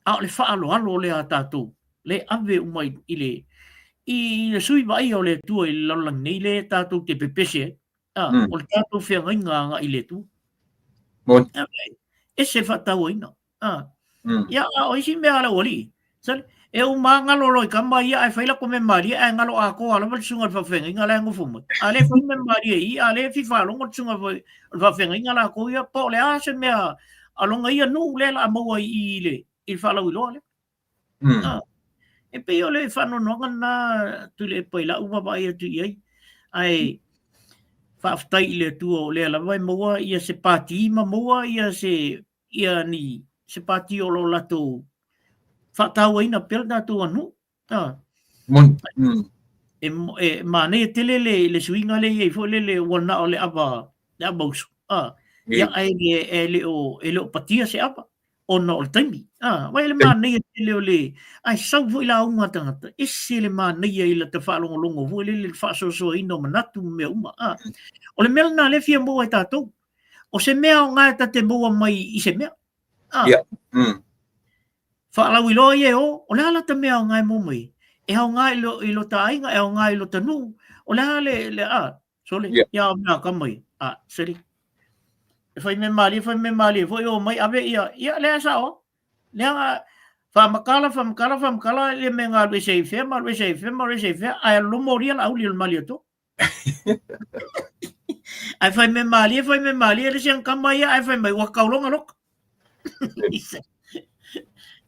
A le wha alo alo le a tātou. Le ave umai ile i le sui vai o le tua i laulang nei le tātou te pepese. O le tātou whea ngainga i le tu. E se whatau ina. Ia o isi mea ala wali. E o maa ngalo loi kama ia ai whaila ko me maria e ngalo a ko ala wali sunga whawhenga inga la ngu fumu. Ale whi me maria i ale whi whalonga sunga whawhenga inga la ko ia po le a se mea alonga ia nu le la maua i le i whalau i loa le. E pe o le whanononga na tu le paila ua ba ia tu iai. Ai whaaftai i le tua o le ala vai maua ia se pati ma maua ia se ia ni se pati o lo lato whatau aina pela nātou anu. E mane tele le suinga le iei fo le wana o le aba usu. Ia ai le o patia se apa. Ona o le taimi. Vai le mane tele o le ai sau vo i la unga tangata. Ese le mane i la te whaalongolongo vo le whaasoso ino manatu me uma. O le mea na le fia mua i tātou. O se mea o ngā ta te mua mai i se mea. Whaalau i loa i e o le ala ta mea o ngai mumui. E hao ngai i lo ta ainga, e hao ngai i lo ta nu. O le ala le sole, ia o mea kamai. Seri. E whai me mali, whai o mai ave ia le asa o. Le anga, whamakala, le me ngā rue sei whea, ai lomo ria la au li o mali ato. Ai whai me mali, e le siang kamai ai whai mai wakaulonga loka.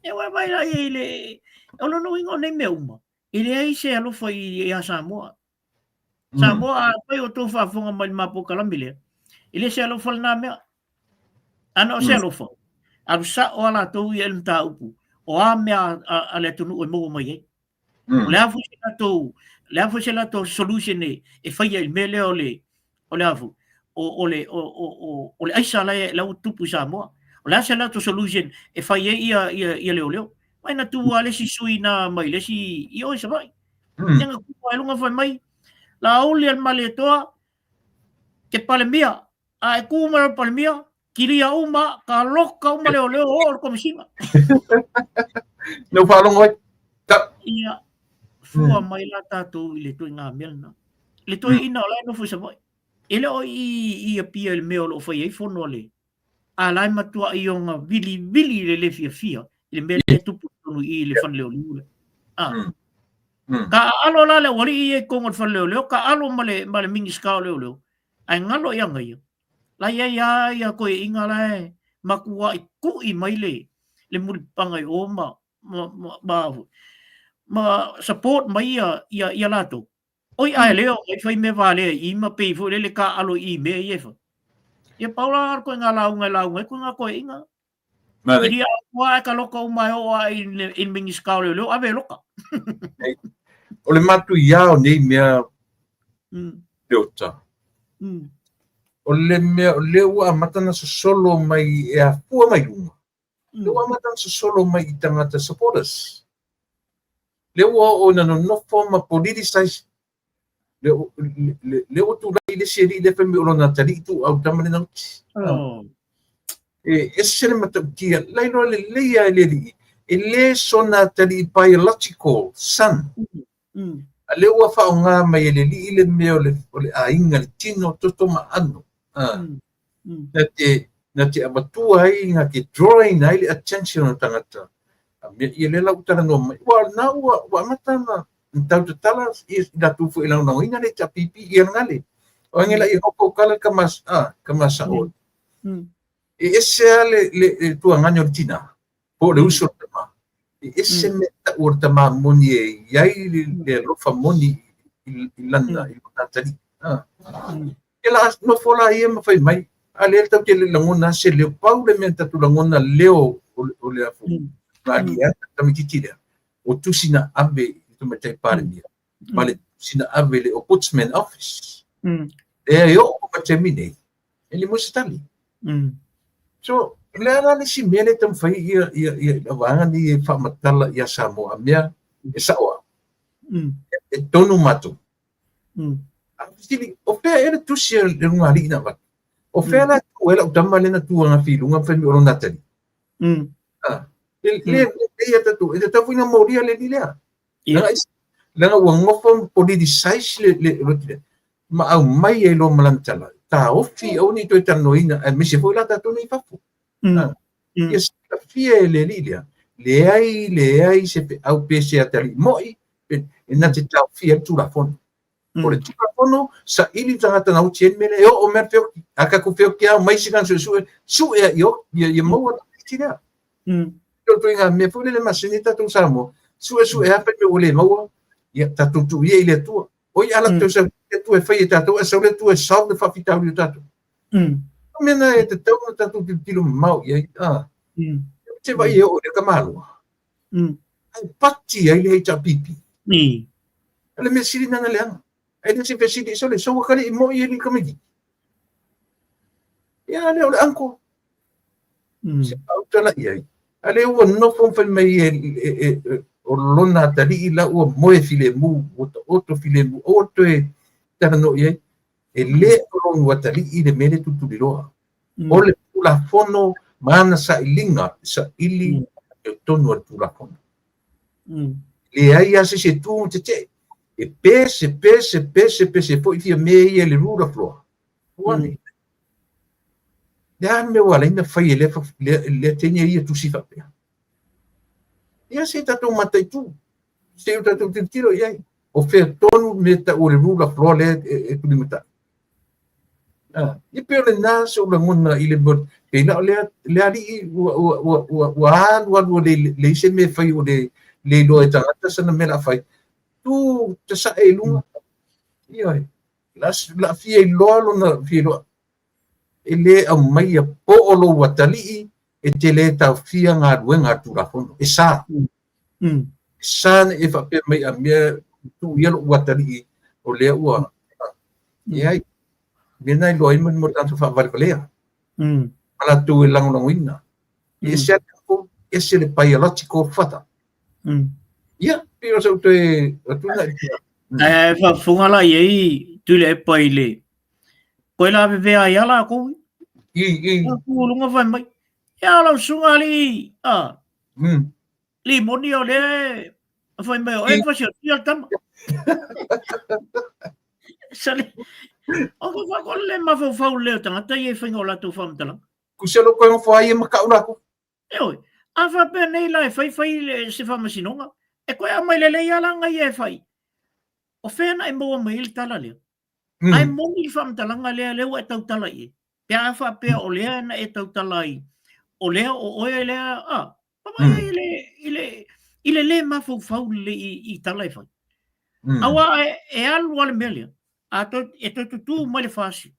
E wai mai la i le o lono ingo nei me uma. I le ai se alofa i a Samoa. Samoa pai o tō whaafonga mai mapo kalami lea. I le se alofa lana mea. Ana o se alofa. Aru sa o ala tau i elm tā upu. O a mea a le tunu o mogo mai ei. O le afu se la tau solution e whaia i me leo o le afu. O le aisa lau tupu Samoa. O la se la to solution e fai ia leo. Mai na tu ale si sui na mai le si i o sa vai. Nga ku ai lunga fai mai. La oli al male toa ke palemia. Ai ku ma palemia kiria uma ka loka uma leo o komisima. No falong oi. Ia fua mai la tatu le tu nga melna. Le tu ina la no fu sa vai. Ele o i pia el meo lo fai fo no le. Alai matua i o ngā vili le fia. I le mele tupu tonu i le whanleo liule. Ka alo la le wari i e kongo le whanleo, ka alo ma le mingi skao leo. Ai ngalo i anga ia. La ia koe inga la e makua i ku i mai le muripanga i o ma support mai ia lato. Oi ai leo, ai whai me wale i ma pei fo le ka alo i me i efa. Ia paula ko nga launga ko nga ko inga. Ia wa ka loko mai o in mingi skau leo ave loka. O le matu ia o nei mea leota. O le mea leo a matana solo mai e a fua mai uma. Leo a matana solo mai i tangata supporters. Leo o na no forma politicize. Leo tu lai le seri le femi o na tari tu au tamane na. E sere mata kia lai no le leia le sona tari biological son. A leo fa nga mai le meo le a inga le tino toto ma ano. Na te abatua ai nga ke drawing ai le attention o tangata. Ia le lau tara no mai. Wa na wa matana tau te tala i na tu fu ila na ina le tapipi i ngale o ngela i hoko kala kamasa o e ese le tu nganyo tina po le uso tama e ese me ta urta ma moni e yai le rofa moni ilanda i tali ela no fola ia ma fai mai ale tau ke le langona se le pau le menta tu langona leo o le afu ngadi ya tamititira o tusina ave tu mete pare mia male tusina ave le ombudsman office e yo o termine ele mo stali so le ala le si mele tam fai ia wanga ni fa matala ia Samoa mea e sawa e tonu matu o pe era tusi le ngali na va o fe la ela utama le na tua nga filunga fa mi orona tani le ia tatu e tatu ina moria le dilea langa wangofo politicise le ma au mai e lo malantala ta ofi o ni to tanoina e mi se foi la tatu ni fafu yes la fie le lilia le ai se au pese atali moi e na te tau fie tu la fon o le tu la fono sa ili tangata na utien mele o mer feo aka ku feo kia mai sigan su e yo ye mo tira to inga me foi le masinita tu samo su e hape me ole mo ya tatu tu ye ile tu o ya la tu se tu e fai tatu e le tu e sal de fafita u tatu mena e te tatu tilo mau ye te vai o le kamalo ai pati ai le tapipi le me siri na le ai le se fesidi so le so kali mo ye ni kamigi ya le o anko se autala ye ale o no fon fa mai o lona tali ila o moe file mu o to file mu o to e tano ye e le o no tali i le mele tutu lo o le la fono mana sa ilinga sa ili e tonu tu la fono le ai ase se tu te e pese foi fia me e le rura flo wani ya me wala ina fai le tenia ia tu sifa pe ia se tatu matai tu se tatu tiro ia o fe tonu meta o le rura flo le e tu limita i pe le nas o le mona i le bot pe na le ali wa le se me fai o le lo e tangata sana me la fai tu te sa e lunga ia la fie lo na fie lo ele a mai po o lo watali e te le ta fia nga ruenga tu la fono e sa e fa pe mai a me tu ia lo watali o le ua ia mena i loa mo tanto fa vale kolea ala tu lang ina e se ko e se le biological fata ia pero so te tu na fa funga la ye tu le paile ko la ve ai ala ko ku lunga fa mai ya la sunga li li moni o le fa mai o e fa si ya tam sale o fa ko le ma fa le tanga ta ye fa ngola tu fa mtala ku se lo ko fa ye ma ka ula ko oi a fa pe nei la fa le se fa masinonga e ko ya mai le ya la nga ye fa o fe na mo mai il tala le ai mo il fa mtala nga le o tau tala ye pe a fa pe o le na e tau tala i o le o le pa ile le ma fa le i tala fa awa e al wal melia ato tu male fasi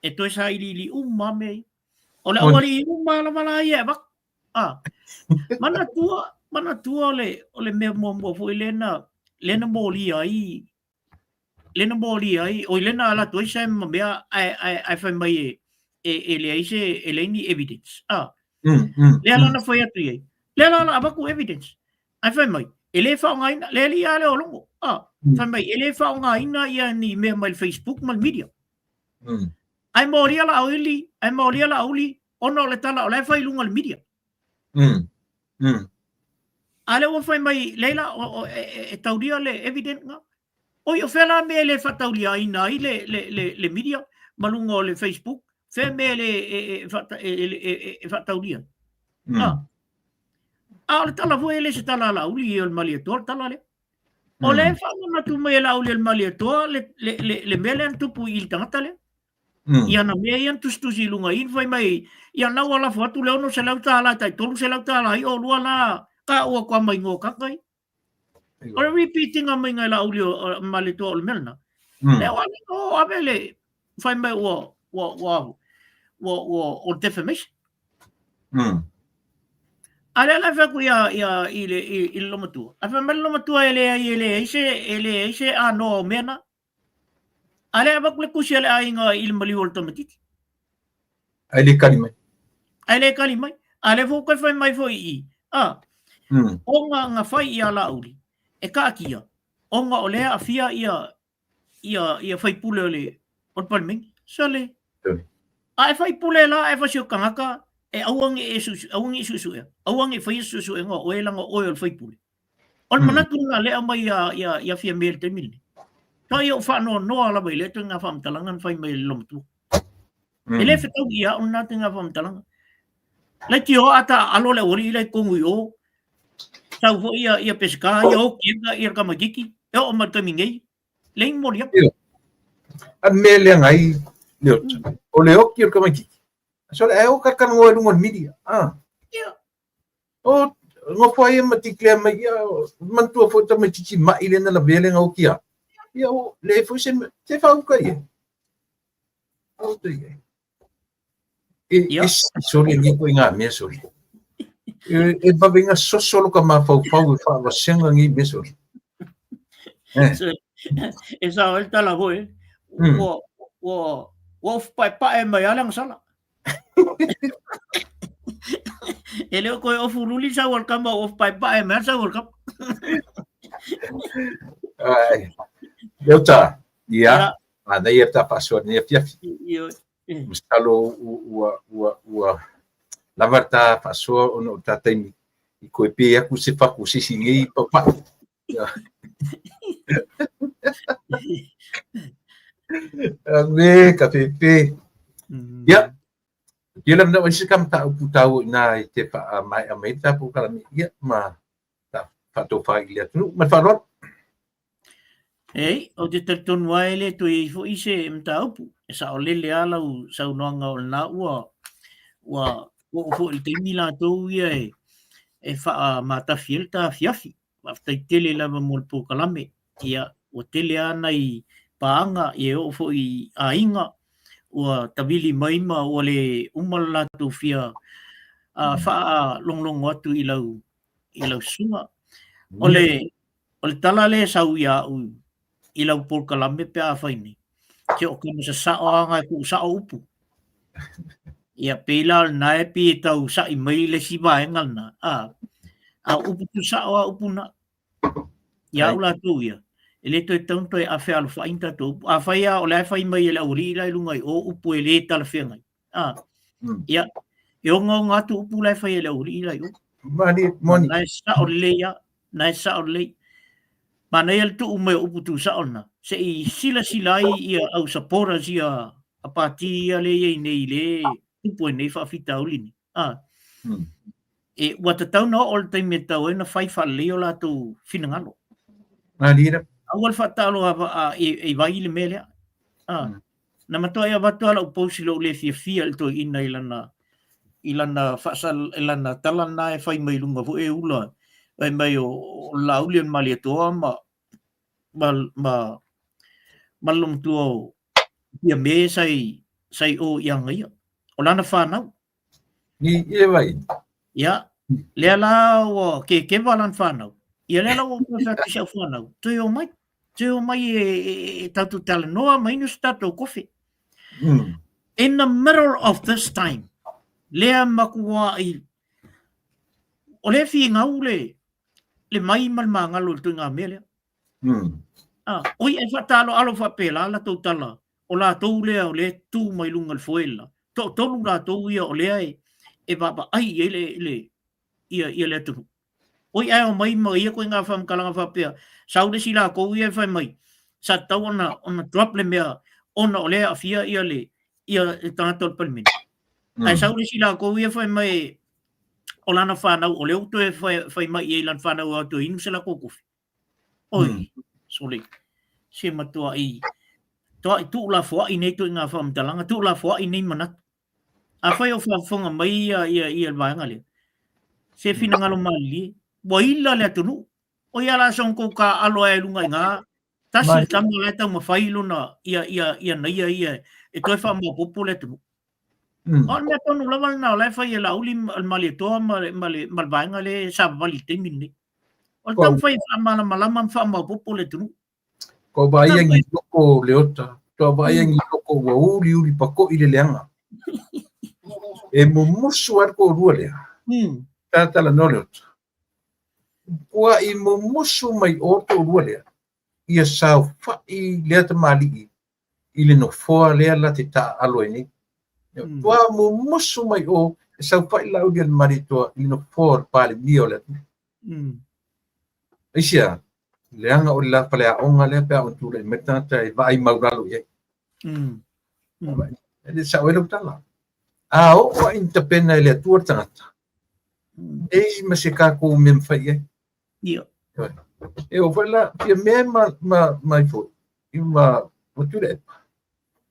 e to sa ili mame o le awali mala ye ba mana tua o le me mo fo lena moli ai o lena ala to sa me ai fa mai e le ise e ni evidence le ala na foi atu ye le ala abaku evidence ai fa mai ele fa ngai le li ale o longo fa mai ele fa ngai na ia ni me mal Facebook mal media ai mori ala auli ono le tala o le fa ilunga le media ale o fa mai leila e tauria le evident nga o yo fela me le fa tauria ina i le media malungo le Facebook fe me le fa tauria le tala vo ele se tala la uli o mali to tala le O le whaanga tu mai la ule mali toa le mele an tupu i tangata le. Ia na mea ian tustusi lunga in whai mai. Ia na wala whatu leo no se lau tāla tai tolu se lau tāla i o lua la ka ua kwa mai ngō kakai. O le repeating a mai ngai la ule mali toa o le melna. Le wale o avele whai mai o defamation. Ale la whaku ia i lomatua. A wha mai lomatua ele ise a no mena. Ale a wakule kusi ale a inga il mali o tamatiti. Ele kalimai. Ale kalimai. Ale whokai whai mai fo i. O nga whai ia la uri. E ka kia. O nga o lea a fia ia whai pule ole o palmengi. Sale. A e whai pule la e whasio kangaka. E auangi e susu e. Auangi e whai susu e ngā oelanga oe o whai pule. O manatu nga lea mai ia fia mele te mili. Tā ia o whanau noa la mai le tu ngā whamtalanga whai mai lomatu. E le whetau ia o nā te ngā whamtalanga. Lai ki o ata alo le ori ilai kongu i o. Tau ho ia pesika, ia o kienga, ia kamakiki. E o matami ngei. Leing mori ap. A mele ngai leo. O leo ki ia kamakiki. So le o karkan ngoi lungon media. O ngofai e matikle mai ia mantua fota mai chichi mai le na la vele ngau kia. Ia o le foi se fau kai. O te ia. E sori ni ko inga me sori. E ba venga solo ka ma fau fa va senga ngi me sori. Esa volta la voe. Wo pa e mai alang sala. Ele ko o fululi sa World Cup of pa e mai sa World Cup. Ai. Delta. Ia. Ana ia ta pasor ni fia. Mustalo ua lavarta pasor ono tatai i ko pe aku se fa ku sisi ngi papa. Ame ka pepe. Ya. Dia lam na wisi kam ta uputau na te pa mai ameta pu kala mi ia ma ta fato fa ilia tu ma farot. O te tarton waele tu i fo ise mta upu. E sa o lele ala u sa unoanga o na ua fo i te mila tau ia e fa mata fiel ta fiafi. Wafta i tele lava mo po kalame. Ia o tele ana i paanga i o fo i a inga. Ua tawili maima o le umalatu fia fa longlong atu i lau sunga. O le tala le sau ia i lau por kalame pe a whaini. Ke o kama sa sao anga ku sao upu. Ia pela na e pi tau sa i mai le siwa engal na. A upu tu sao a upu na. Ia ula tu ia. Ele to tanto a fe al fa inta to a fa ia o la fa mai ele uri la lunga o upu ele tal fe ngai ia e o nga tu upu la fa ele uri la yo Moni na sa o le ya na sa o le mana el tu me upu tu sa ona se i sila ia au sapora sia a pati le ye nei le upu nei fa fita ulini e wata tau no all time tau na fa le o la tu finangalo Malira. Awal fatalo e vai le mele. Na mato ia batala o posi lo le fia to ina ilana fasal ilana talana e fai mai lunga fu e ula. Ai mai o laulian mali to malum tu ia me sai o yang ia. O lana fana. Ni e vai. Ya. Le la o ke valan fana. Ia le la o fa tisa fana. Tu mai e tatu tala noa mai no stato kofi. In the middle of this time, lea makua i o le fi ngau le mai mal mangalo tu ngā mele. Oi e fatalo alo fa pela la tau tala. O la tau lea o le tu mai lunga le fuela. Tolu la tau ia o lea e baba ai ia le tu. Oi ai o mai ia ko ngā fam kalanga fa pea. Sau le sila ko ia fai mai. Sa tau ona drop le mea ona o lea afia ia e tātou palmin. Ai sau le sila ko ia fai mai o lana whanau o leo tu e fai mai i lan whanau au tu inu sila ko kofi. Oi, soli. Se matua i. Toa tu la fo i nei tu nga fam talanga tu la fo i nei manat. A fai o fa fonga mai ia vai ngale. Se fina ngalo mali, wa illa le tunu. O ia la son ko ka alo e lunga nga. Tasi tamu le tau mawhai luna ia nei ia. E toi wha mua popo le tunu. O me tonu lawa na le fai la uli mali toa mali vainga le sa mali temini. O tau fai wha mala malama wha mua popo le tunu. Ko vai ngi loko leota. To vai ngi loko wa uri pako i le leanga. E mo musu ar ko rua lea. Tata la no leota. Kua i mo musu mai o to rua lea. Ia sao fa i lea ta mali i le no foa lea la te ta alo ni. Tua mo musu mai o sao fa i la udi al mari toa i no foa pale mio le. Isia. Leanga o la pale a onga le pe on tu le meta tai vai mauralo ye. Ele sa welo tala. A o intapena le tu tangata. E ma se ka ko mem fa ye. Ia. E o fala pe me mai fo. Ima o tu le.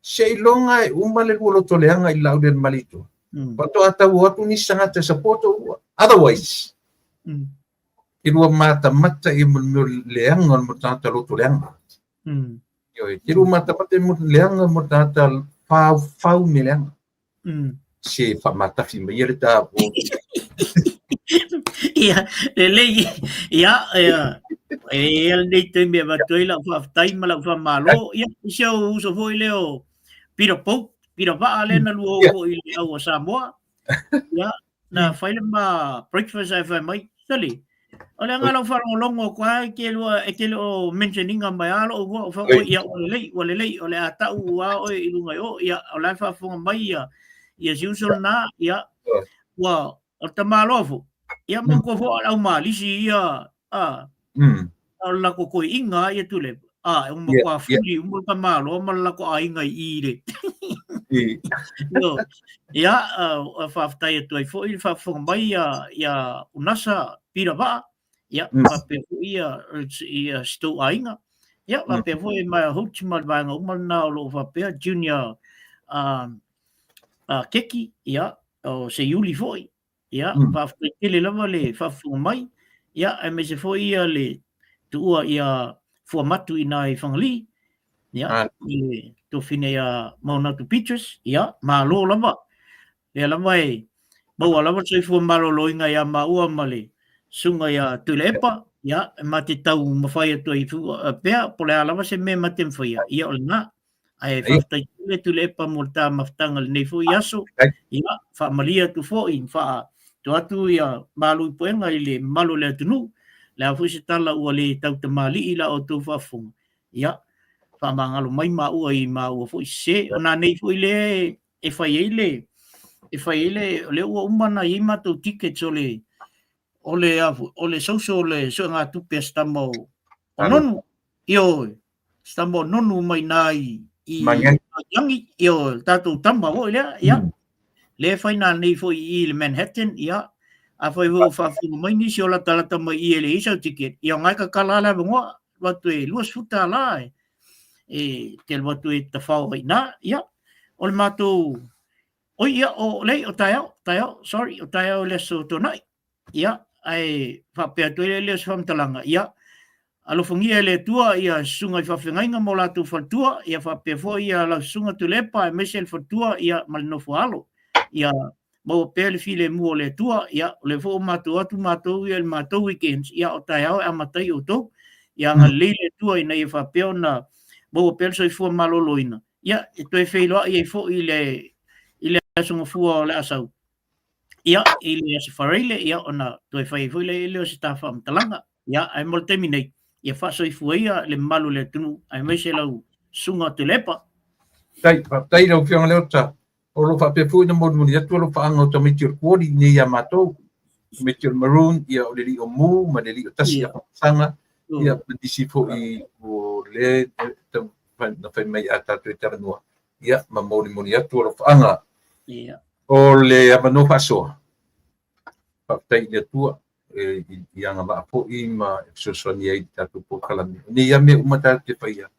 Se longa e uma le lo to leanga i lauden malito. Pato ata o tu ni sangata support otherwise. I rua mata i mo leanga mo tata roto leanga. I rua mata i mo leanga mo tata fau me leanga. Se fa mata fi me yere ta o. Ia, lei, ia, e al dei te me batoi la fa tai mala fa malo, ia, se o uso foi leo piro pa ale na luo o i leo Samoa. Ia, na faile ma breakfast ai fa mai, sali. Ole ngalo fa longo kwa ke lo mentioning mai alo o fa o ia o lei ole ata ua o i lunga o ia ole fa fo mai ia usual na ia wa o tamalofu ia mo ko fo au malisi ia la ko ko inga ia tule o mo ko fuli mo ka malo mo la ko inga i le no ia fa tai tu fo il fa fo mai ia unasa pira ba ia pe ia sto ainga ia pe fo mai hoch mal vanga o mal na lo fa pe junior keki ia o se yuli foi ia fa ele lava le fa fo mai ia e me se foi ia le tua ia fo matu ina i fangali ia to fine ia mauna tu pictures ia ma lo lava le lava e bo lava se fo malo lo inga ia ma ua male sunga ia tulepa ia ma te tau mawhai atu i pea po le alama se me ma te mwhai ia o nga ai whaftai tulepa mo ta maftanga le nei fo i aso ia wha malia tu fo i wha tu atu ia malu i poenga i le malu le atunu le a fuise tala ua le tau te mali i la o tu whafunga ia wha mangalo mai ma ua i ma ua fo i se o na nei fo i le e whai le ua umana i ma tau tickets o le social le so nga tu pe stamo o nonu io stamo nonu mai nai i yangi io tatu tamba o le ya le faina nei fo i le Manhattan ya a foi vo fa fu mai ni si ola tala tama i le isa ticket io ngai ka kala la ngo watu e luas futa la e tel watu e ta fa na ya ol mato o ia o le o tayo sorry o tayo le so tonight ya ai fa pe to le fam talanga ia alo fungia le tua ia sunga fa finga mo la tu fa tua ia fa pe fo ia la sunga tu lepa e mesel fa tua ia mal no fo alo ia mo pe le file mo le tua ia le fo matu ia el matu weekends ia o tayo a matai o to ia nga le tua ina ia fa pe ona mo pe so fo maloloina ia e to e feilo ia fo ile sunga fu le asau ia ile se farile ia ona to fai foi le se ta fam talanga ia ai mol terminate ia fa so fuia le malu le tunu ai me se lau sunga te lepa tai lo fianga le ota o lo fa pe fu na mo ni atu lo fa anga to metir kodi ni ya mato metir maroon ia o le o mu ma le o tasi sanga ia disi fo i o le te na fa mai ata to eternua ia ma mo ni atu lo fa anga ia o le amano faso. Papai le tua yang aba po ima exosoni ai tatu po kalami ni ya me umata te faia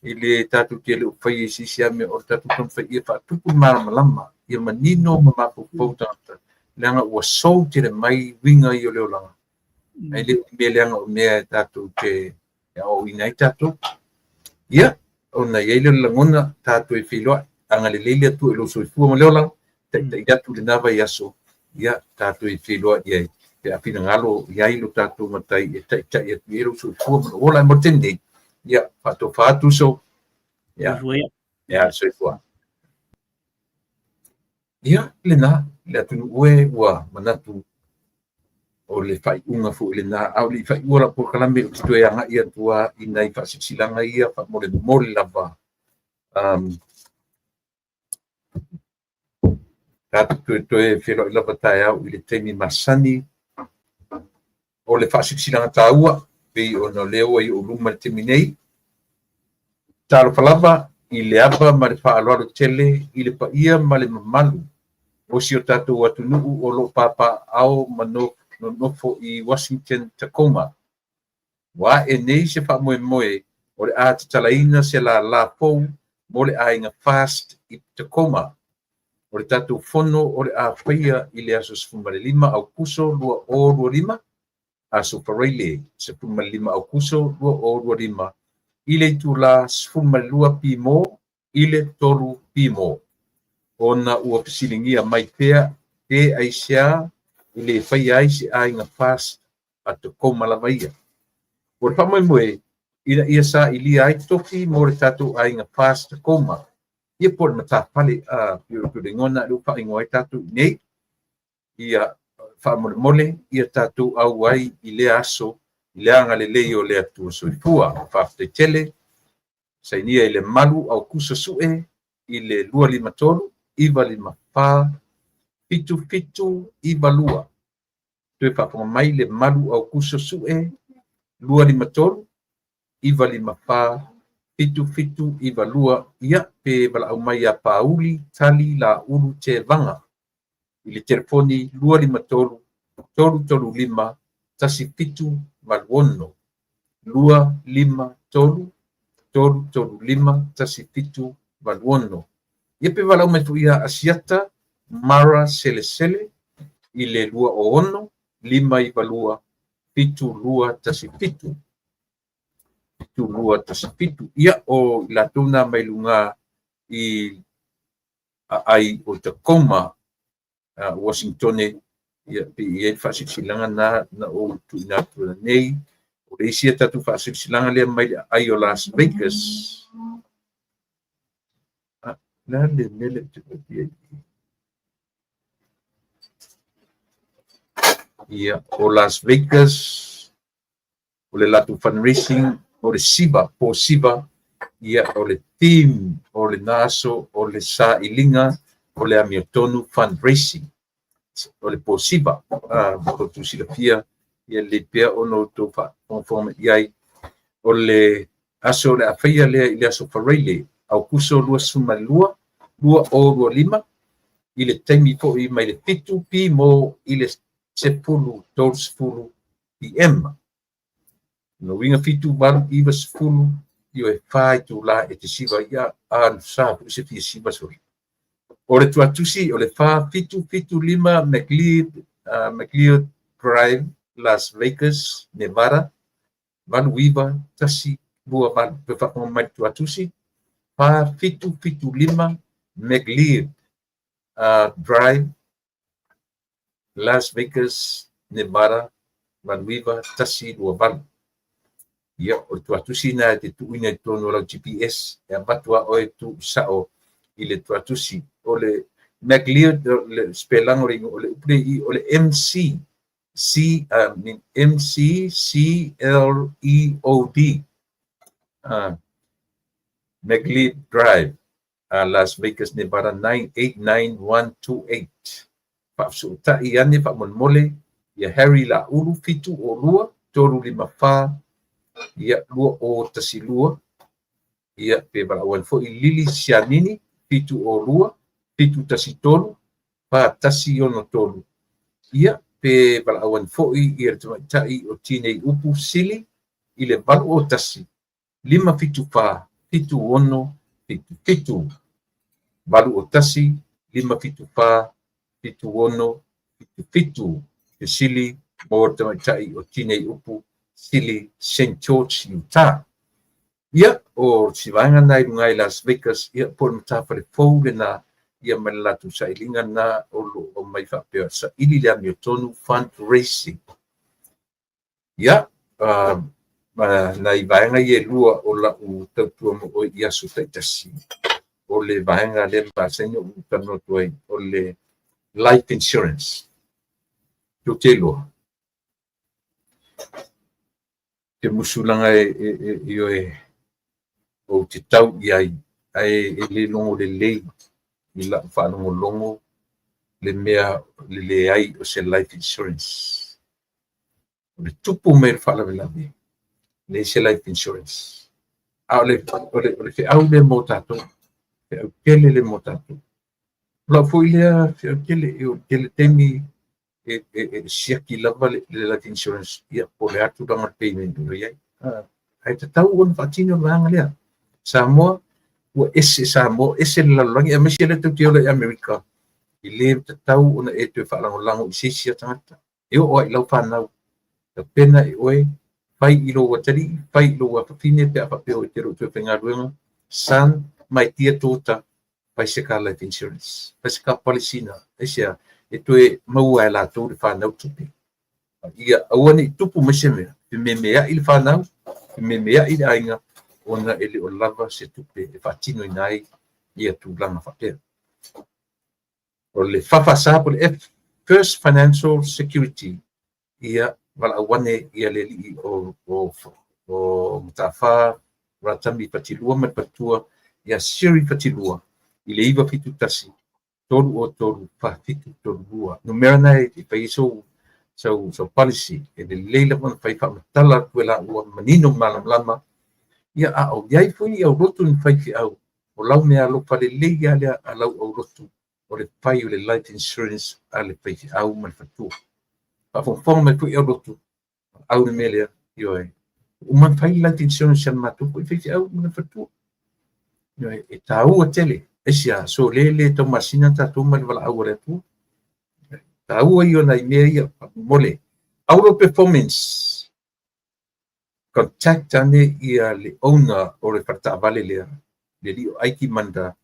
ile tatu te le fai si sia me o tatu kon fai fa tu malama ia manino mama po po tata langa ua so te le mai winga i o le olanga ai le me langa o me tatu te ya o ina tatu ia ona ia le langona tatu e filo anga le le tu lo so fu mo le olanga te ia tu le nava ia so ia tatu e filo ia te apina ngalo ia ilo tatu matai e tai tai e ilo so fu mo ola mo tende ia fatu so ia ia so fu ia lena le atu ue ua manatu o le fai unga fu le na au le fai ua por kalame o tu ia ia tua inai fa silanga ia fa mo le lava tatu tu e felo lava tai au ile temi masani o le fa silanga taua pe o no leo i o luma temi nei talo falava i le ava ma le fa alo tele i le pa ia ma le mamalu o si o tatu atu nuu o lo papa au mano no nofo i Washington Tacoma wa e nei se fa moe moe o le a talaina se la pou mo le ainga fast i Tacoma o le tatu fono o le a faia i le aso sfumale lima au kuso lua o lua lima aso farele se sfumale lima au kuso lua o lua lima i le tu la sfumale lua pimo i le tolu pimo ona ua pisilingia mai pea e aisia i le fai ai se ainga fast a Tacoma lava ia. O le whamoe moe, ia sa i lia ai toki mo le tatu ainga fast Tacoma. Ia por mata pale a piu ngona lu pa ingoa tatu nei. Ia whamole mole, ia tatu au ai i le aso, i le anga le leo le atu soifua, whafte tele, sa inia i le malu au kusa sue, i le lua lima tolu, iwa lima pā, fitu iwa lua. Tue whaponga mai le malu au kusa sue, lua lima tolu, iwa lima pā, fitu iwa lua, ia pe wala au mai a pauli, tali la ulu te vanga. I le telefoni lua lima tolu, tolu lima, tasi fitu maluono. Lua lima tolu, tolu lima, tasi fitu maluono. Ia pe wala au mai fu ia asiata, mara sele, i le lua o ono, lima iwa lua, fitu lua tasi fitu. Fitu lua tasi fitu. Ia o la tuna mai lunga i ai o Tacoma, Washington, ia pe ia whasilanga na o tu inatu na nei. O le isia tatu whasilanga lea mai ai o Las Vegas. Na le mele te pia. Ia o Las Vegas, o le latu fundraising, o le siba, po siba, ia o le team, o le naso, o le sa ilinga, o le amiotonu fundraising, o le po siba, o tu silafia, ia le pea ono to fa conforme iai, o le aso le afeia le ile aso farele, au kuso lua sumalua, lua o lua lima, ile temi po i mai le fitu pi mo ile sepulu, tolu sepulu PM. No winga fitu baru iwa sepulu, io e fai tu la e te siva ia an sa se fia siva sori. O le tuatusi, o le fa fitu lima McLeod Drive, Las Vegas, Nevada, baru iwa tasi bua baru pefa mai tuatusi, fa fitu lima McLeod Drive, Las Vegas, Nevada, Manuiva, tasi dua baru. Ia o tuatusi na te tuina tono la GPS, e batua o e tu sao i le tuatusi. O le McLeod, le spelang ring, o le upre o le MC, McLeod, McLeod Drive, Las Vegas, Nevada 989128. Paksu ta iane pak mole ia Harry la ulu fitu o lua tolu lima fa ia lua o tasilua ia pe balawan fo i lili sianini fitu o lua fitu tasitolu pa tasi ono tolu ia pe pala awan fo'i i le tamaita'i o tinei upu sili i le valu o tasi 5 fitu ono fitu valu o tasi 5 fitu ono fitu te sili mo le tamaita'i o tinei upu sili St. George, Utah. Ia o sivaenga nai lungai Las Vegas ia po le matafale fou lena ia mai latu sailinga na o mai whapea sa ili le ami o tonu fundraising. Ia, na i vaenga i e lua o la u tautua mo o ia su taitasi. O le vaenga le mpasenyo u tanotu ai o le life insurance. Yo te loa. Te musulanga o te tau i ai le longo le lei i la whanongo longo le mea le ai o se life insurance. O le tupu me le whalawelawe le se life insurance. A o le au le mo tato, fe au kele le mo tato. La fui lea fe au kele temi siaki lava le life insurance ia po le atu ranga payment o iai. Ai te tau on whatino vanga lea. Samoa, ua ese Samoa, ese le lalangi, a mesi le tau teo le Amerika. I le te tau ona e tue whaalango lango i seisia tangata. E o ai lau whanau. Ta pena e oe, whai i lo watari, whai i lo wapapine, pe a whapeo i te ro tue whenga ruenga. San, mai tia tōta, whai se ka life insurance. Whai se ka polisina. Esia, e tue maua e la tō le whanau tupe. Ia, awane i tupu mese mea. Pe me mea i le whanau, pe me mea i le ainga, ona ele o lava se tupe e whatino i nai ia tūlanga whapea. O le whawhasa po le First Financial Security ia wala awane ia le li o mtawha ratami patilua mai patua ia siri patilua i le iwa fitu tasi tolu o tolu fitu tolu lua. Numera nai i paiso so policy e le leila mana whai whamatala tuela ua manino malam lama ia au iai fui au rotu ni whai ki au. O lau mea lo pale leia lea a lau au rotu. O le whai o le life insurance a le whai ki au man fatua. Whawhonga mai fui au rotu. Au ni mea lea, ioe. O man whai life insurance an matu, fui whai ki au man fatua. Ioe, e tau a tele. Esia, so le tau masina tatu man wala au a tu. Tau a io nai mea ia, mole. Auro performance. Contact ane ia le owner o le whatavale lea. Le li o aiki manda.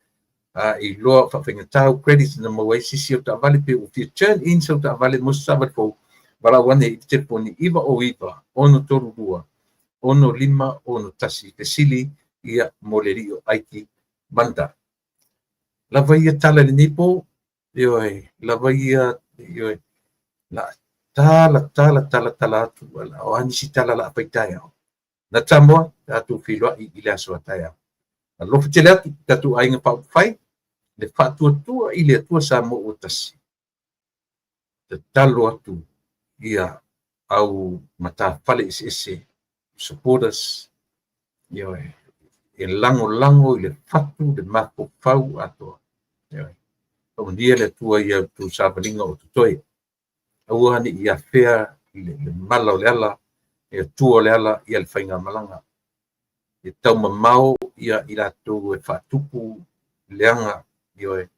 I loa whawhengatau credits na mawai sisi o ta'avale pe o fia turn in sa o ta'avale mo sabat ko. Wala wane i te poni iwa o iwa. Ono toru rua. Ono lima, ono tasi. Te sili ia mo le li o aiki manda. Lava ia tala le nipo. Ioe. Lava ia. Ioe. La tala atu. O anisi tala la apaitai au. Na tamoa, tatu whiloa i le aso ataya. Na lofu tele atu, tatu ainga pau whai, le whātua i le atua sa mo o tasi. Te talo atu ia au mata whale ese supporters, ioe, e lango i le whatu, le mako whau atua. Ioe, au ndia le atua ia tu sāwalinga o tutoe. Au hane i a whea, le mala o le ala, e tua le ala ia le whainga malanga. E tau mamao ia i rato e whatupu leanga ioe.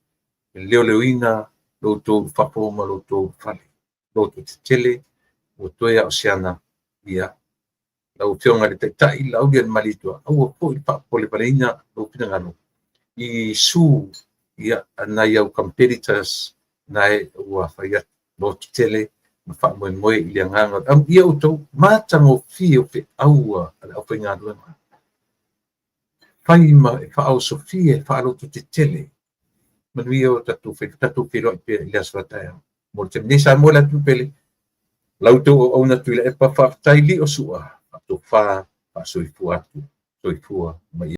E leo ina lo tō whapo ma lo tō whale. Lo tō te tele o toea o seana ia. Lau whionga le taitai lau ia malitua. Au a po i whapo le pareina lo pinangano. I su ia anai au competitors nai ua whaiat lo te tele ma whamoe i le anganga. Am ia o tau mātango fi o whi aua au whainga duema. Whai ma e whaau Sofia e whaaloto te tele. Manui o tatu whiro i pia i le aswataya. Mo te nesa mo la tupele. Lauto o auna tuila e pa whaftai li o sua. Ato wha soifua atu. Soifua mai